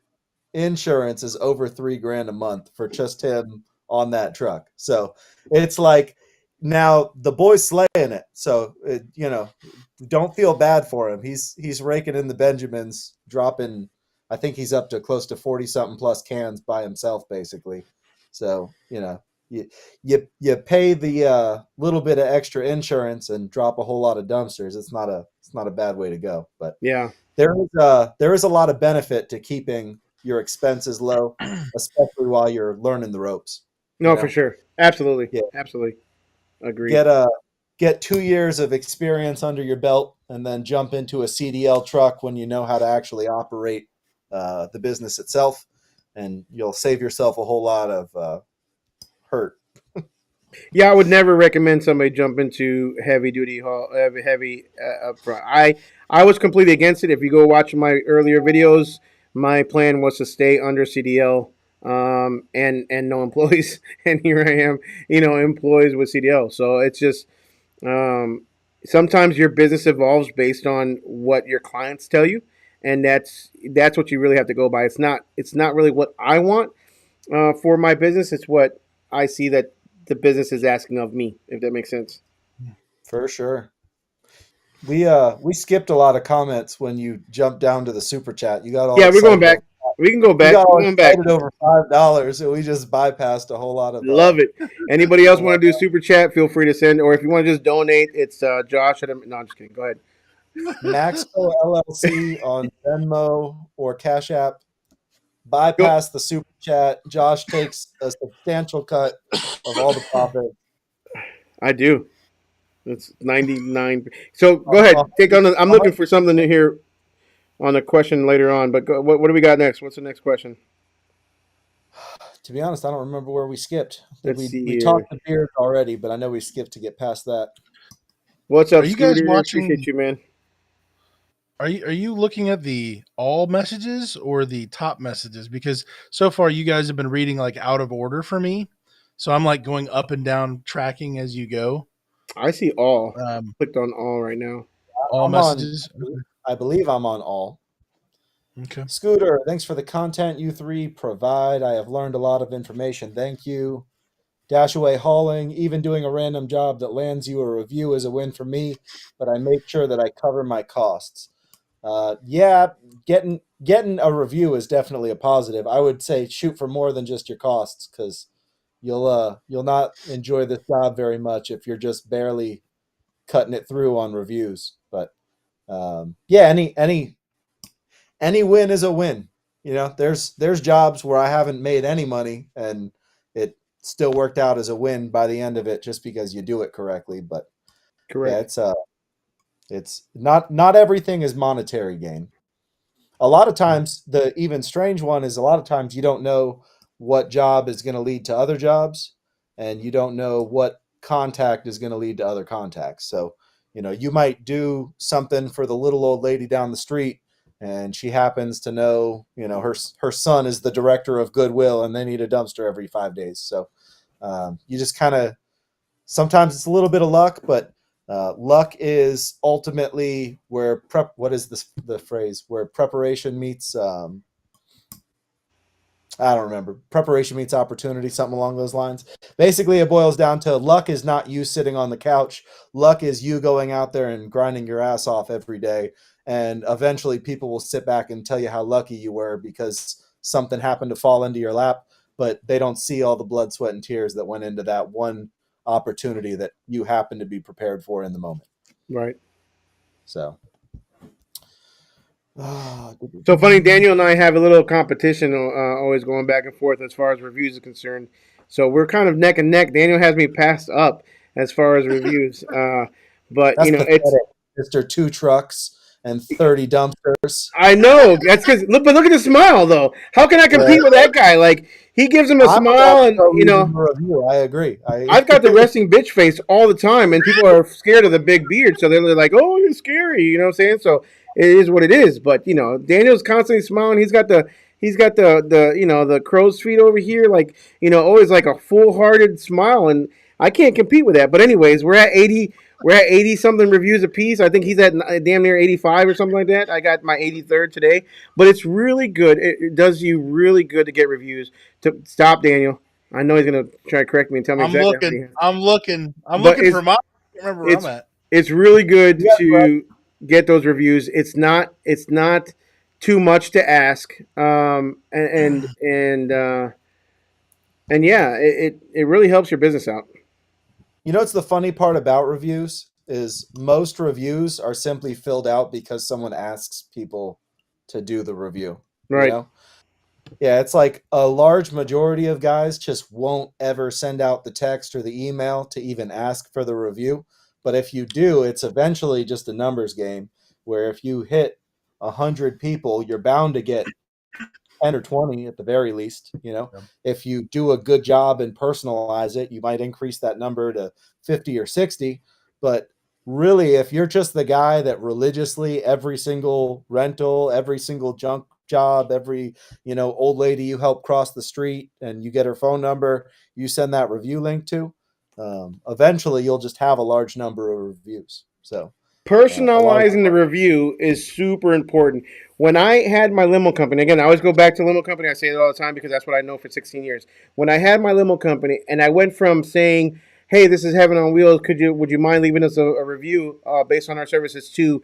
C: insurance is over $3,000 a month for just him on that truck. So it's like, now the boy's slaying it. So don't feel bad for him. He's raking in the Benjamins, dropping. I think he's up to close to 40 something plus cans by himself, basically. So you pay the little bit of extra insurance and drop a whole lot of dumpsters. It's not a bad way to go. But
A: yeah,
C: there is a lot of benefit to keeping your expenses low, especially while you're learning the ropes.
A: No, for sure, absolutely,
C: yeah.
A: Absolutely, agree.
C: Get 2 years of experience under your belt, and then jump into a CDL truck when you know how to actually operate the business itself, and you'll save yourself a whole lot of hurt.
A: Yeah, I would never recommend somebody jump into heavy duty up front. I was completely against it. If you go watch my earlier videos, my plan was to stay under CDL and no employees, and here I am, employees with CDL. So it's just sometimes your business evolves based on what your clients tell you, and that's what you really have to go by. It's not really what I want for my business. It's what I see that the business is asking of me, if that makes sense.
C: For sure. We skipped a lot of comments when you jumped down to the super chat. You got all
A: we're going back. We can go
C: We
A: back.
C: got all
A: We're going back.
C: excited over $5, and we just bypassed a whole lot of.
A: Love it. Anybody else want to do super chat? Feel free to send, or if you want to just donate, it's Josh. No, I'm just kidding. Go ahead.
C: Maxco LLC on Venmo or Cash App.
A: Go.
C: Bypass the super chat. Josh takes a substantial cut of all the profit.
A: I do. It's 99. So go ahead. Take on. I'm looking for something to hear on a question later on. But what do we got next? What's the next question?
C: To be honest, I don't remember where we skipped.
A: Let's see
C: We
A: here.
C: talked the beard already, but I know we skipped to get past that.
A: What's up,
B: Are you guys
A: Scooter?
B: watching-
A: Appreciate you, man.
B: Are you looking at the all messages or the top messages? Because so far you guys have been reading like out of order for me. So I'm like going up and down tracking as you go.
A: I see all.
B: Um,
A: Clicked on all right now.
B: all
C: I'm
B: messages.
C: I believe I'm on all.
B: Okay.
C: Scooter, thanks for the content you three provide. I have learned a lot of information. Thank you. Dashaway Hauling, even doing a random job that lands you a review is a win for me, but I make sure that I cover my costs. Yeah, getting a review is definitely a positive. I would say shoot for more than just your costs, because you'll not enjoy this job very much if you're just barely cutting it through on reviews. But yeah, any win is a win. You know, there's jobs where I haven't made any money and it still worked out as a win by the end of it, just because you do it correctly. But
A: Correct.
C: yeah, it's not everything is monetary gain. A lot of times, the even strange one is a lot of times you don't know what job is going to lead to other jobs, and you don't know what contact is going to lead to other contacts. So, you know, you might do something for the little old lady down the street, and she happens to know, you know, her son is the director of Goodwill, and they need a dumpster every 5 days. So, you just kind of sometimes it's a little bit of luck, but luck is ultimately where what is the phrase where preparation meets I don't remember. Preparation meets opportunity, something along those lines. Basically, it boils down to luck is not you sitting on the couch. Luck is you going out there and grinding your ass off every day. And eventually people will sit back and tell you how lucky you were because something happened to fall into your lap, but they don't see all the blood, sweat, and tears that went into that one opportunity that you happen to be prepared for in the moment.
A: Right.
C: So
A: So funny, Daniel and I have a little competition, always going back and forth as far as reviews are concerned. So we're kind of neck and neck. Daniel has me passed up as far as reviews, but
C: that's
A: you know
C: pathetic.
A: it's
C: Mr. 2 trucks and 30 dumpsters.
A: I know that's because look, but look at the smile though. How can I compete with that guy? Like he gives him a smile, and you know
C: review. I agree.
A: I've got the resting bitch face all the time, and people are scared of the big beard, so they're like, "Oh, you're scary," you know what I'm saying? So it is what it is. But you know, Daniel's constantly smiling. He's got the you know the crow's feet over here, like you know, always like a full hearted smile, and I can't compete with that. But anyways, we're at 80. We're at 80 something reviews a piece. I think he's at damn near 85 or something like that. I got my 83rd today, but it's really good. It does you really good to get reviews. To stop, Daniel. I know he's gonna try to correct me and tell me exactly how many.
B: I'm looking for my. I can't remember where I'm at.
A: It's really good to get those reviews. It's not too much to ask. And yeah, it really helps your business out.
C: You know what's the funny part about reviews is most reviews are simply filled out because someone asks people to do the review.
A: Right.
C: You know? Yeah, it's like a large majority of guys just won't ever send out the text or the email to even ask for the review. But if you do, it's eventually just a numbers game where if you hit 100 people, you're bound to get 10 or 20 at the very least. You know, if you do a good job and personalize it, you might increase that number to 50 or 60. But really, if you're just the guy that religiously every single rental, every single junk job, every, you know, old lady you help cross the street and you get her phone number, you send that review link to, eventually you'll just have a large number of reviews. So
A: personalizing the review is super important. When I had my limo company, again, I always go back to limo company. I say it all the time because that's what I know for 16 years. When I had my limo company and I went from saying, "Hey, this is Heaven on Wheels. Would you mind leaving us a review based on our services?" to,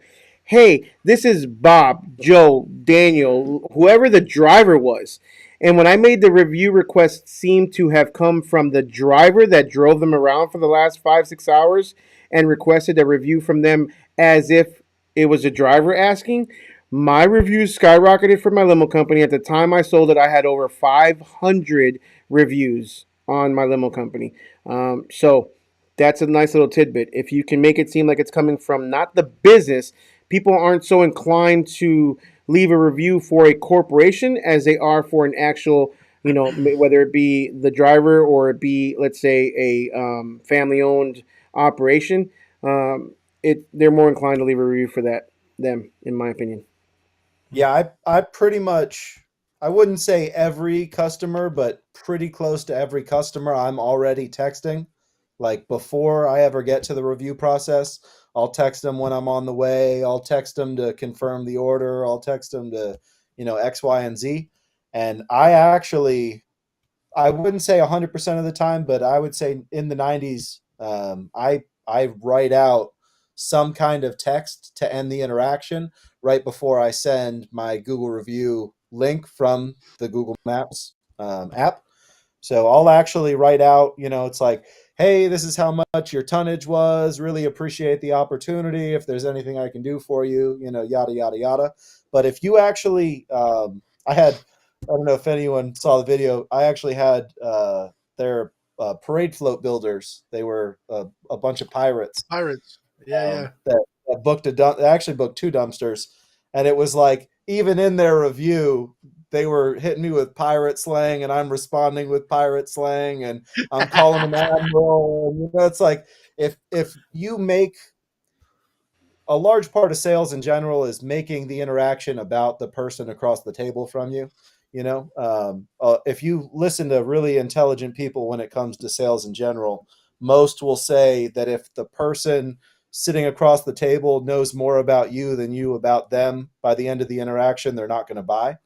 A: hey, this is Bob, Joe, Daniel, whoever the driver was. And when I made the review request, seemed to have come from the driver that drove them around for the last 5, 6 hours and requested a review from them as if it was a driver asking. My reviews skyrocketed for my limo company. At the time I sold it, I had over 500 reviews on my limo company. So that's a nice little tidbit. If you can make it seem like it's coming from not the business, people aren't so inclined to leave a review for a corporation as they are for an actual, whether it be the driver or it be, let's say, a family-owned operation. They're more inclined to leave a review for them, in my opinion.
C: Yeah, I pretty much, I wouldn't say every customer, but pretty close to every customer I'm already texting. Like before I ever get to the review process, I'll text them when I'm on the way. I'll text them to confirm the order. I'll text them to, X, Y, and Z. And I wouldn't say 100% of the time, but I would say in the 90s, I write out some kind of text to end the interaction right before I send my Google review link from the Google Maps app. So I'll actually write out, it's like, hey, this is how much your tonnage was. Really appreciate the opportunity. If there's anything I can do for you, yada, yada, yada. But if you actually, I don't know if anyone saw the video. I actually had their parade float builders. They were a bunch of pirates
B: Pirates. Yeah.
C: that they actually booked 2 dumpsters. And it was like, even in their review, they were hitting me with pirate slang, and I'm responding with pirate slang, and I'm calling them admiral. And, it's like if you make a large part of sales in general is making the interaction about the person across the table from you. If you listen to really intelligent people when it comes to sales in general, most will say that if the person sitting across the table knows more about you than you about them, by the end of the interaction, they're not going to buy.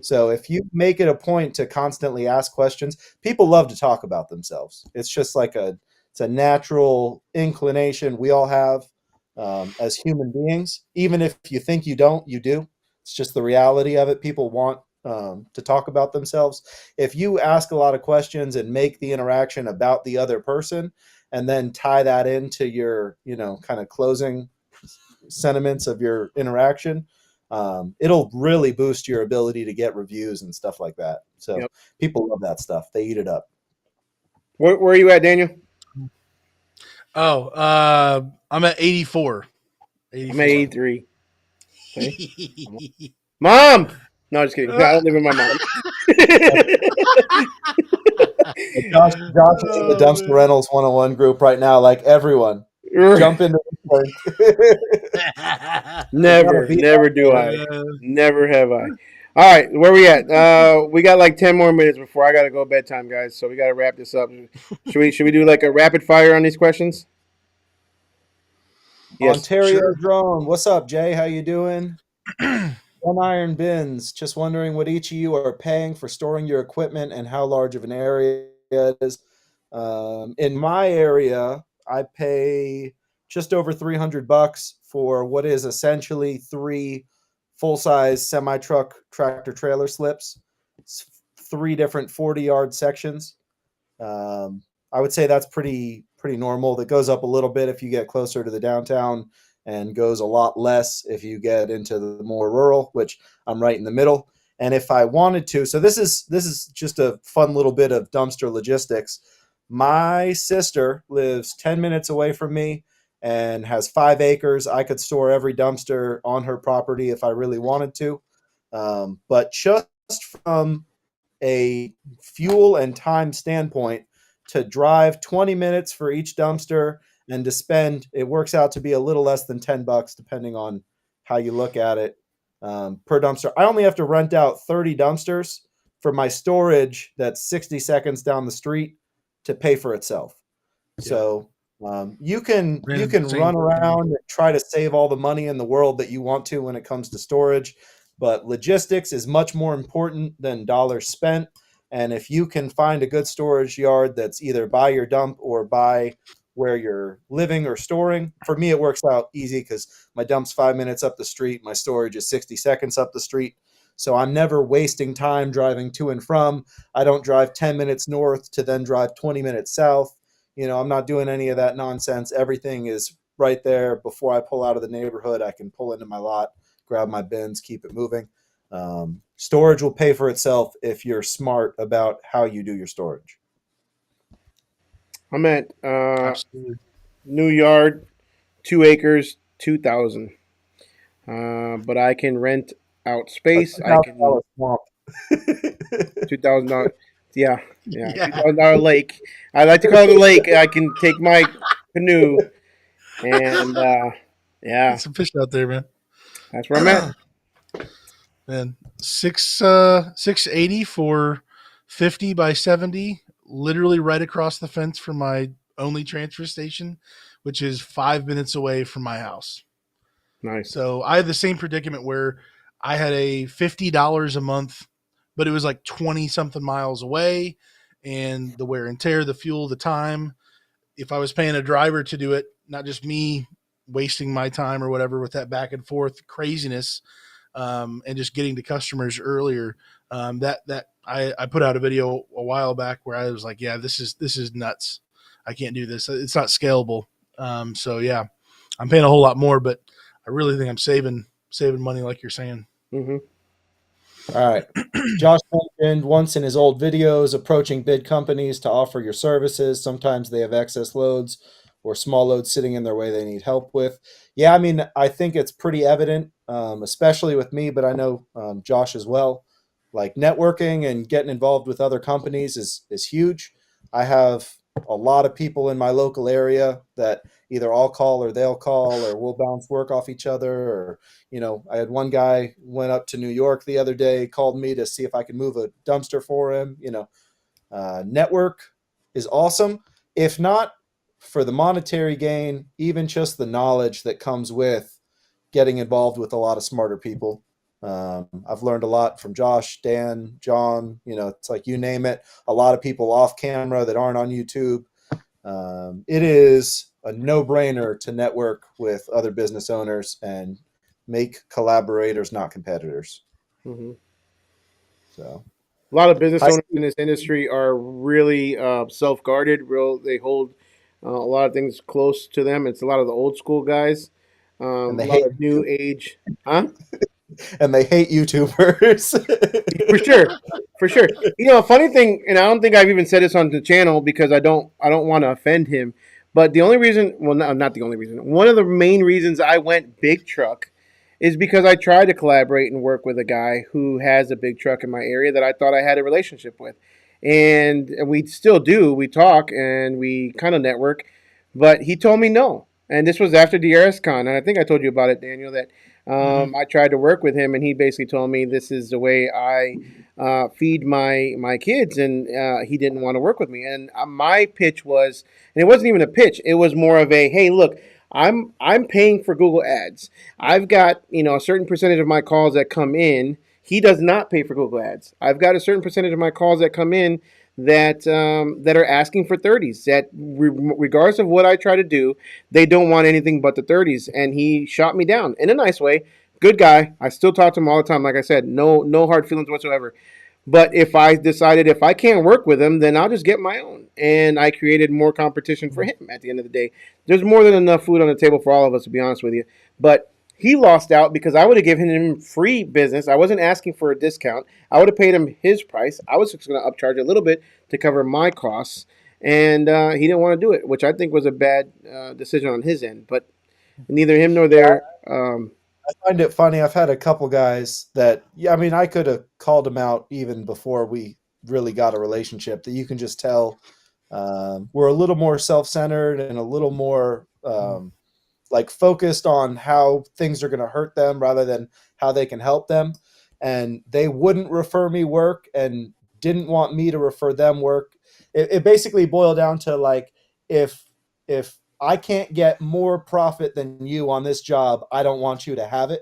C: So if you make it a point to constantly ask questions, people love to talk about themselves. It's just like it's a natural inclination we all have as human beings. Even if you think you don't, you do. It's just the reality of it. People want to talk about themselves. If you ask a lot of questions and make the interaction about the other person, and then tie that into your, kind of closing sentiments of your interaction, it'll really boost your ability to get reviews and stuff like that. So people love that stuff. They eat it up.
A: Where are you at, Daniel?
B: I'm at 84.
A: I'm at 83. Okay. Mom! No, just kidding. I don't live with my mom.
C: Josh is in the Dumpster Rentals 101 group right now. Like, everyone, jump into
A: Never do I. Never have I. All right, where we at? We got like 10 more minutes before I got to go bedtime, guys. So we got to wrap this up. Should we do like a rapid fire on these questions?
C: Yes. Ontario Drone, what's up, Jay? How you doing? One Iron Bins, just wondering what each of you are paying for storing your equipment and how large of an area it is. In my area, I pay just over $300 for what is essentially 3 full-size semi-truck tractor trailer slips. It's 3 different 40-yard sections. I would say that's pretty normal. That goes up a little bit if you get closer to the downtown, and goes a lot less if you get into the more rural, which I'm right in the middle. And if I wanted to, so this is just a fun little bit of dumpster logistics. My sister lives 10 minutes away from me and has 5 acres. I could store every dumpster on her property if I really wanted to. But just from a fuel and time standpoint, to drive 20 minutes for each dumpster and to spend, it works out to be a little less than $10, depending on how you look at it, per dumpster. I only have to rent out 30 dumpsters for my storage that's 60 seconds down the street to pay for itself. Yeah. So you can run around and try to save all the money in the world that you want to when it comes to storage, but logistics is much more important than dollars spent. And if you can find a good storage yard that's either by your dump or by where you're living or storing. For me, it works out easy because my dump's 5 minutes up the street. My storage is 60 seconds up the street. So I'm never wasting time driving to and from. I don't drive 10 minutes north to then drive 20 minutes south. I'm not doing any of that nonsense. Everything is right there. Before I pull out of the neighborhood, I can pull into my lot, grab my bins, keep it moving. Storage will pay for itself if you're smart about how you do your storage.
A: I'm at
B: Absolutely.
A: New Yard, 2 acres, 2,000. But I can rent out space. I can
C: Swamp.
A: $2,000. Yeah,
B: Yeah.
A: $2,000 lake. I like to call it a lake. I can take my canoe, and yeah,
B: Get some fish out there, man.
A: that's where I'm at.
B: Man, 680 for 50 by 70, literally right across the fence from my only transfer station, which is 5 minutes away from my house.
A: Nice.
B: So I had the same predicament where I had a $50 a month, but it was like 20 something miles away, and the wear and tear, the fuel, the time. If I was paying a driver to do it, not just me wasting my time or whatever with that back and forth craziness, and just getting to customers earlier. I put out a video a while back where I was like, yeah, this is nuts. I can't do this. It's not scalable. So yeah, I'm paying a whole lot more, but I really think I'm saving money, like you're saying.
A: Mm-hmm.
C: All right. Josh mentioned once in his old videos approaching bid companies to offer your services. Sometimes they have excess loads or small loads sitting in their way they need help with. Yeah, I mean, I think it's pretty evident, especially with me, but I know Josh as well. Like networking and getting involved with other companies is huge. I have a lot of people in my local area that either I'll call or they'll call or we'll bounce work off each other. Or, I had one guy went up to New York the other day, called me to see if I could move a dumpster for him. Network is awesome. If not for the monetary gain, even just the knowledge that comes with getting involved with a lot of smarter people. I've learned a lot from Josh, Dan, John, it's like you name it, a lot of people off camera that aren't on YouTube. It is a no-brainer to network with other business owners and make collaborators, not competitors.
A: Mm-hmm.
C: So
A: a lot of business owners in this industry are really self-guarded. They hold a lot of things close to them. It's a lot of the old school guys. A lot of new age, huh?
C: And they hate YouTubers.
A: For sure. A funny thing, and I don't think I've even said this on the channel because I don't want to offend him. But the only reason, well, not the only reason, one of the main reasons I went big truck is because I tried to collaborate and work with a guy who has a big truck in my area that I thought I had a relationship with. And we still do. We talk and we kind of network. But he told me no. And this was after DRSCon. And I think I told you about it, Daniel, that I tried to work with him. And he basically told me this is the way I feed my kids. And he didn't want to work with me. And my pitch was, and it wasn't even a pitch. It was more of a, hey, look, I'm paying for Google Ads. I've got a certain percentage of my calls that come in. He does not pay for Google Ads. I've got a certain percentage of my calls that come in that are asking for 30s. That regardless of what I try to do, they don't want anything but the 30s. And he shot me down in a nice way. Good guy. I still talk to him all the time. Like I said, no hard feelings whatsoever. But if I decided if I can't work with him, then I'll just get my own. And I created more competition for him at the end of the day. There's more than enough food on the table for all of us, to be honest with you. But he lost out because I would have given him free business. I wasn't asking for a discount. I would have paid him his price. I was just going to upcharge a little bit to cover my costs. And he didn't want to do it, which I think was a bad decision on his end. But neither him nor there.
C: I find it funny. I've had a couple guys that, I could have called them out even before we really got a relationship, that you can just tell we're a little more self-centered and a little more focused on how things are going to hurt them rather than how they can help them. And they wouldn't refer me work and didn't want me to refer them work. It basically boiled down to if I can't get more profit than you on this job, I don't want you to have it.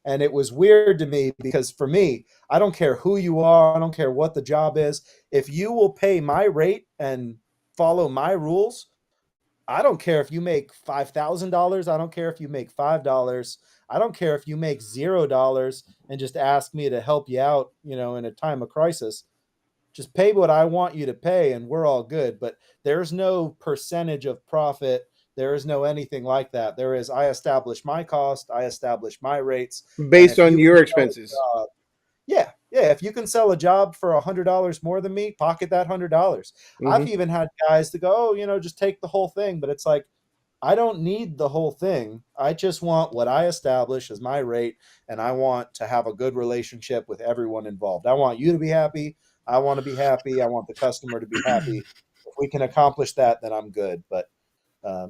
C: And it was weird to me because for me, I don't care who you are. I don't care what the job is. If you will pay my rate and follow my rules, I don't care if you make $5,000. I don't care if you make $5. I don't care if you make $0 and just ask me to help you out, in a time of crisis. Just pay what I want you to pay and we're all good. But there's no percentage of profit. There is no anything like that. There is, I establish my cost, I establish my rates. And
A: Based
C: if
A: on
C: you
A: your
C: can sell a
A: expenses.
C: job, yeah. If you can sell a job for $100 more than me, pocket that $100.
A: Hmm.
C: I've even had guys to go, just take the whole thing. But it's like, I don't need the whole thing. I just want what I establish as my rate, and I want to have a good relationship with everyone involved. I want you to be happy. I want to be happy. I want the customer to be happy. If we can accomplish that, then I'm good. But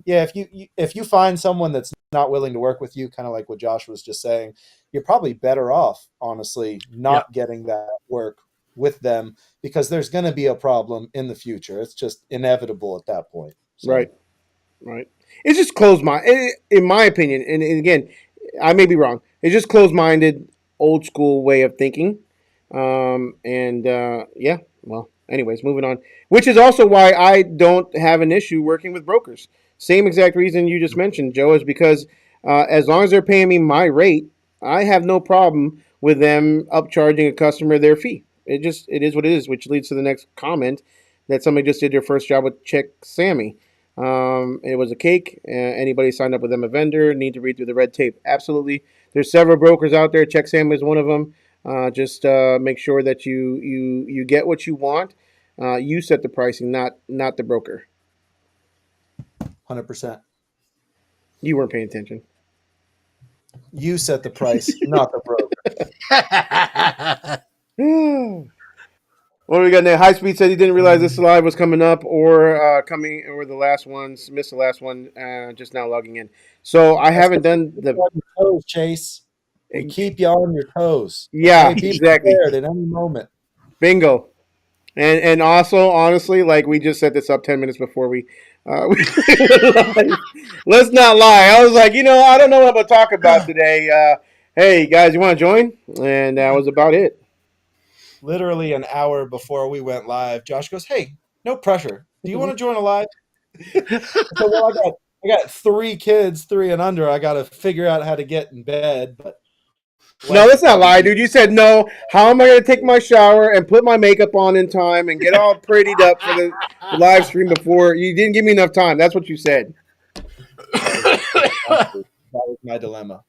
C: yeah, if you find someone that's not willing to work with you, kind of like what Josh was just saying, you're probably better off, honestly,
B: Yeah.
C: not getting that work with them, because there's going to be a problem in the future. It's just inevitable at that point. So.
A: Right. Right. It's just closed mind, in my opinion. And again, I may be wrong. It's just closed minded, old school way of thinking. And yeah. Well, anyways, moving on. Which is also why I don't have an issue working with brokers. Same exact reason you just mentioned, Joe, is because as long as they're paying me my rate, I have no problem with them upcharging a customer their fee. It is what it is, which leads to the next comment that somebody just did their first job with Chick Sammy. It was a cake. Anybody signed up with them a vendor need to read through the red tape. Absolutely. There's several brokers out there. Check Sam is one of them. Just make sure that you get what you want. You set the pricing, not the broker.
C: 100%.
A: You weren't paying attention.
C: You set the price, not the broker.
A: What do we got now? High Speed said he didn't realize this live was coming up or coming, or the last ones. Missed the last one. Just now logging in. So I haven't done the.
C: On your toes, Chase. We keep you on your toes.
A: Yeah,
C: Okay? Be
A: exactly.
C: prepared at any moment.
A: Bingo. And also, honestly, like we just set this up 10 minutes before we let's not lie. I was like, I don't know what I'm going to talk about today. Hey, guys, you want to join? And that was about it.
C: Literally an hour before we went live, Josh goes, "Hey, no pressure. Do you want to join a live?" So, well, I got 3 kids, 3 and under. I got to figure out how to get in bed. But
A: no, let's not lie, dude. You said no. How am I going to take my shower and put my makeup on in time and get all prettied up for the live stream before? You didn't give me enough time. That's what you said.
C: That was my dilemma.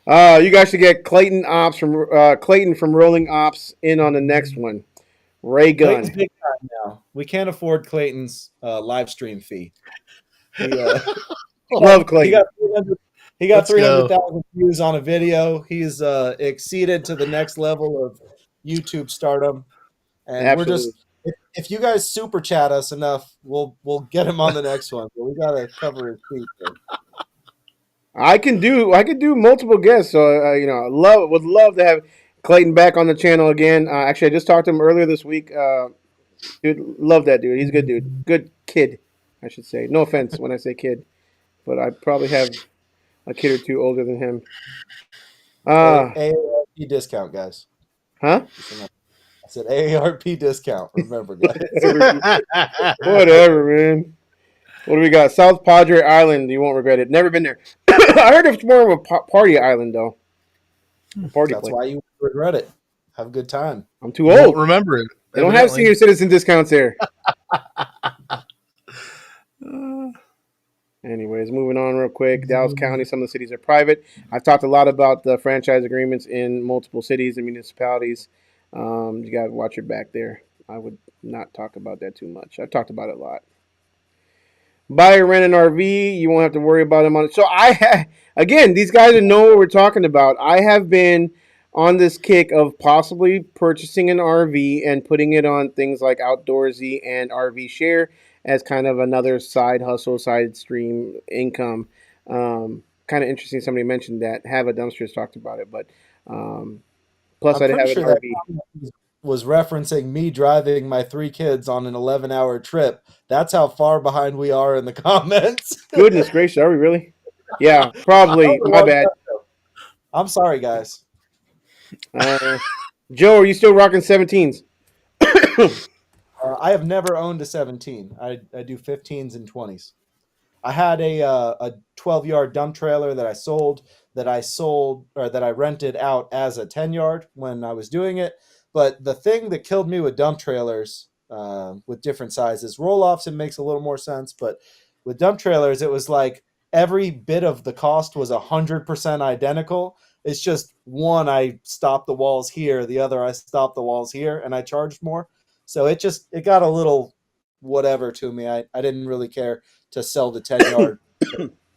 A: You guys should get Clayton from Rolling Ops in on the next one. Ray Gun.
C: Clayton's big time now. We can't afford Clayton's live stream fee.
A: Love Clayton.
C: He got 300,000 views on a video. He's exceeded to the next level of YouTube stardom. And
A: Absolutely.
C: we're just, if you guys super chat us enough, we'll get him on the next one. But we gotta cover his feet.
A: I can do multiple guests, so would love to have Clayton back on the channel again. Actually, I just talked to him earlier this week. Dude, love that dude. He's a good dude, good kid, I should say. No offense when I say kid, but I probably have a kid or two older than him.
C: AARP discount, guys.
A: Huh?
C: I said AARP discount. Remember, guys.
A: Whatever, man. What do we got? South Padre Island. You won't regret it. Never been there. I heard it's more of a party island, though.
C: That's why you regret it. Have a good time.
A: I'm too old.
B: Won't remember it.
A: They don't have senior citizen discounts there. Anyways, moving on real quick. Dallas County, some of the cities are private. I've talked a lot about the franchise agreements in multiple cities and municipalities. You got to watch your back there. I would not talk about that too much. I've talked about it a lot. Buy or rent an RV, you won't have to worry about them on it. So again, these guys know what we're talking about. I have been on this kick of possibly purchasing an RV and putting it on things like Outdoorsy and RV Share as kind of another side hustle, side stream income. Kind of interesting. Somebody mentioned that. Have a Dumpsters talked about it, but plus I have an RV.
C: Was referencing me driving my 3 kids on an 11-hour trip. That's how far behind we are in the comments.
A: Goodness gracious, are we really? Yeah, probably. My bad.
C: I'm sorry, guys.
A: Joe, are you still rocking 17s?
C: I have never owned a 17. I do 15s and 20s. I had a 12-yard dump trailer that I rented out as a 10-yard when I was doing it. But the thing that killed me with dump trailers, with different sizes, roll-offs, it makes a little more sense. But with dump trailers, it was like every bit of the cost was 100% identical. It's just one, I stopped the walls here, the other, I stopped the walls here, and I charged more. So it got a little whatever to me. I didn't really care to sell the 10-yard.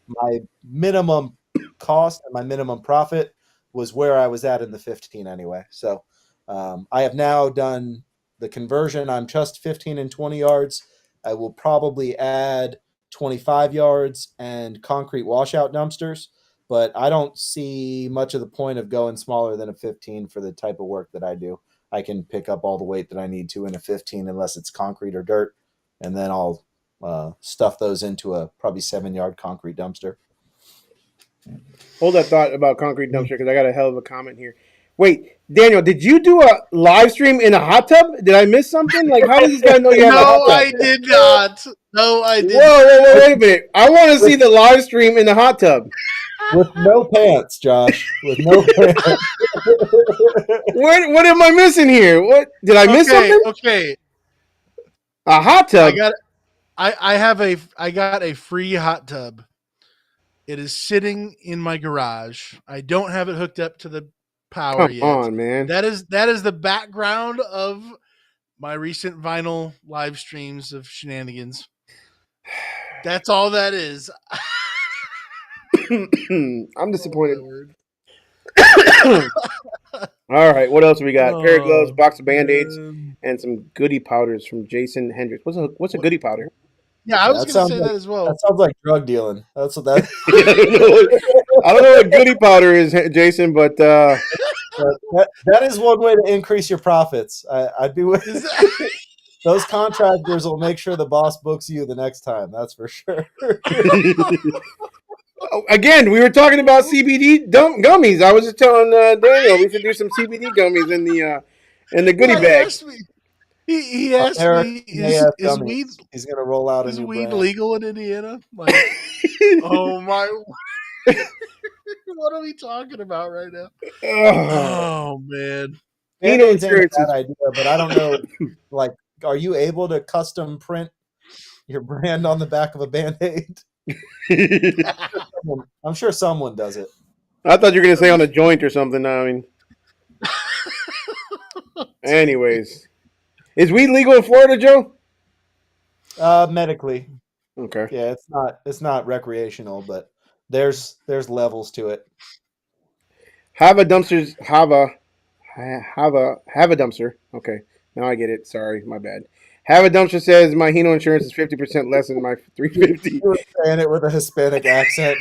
C: My minimum cost and my minimum profit was where I was at in the 15 anyway. So I have now done the conversion. I'm just 15 and 20 yards. I will probably add 25 yards and concrete washout dumpsters, but I don't see much of the point of going smaller than a 15 for the type of work that I do. I can pick up all the weight that I need to in a 15 unless it's concrete or dirt, and then I'll stuff those into a probably 7-yard concrete dumpster.
A: Hold that thought about concrete dumpster because I got a hell of a comment here. Wait, Daniel, did you do a live stream in a hot tub? Did I miss something? Like, how does this guy know you have a hot
B: No,
A: tub?
B: I did not. No, I did.
A: Whoa, wait a minute. I want to see the live stream in the hot tub.
C: With no pants, Josh. With no pants.
A: What am I missing here? What did I miss something?
B: Okay.
A: A hot tub.
B: I got a free hot tub. It is sitting in my garage. I don't have it hooked up to the power yet.
A: Come on, man.
B: That is the background of my recent vinyl live streams of shenanigans. That's all that is.
A: I'm disappointed. All right, what else we got? Pair of gloves, box of Band-Aids, and some goodie powders from Jason Hendricks. What's a goodie powder?
B: Yeah, I was going to say that as well.
C: That sounds like drug dealing. That's what that.
A: I don't know what goodie powder is, Jason, but
C: that is one way to increase your profits. I'd be with those contractors will make sure the boss books you the next time. That's for sure.
A: Again, we were talking about CBD gummies. I was just telling Daniel we should do some CBD gummies in the goodie bag.
B: He asked me, is weed?
C: He's gonna roll out.
B: Is weed legal in Indiana? Like, oh my! What are we talking about right now? Oh man!
C: It's a bad idea, but I don't know. Like, are you able to custom print your brand on the back of a Band-Aid? I'm sure someone does it.
A: I thought you were gonna say on a joint or something. I mean, anyways. Is weed legal in Florida, Joe?
C: Medically.
A: Okay.
C: Yeah, it's not recreational, but there's levels to it.
A: Have a dumpster. Okay, now I get it. Sorry, my bad. Have a dumpster says my Hino insurance is 50% less than my $350.
C: You were saying it with a Hispanic accent.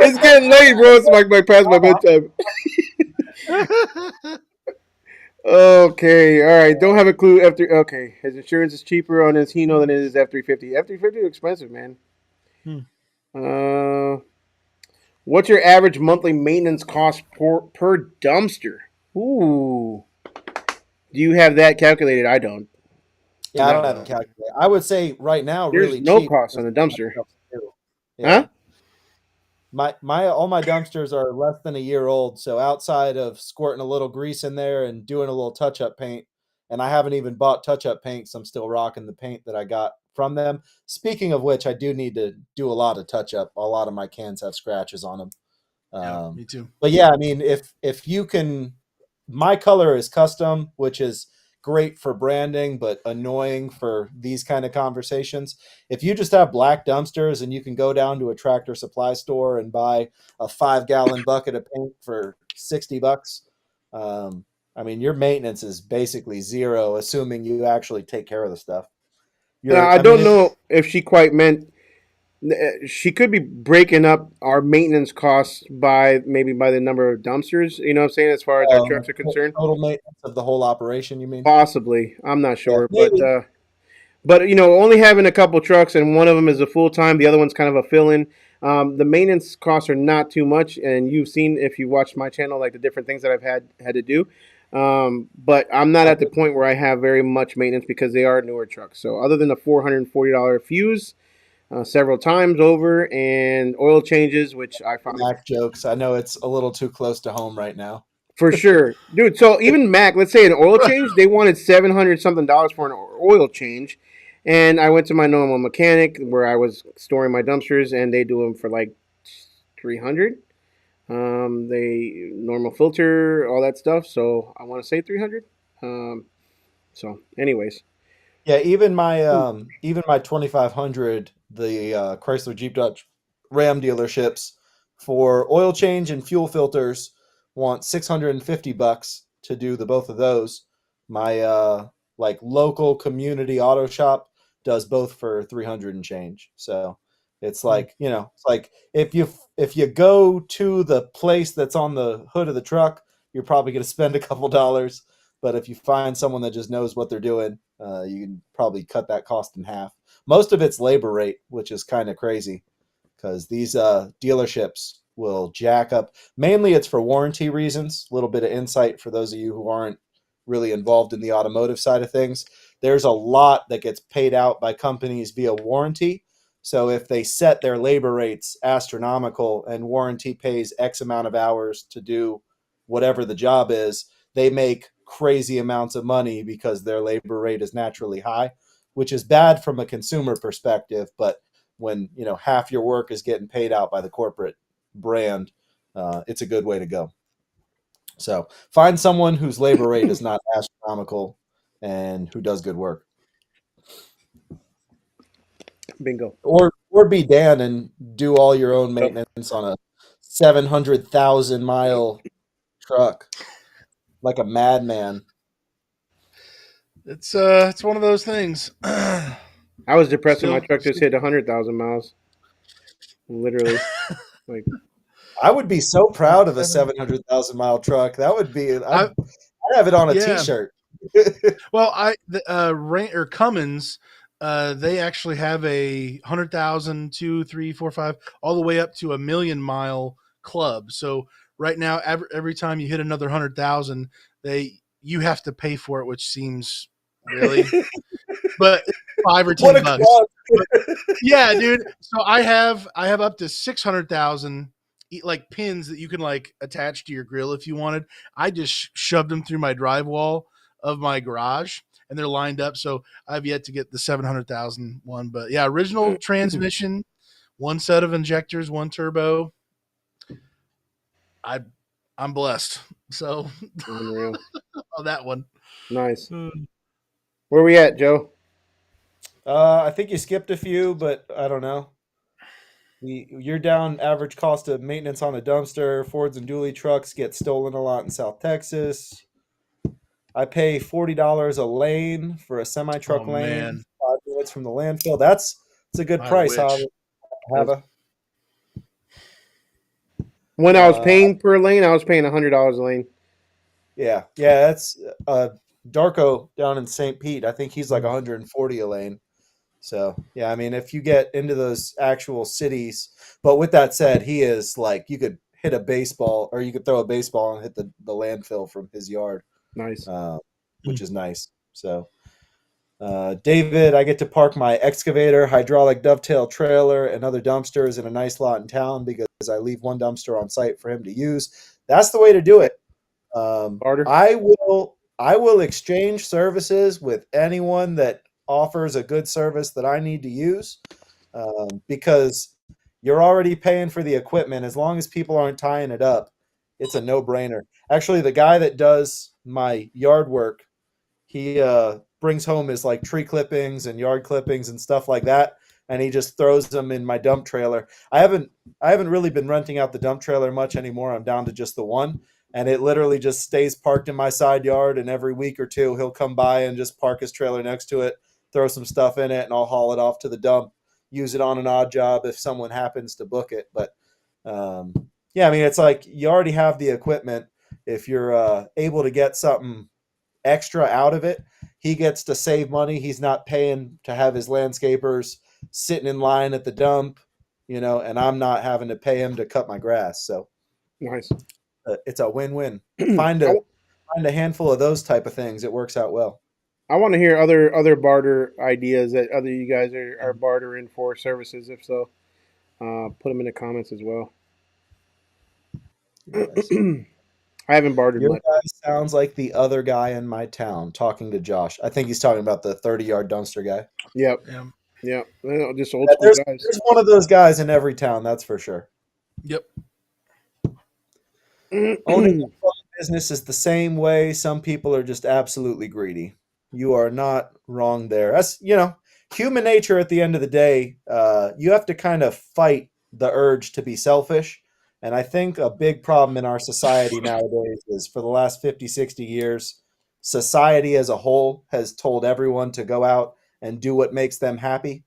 A: It's getting late, bro. It's like past my bedtime. Okay, all right. Don't have a clue. Okay, his insurance is cheaper on his Hino than it is F350. F350 is expensive, man. What's your average monthly maintenance cost per dumpster? Ooh, do you have that calculated? I don't.
C: Yeah, I don't have it calculated. I would say right now,
A: there's
C: really
A: no
C: cheap
A: cost on the dumpster.
C: Yeah.
A: Huh?
C: All my dumpsters are less than a year old, so outside of squirting a little grease in there and doing a little touch-up paint, and I haven't even bought touch-up paint, so I'm still rocking the paint that I got from them. Speaking of which, I do need to do a lot of touch-up. A lot of my cans have scratches on them.
B: Yeah, me too.
C: But yeah, I mean, if you can, my color is custom, which is great for branding, but annoying for these kind of conversations. If you just have black dumpsters and you can go down to a Tractor Supply store and buy a 5-gallon bucket of paint for $60, I mean, your maintenance is basically zero, assuming you actually take care of the stuff.
A: I don't know if she quite meant. She could be breaking up our maintenance costs by the number of dumpsters. You know what I'm saying? As far as our trucks are concerned,
C: total maintenance of the whole operation. You mean?
A: Possibly. I'm not sure,
C: yeah,
A: but only having a couple trucks and one of them is a full time, the other one's kind of a fill in. The maintenance costs are not too much, and you've seen if you watched my channel like the different things that I've had to do. But I'm not at the point where I have very much maintenance because they are newer trucks. So other than the $440 fuse. several times over, and oil changes, which I find
C: Mac jokes. I know it's a little too close to home right now.
A: for sure, dude. So even Mac, let's say an oil change, they wanted $700 something for an oil change, and I went to my normal mechanic where I was storing my dumpsters, and they do them for like 300. They normal filter, all that stuff. So I want to say 300. Um, so, anyways,
C: Yeah, even my 2500, the Chrysler Jeep Dodge Ram dealerships for oil change and fuel filters want $650 to do the both of those. My like local community auto shop does both for 300 and change. So it's like, it's like if you go to the place that's on the hood of the truck, you're probably going to spend a couple dollars. But if you find someone that just knows what they're doing, you can probably cut that cost in half. Most of it's labor rate, which is kind of crazy because these dealerships will jack up. Mainly it's for warranty reasons. A little bit of insight for those of you who aren't really involved in the automotive side of things. There's a lot that gets paid out by companies via warranty. So if they set their labor rates astronomical and warranty pays X amount of hours to do whatever the job is, they make crazy amounts of money because their labor rate is naturally high, which is bad from a consumer perspective. But when half your work is getting paid out by the corporate brand, it's a good way to go. So find someone whose labor rate is not astronomical and who does good work.
A: bingo.
C: Or be Dan and do all your own maintenance on a 700,000 mile truck like a madman.
B: It's one of those things.
A: I was depressed when my truck just hit 100,000 miles. Literally, like
C: I would be so proud of a 700,000 mile truck. That would be. I'd have it on a T-shirt.
B: Well, Cummins, they actually have a 100,000, 2, 3, 4, 5, all the way up to a 1,000,000 mile club. So right now, every time you hit another 100,000, you have to pay for it, which seems really, but $5 or $10. But, yeah, dude. So I have up to 600,000 like pins that you can like attach to your grill if you wanted. I just shoved them through my drywall of my garage and they're lined up. So I've yet to get the 700,000 one, but yeah, original transmission, one set of injectors, one turbo. I'm blessed. So
A: unreal.
B: on that one.
A: Nice. Where we at, Joe?
C: I think you skipped a few, but I don't know. You're down average cost of maintenance on a dumpster. Fords and dually trucks get stolen a lot in South Texas. I pay $40 a lane for a semi-truck lane,
B: Man.
C: 5 minutes from the landfill. That's a good price, Hava.
A: When I was paying per lane, I was paying $100 a lane.
C: Yeah, that's Darko down in St. Pete. I think he's like 140 a lane. So yeah, I mean, if you get into those actual cities, but with that said, he is like you could hit a baseball or you could throw a baseball and hit the landfill from his yard.
A: Nice,
C: which is nice. So, David, I get to park my excavator, hydraulic dovetail trailer, and other dumpsters in a nice lot in town because I leave one dumpster on site for him to use. That's the way to do it.
A: Barter.
C: I will exchange services with anyone that offers a good service that I need to use, because you're already paying for the equipment. As long as people aren't tying it up, it's a no-brainer. Actually, the guy that does my yard work, he brings home his like tree clippings and yard clippings and stuff like that, and he just throws them in my dump trailer. I haven't really been renting out the dump trailer much anymore. I'm down to just the one, and it literally just stays parked in my side yard, and every week or two he'll come by and just park his trailer next to it, throw some stuff in it, and I'll haul it off to the dump, use it on an odd job if someone happens to book it. But yeah, I mean, it's like you already have the equipment. If you're able to get something extra out of it, he gets to save money. He's not paying to have his landscapers sitting in line at the dump, and I'm not having to pay him to cut my grass. So
A: nice.
C: It's a win-win. Find a handful of those type of things. It works out well.
A: I want to hear other barter ideas that other you guys are bartering for services. If so, put them in the comments as well.
C: Yes.
A: I haven't bartered
C: Your
A: much.
C: guy sounds like the other guy in my town talking to Josh. I think he's talking about the 30-yard dumpster guy.
A: Yep,
B: Yeah.
A: yep. Well, just old
C: Yeah,
A: school guys.
C: there's one of those guys in every town, that's for sure.
B: Yep.
C: Owning a phone business is the same way. Some people are just absolutely greedy. You are not wrong there. That's, human nature at the end of the day. You have to kind of fight the urge to be selfish. And I think a big problem in our society nowadays is for the last 50, 60 years, society as a whole has told everyone to go out and do what makes them happy,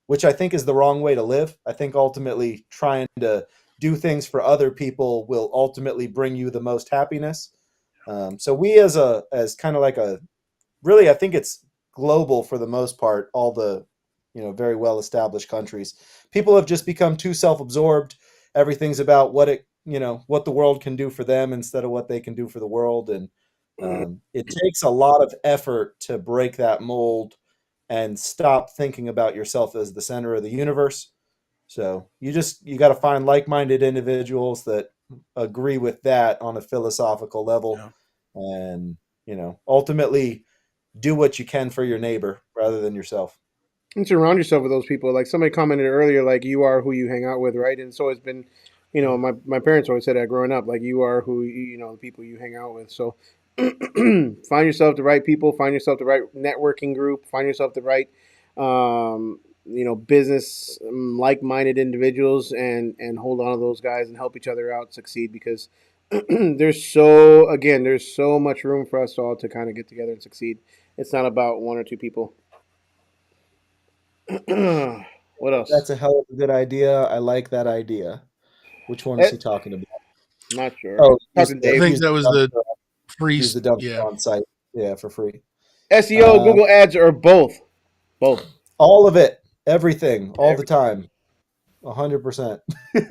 C: which I think is the wrong way to live. I think ultimately trying to do things for other people will ultimately bring you the most happiness. So we as kind of like a really, I think it's global for the most part, all the very well established countries. People have just become too self-absorbed. Everything's about what the world can do for them instead of what they can do for the world. And it takes a lot of effort to break that mold and stop thinking about yourself as the center of the universe. So you got to find like-minded individuals that agree with that on a philosophical level,
B: Yeah.
C: and ultimately do what you can for your neighbor rather than yourself.
A: And surround yourself with those people. Like somebody commented earlier, like you are who you hang out with, right? And it's always been, my parents always said that growing up, like you are who the people you hang out with. So find yourself the right people, find yourself the right networking group, find yourself the right, business like-minded individuals, and hold on to those guys and help each other out succeed because there's so much room for us all to kind of get together and succeed. It's not about one or two people. What else?
C: That's a hell of a good idea. I like that idea. Which one is
A: Eh,
C: he talking about?
A: not sure.
C: Oh,
A: Talking to
B: I
A: Dave.
B: think that was the free.
C: use the dumpster
B: Yeah.
C: on site. Yeah, for free.
A: SEO,
C: Um,
A: Google Ads, or both. Both.
C: all of it, everything, all the
A: Every,
C: time, 100%.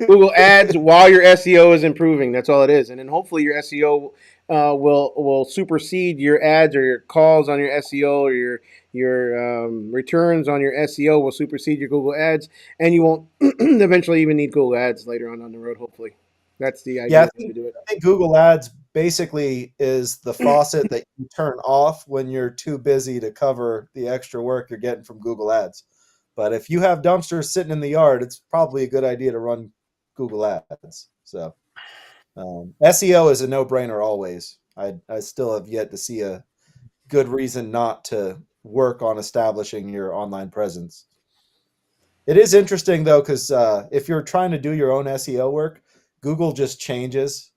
A: Google Ads while your SEO is improving. That's all it is. And then hopefully your SEO will supersede your ads or your calls on your SEO or your returns on your SEO will supersede your Google Ads, and you won't eventually even need Google Ads later on down the road. Hopefully, that's the
C: Yeah,
A: idea to do it.
C: I think Google Ads basically is the faucet that you turn off when you're too busy to cover the extra work you're getting from Google Ads. But if you have dumpsters sitting in the yard, it's probably a good idea to run Google Ads. So SEO is a no-brainer always. I still have yet to see a good reason not to work on establishing your online presence. It is interesting though, because if you're trying to do your own SEO work, Google just changes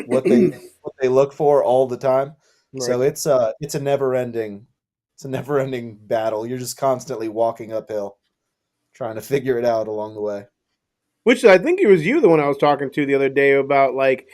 C: what they look for all the time.
A: Right.
C: So it's a never ending battle. You're just constantly walking uphill, trying to figure it out along the way.
A: Which I think it was you, the one I was talking to the other day about like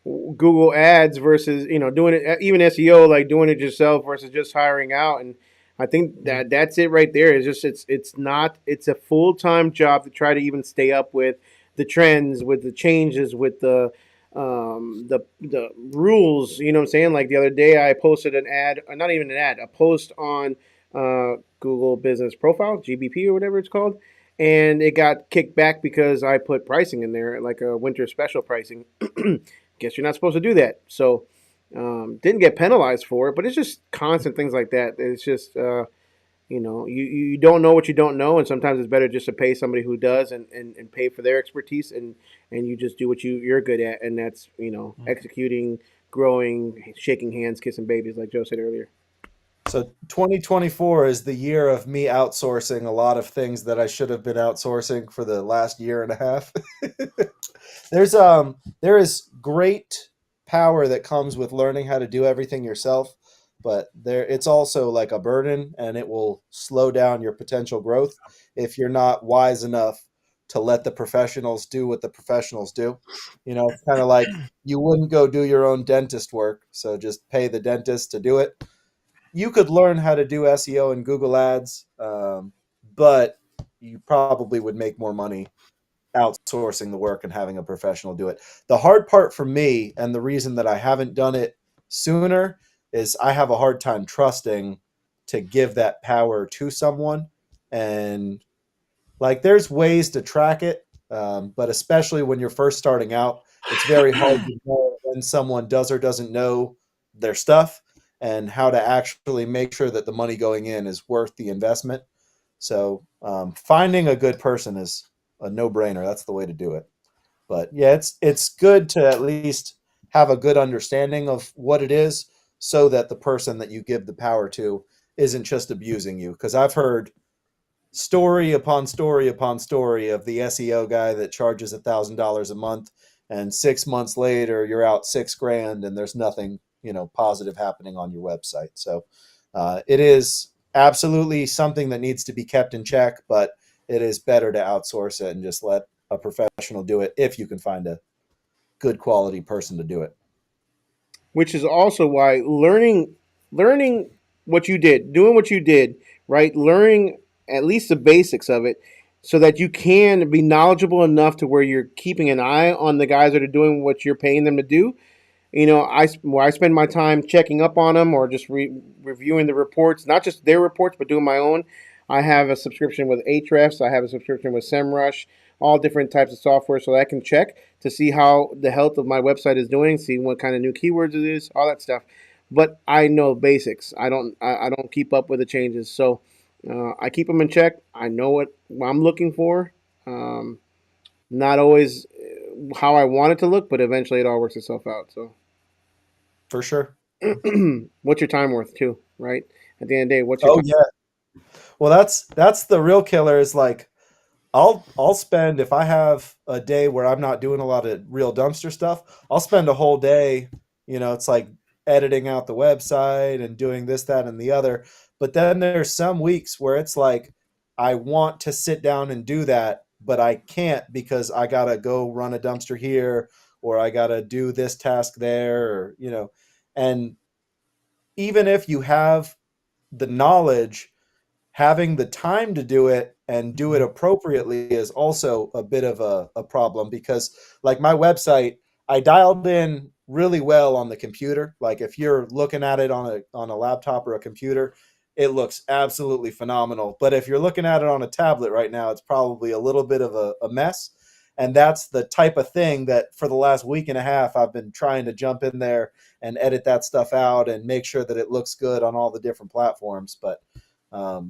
A: Google Ads versus doing it even SEO, like doing it yourself versus just hiring out. And I think that's it right there. It's just it's not it's a full time job to try to even stay up with the trends, with the changes, with the rules. You know what I'm saying? Like the other day, I posted an ad, not even an ad, a post on Google Business Profile (GBP) or whatever it's called, and it got kicked back because I put pricing in there, like a winter special pricing. Guess you're not supposed to do that. So didn't get penalized for it, but it's just constant things like that. It's just you don't know what you don't know, and sometimes it's better just to pay somebody who does and pay for their expertise, and you just do what you're good at, and that's executing, growing, shaking hands, kissing babies, like Joe said earlier.
C: So 2024 is the year of me outsourcing a lot of things that I should have been outsourcing for the last year and a half. There is great power that comes with learning how to do everything yourself, but it's also like a burden, and it will slow down your potential growth if you're not wise enough to let the professionals do what the professionals do. It's kind of like you wouldn't go do your own dentist work, so just pay the dentist to do it. You could learn how to do SEO and Google Ads, but you probably would make more money outsourcing the work and having a professional do it. The hard part for me, and the reason that I haven't done it sooner, is I have a hard time trusting to give that power to someone. And like, there's ways to track it, but especially when you're first starting out, it's very hard to know when someone does or doesn't know their stuff, and how to actually make sure that the money going in is worth the investment. So finding a good person is a no-brainer. That's the way to do it. But yeah, it's good to at least have a good understanding of what it is, so that the person that you give the power to isn't just abusing you. Because I've heard story upon story upon story of the SEO guy that charges $1,000 a month, and 6 months later you're out 6 grand and there's nothing, positive happening on your website. So it is absolutely something that needs to be kept in check, but it is better to outsource it and just let a professional do it if you can find a good quality person to do it.
A: Which is also why learning what you did, doing what you did, right? Learning at least the basics of it, so that you can be knowledgeable enough to where you're keeping an eye on the guys that are doing what you're paying them to do. I spend my time checking up on them, or just reviewing the reports, not just their reports, but doing my own. I have a subscription with Ahrefs. I have a subscription with SEMrush, all different types of software, so that I can check to see how the health of my website is doing, see what kind of new keywords it is, all that stuff. But I know basics. I don't keep up with the changes, so I keep them in check. I know what I'm looking for. Not always how I want it to look, but eventually it all works itself out. So.
C: For sure.
A: What's your time worth too, right? At the end of the day, what's your
C: Oh
A: time?
C: yeah. Well, that's the real killer, is like, I'll spend, if I have a day where I'm not doing a lot of real dumpster stuff, I'll spend a whole day, it's like editing out the website and doing this, that, and the other. But then there's some weeks where it's like, I want to sit down and do that, but I can't because I gotta go run a dumpster here, or I gotta do this task there, or and even if you have the knowledge, having the time to do it and do it appropriately is also a bit of a problem. Because like my website, I dialed in really well on the computer. Like, if you're looking at it on a laptop or a computer, it looks absolutely phenomenal. But if you're looking at it on a tablet right now, it's probably a little bit of a mess. And that's the type of thing that for the last week and a half, I've been trying to jump in there and edit that stuff out and make sure that it looks good on all the different platforms. But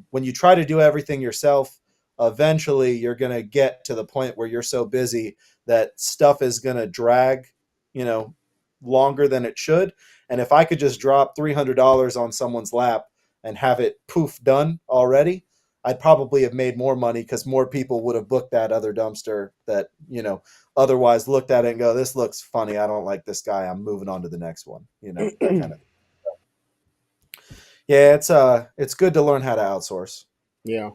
C: when you try to do everything yourself, eventually you're going to get to the point where you're so busy that stuff is going to drag, you know, longer than it should. And if I could just drop $300 on someone's lap and have it poof done already, I'd probably have made more money, because more people would have booked that other dumpster that, otherwise looked at it and go, this looks funny, I don't like this guy, I'm moving on to the next one, that kind of. Yeah, it's good to learn how to outsource.
A: Yeah.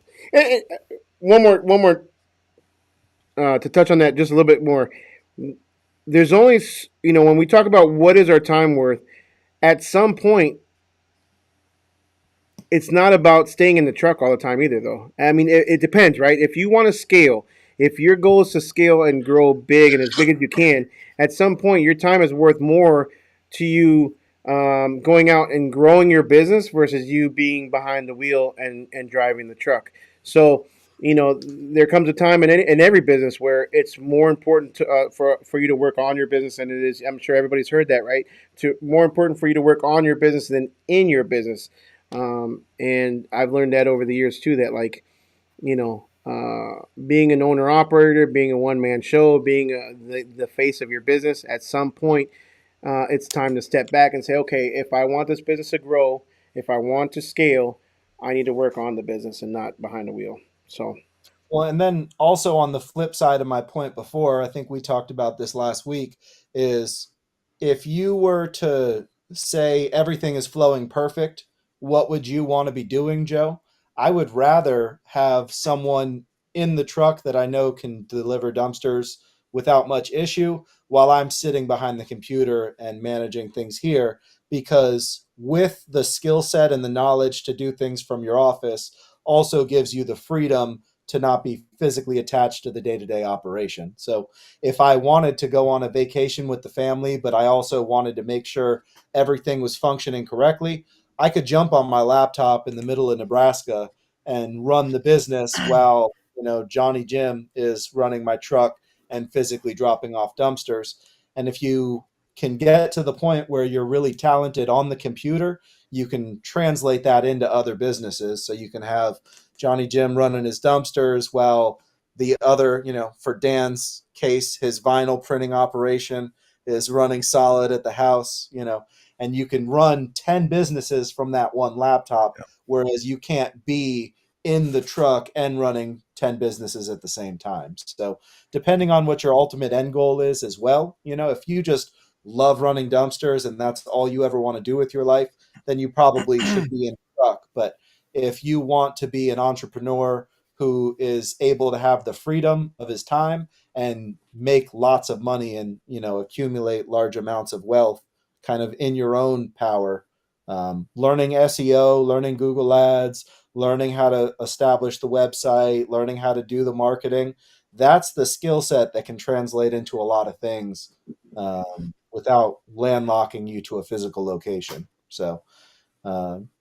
A: One more to touch on that just a little bit more. There's only, when we talk about what is our time worth, at some point, it's not about staying in the truck all the time either, though. I mean, it depends, right? If you want to scale, if your goal is to scale and grow big and as big as you can, at some point, your time is worth more to you going out and growing your business versus you being behind the wheel and driving the truck. So, there comes a time in every business where it's more important for you to work on your business than it is. I'm sure everybody's heard that, right? More important for you to work on your business than in your business. And I've learned that over the years too, that like, being an owner operator, being a one man show, being the face of your business, at some point, it's time to step back and say, okay, if I want this business to grow, if I want to scale, I need to work on the business and not behind the wheel. So,
C: Well, and then also on the flip side of my point before, I think we talked about this last week, is if you were to say everything is flowing perfect, what would you want to be doing, Joe? I would rather have someone in the truck that I know can deliver dumpsters without much issue, while I'm sitting behind the computer and managing things here. Because with the skill set and the knowledge to do things from your office also gives you the freedom to not be physically attached to the day-to-day operation. So if I wanted to go on a vacation with the family, but I also wanted to make sure everything was functioning correctly, I could jump on my laptop in the middle of Nebraska and run the business while, Johnny Jim is running my truck and physically dropping off dumpsters. And if you can get to the point where you're really talented on the computer, you can translate that into other businesses. So you can have Johnny Jim running his dumpsters while the other, for Dan's case, his vinyl printing operation is running solid at the house, and you can run 10 businesses from that one laptop, whereas you can't be in the truck and running 10 businesses at the same time. So depending on what your ultimate end goal is as well, if you just love running dumpsters and that's all you ever want to do with your life, then you probably should be in a truck. But if you want to be an entrepreneur who is able to have the freedom of his time and make lots of money and, accumulate large amounts of wealth kind of in your own power, learning SEO, learning Google Ads, learning how to establish the website, learning how to do the marketing, that's the skill set that can translate into a lot of things without landlocking you to a physical location. So,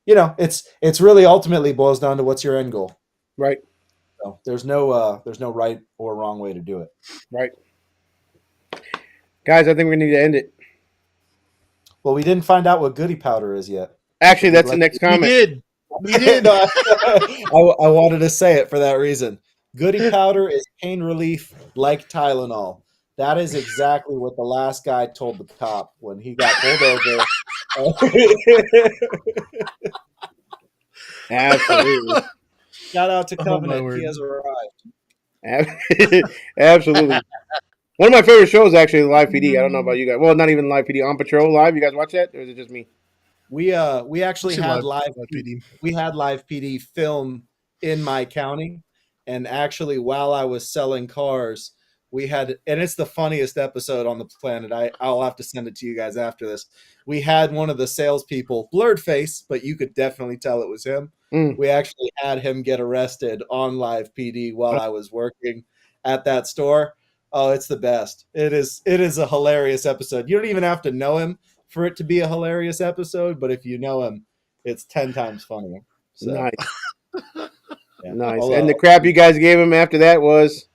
C: it's really ultimately boils down to what's your end goal.
A: Right.
C: So there's no right or wrong way to do it.
A: Right. Guys, I think we need to end it.
C: Well, we didn't find out what goody powder is yet.
A: Actually, that's the next comment.
B: We did.
C: No, I wanted to say it for that reason. Goody powder is pain relief like Tylenol. That is exactly what the last guy told the cop when he got pulled over.
A: Absolutely.
C: Shout out to
B: Oh,
C: Covenant.
B: my
C: He has arrived.
A: Absolutely. One of my favorite shows, actually, Live PD. I don't know about you guys. Well, not even Live PD. On Patrol Live. You guys watch that, or is it just me?
C: We actually had live
B: PD.
C: We had live PD film in my county, and actually while I was selling cars, we had, and it's the funniest episode on the planet. I'll have to send it to you guys after this. We had one of the salespeople, blurred face, but you could definitely tell it was him. We actually had him get arrested on live PD while I was working at that store. Oh, it's the best. It is a hilarious episode. You don't even have to know him for it to be a hilarious episode, but if you know him, it's 10 times funnier. So,
A: Nice.
C: yeah.
A: Nice. And the crap you guys gave him after that was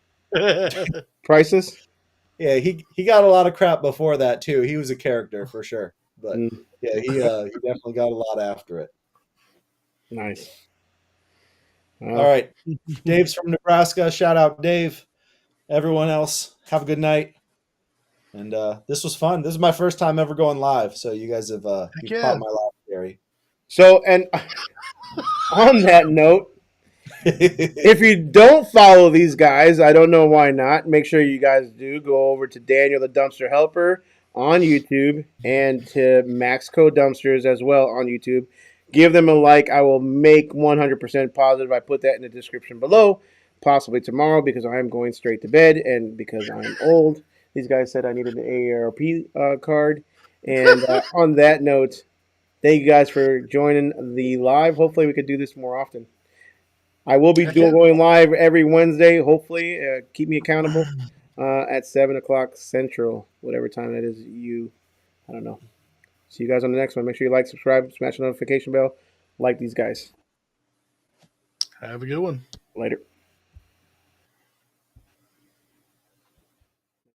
A: priceless?
C: Yeah, he got a lot of crap before that too. He was a character for sure. But yeah, he definitely got a lot after it.
A: Nice.
C: All right. Dave's from Nebraska. Shout out Dave. Everyone else, have a good night. And this was fun. This is my first time ever going live, so you guys have you've caught my laugh, Gary.
A: So, and on that note, if you don't follow these guys, I don't know why not. Make sure you guys do go over to Daniel the Dumpster Helper on YouTube and to Maxco Dumpsters as well on YouTube. Give them a like. I will make 100% positive. I put that in the description below, possibly tomorrow because I am going straight to bed and because I'm old. These guys said I needed an AARP card. And on that note, thank you guys for joining the live. Hopefully we could do this more often. I will be going live every Wednesday, hopefully. Keep me accountable at 7 o'clock Central, whatever time that is. I don't know. See you guys on the next one. Make sure you like, subscribe, smash the notification bell. Like these guys.
B: Have a good one.
A: Later.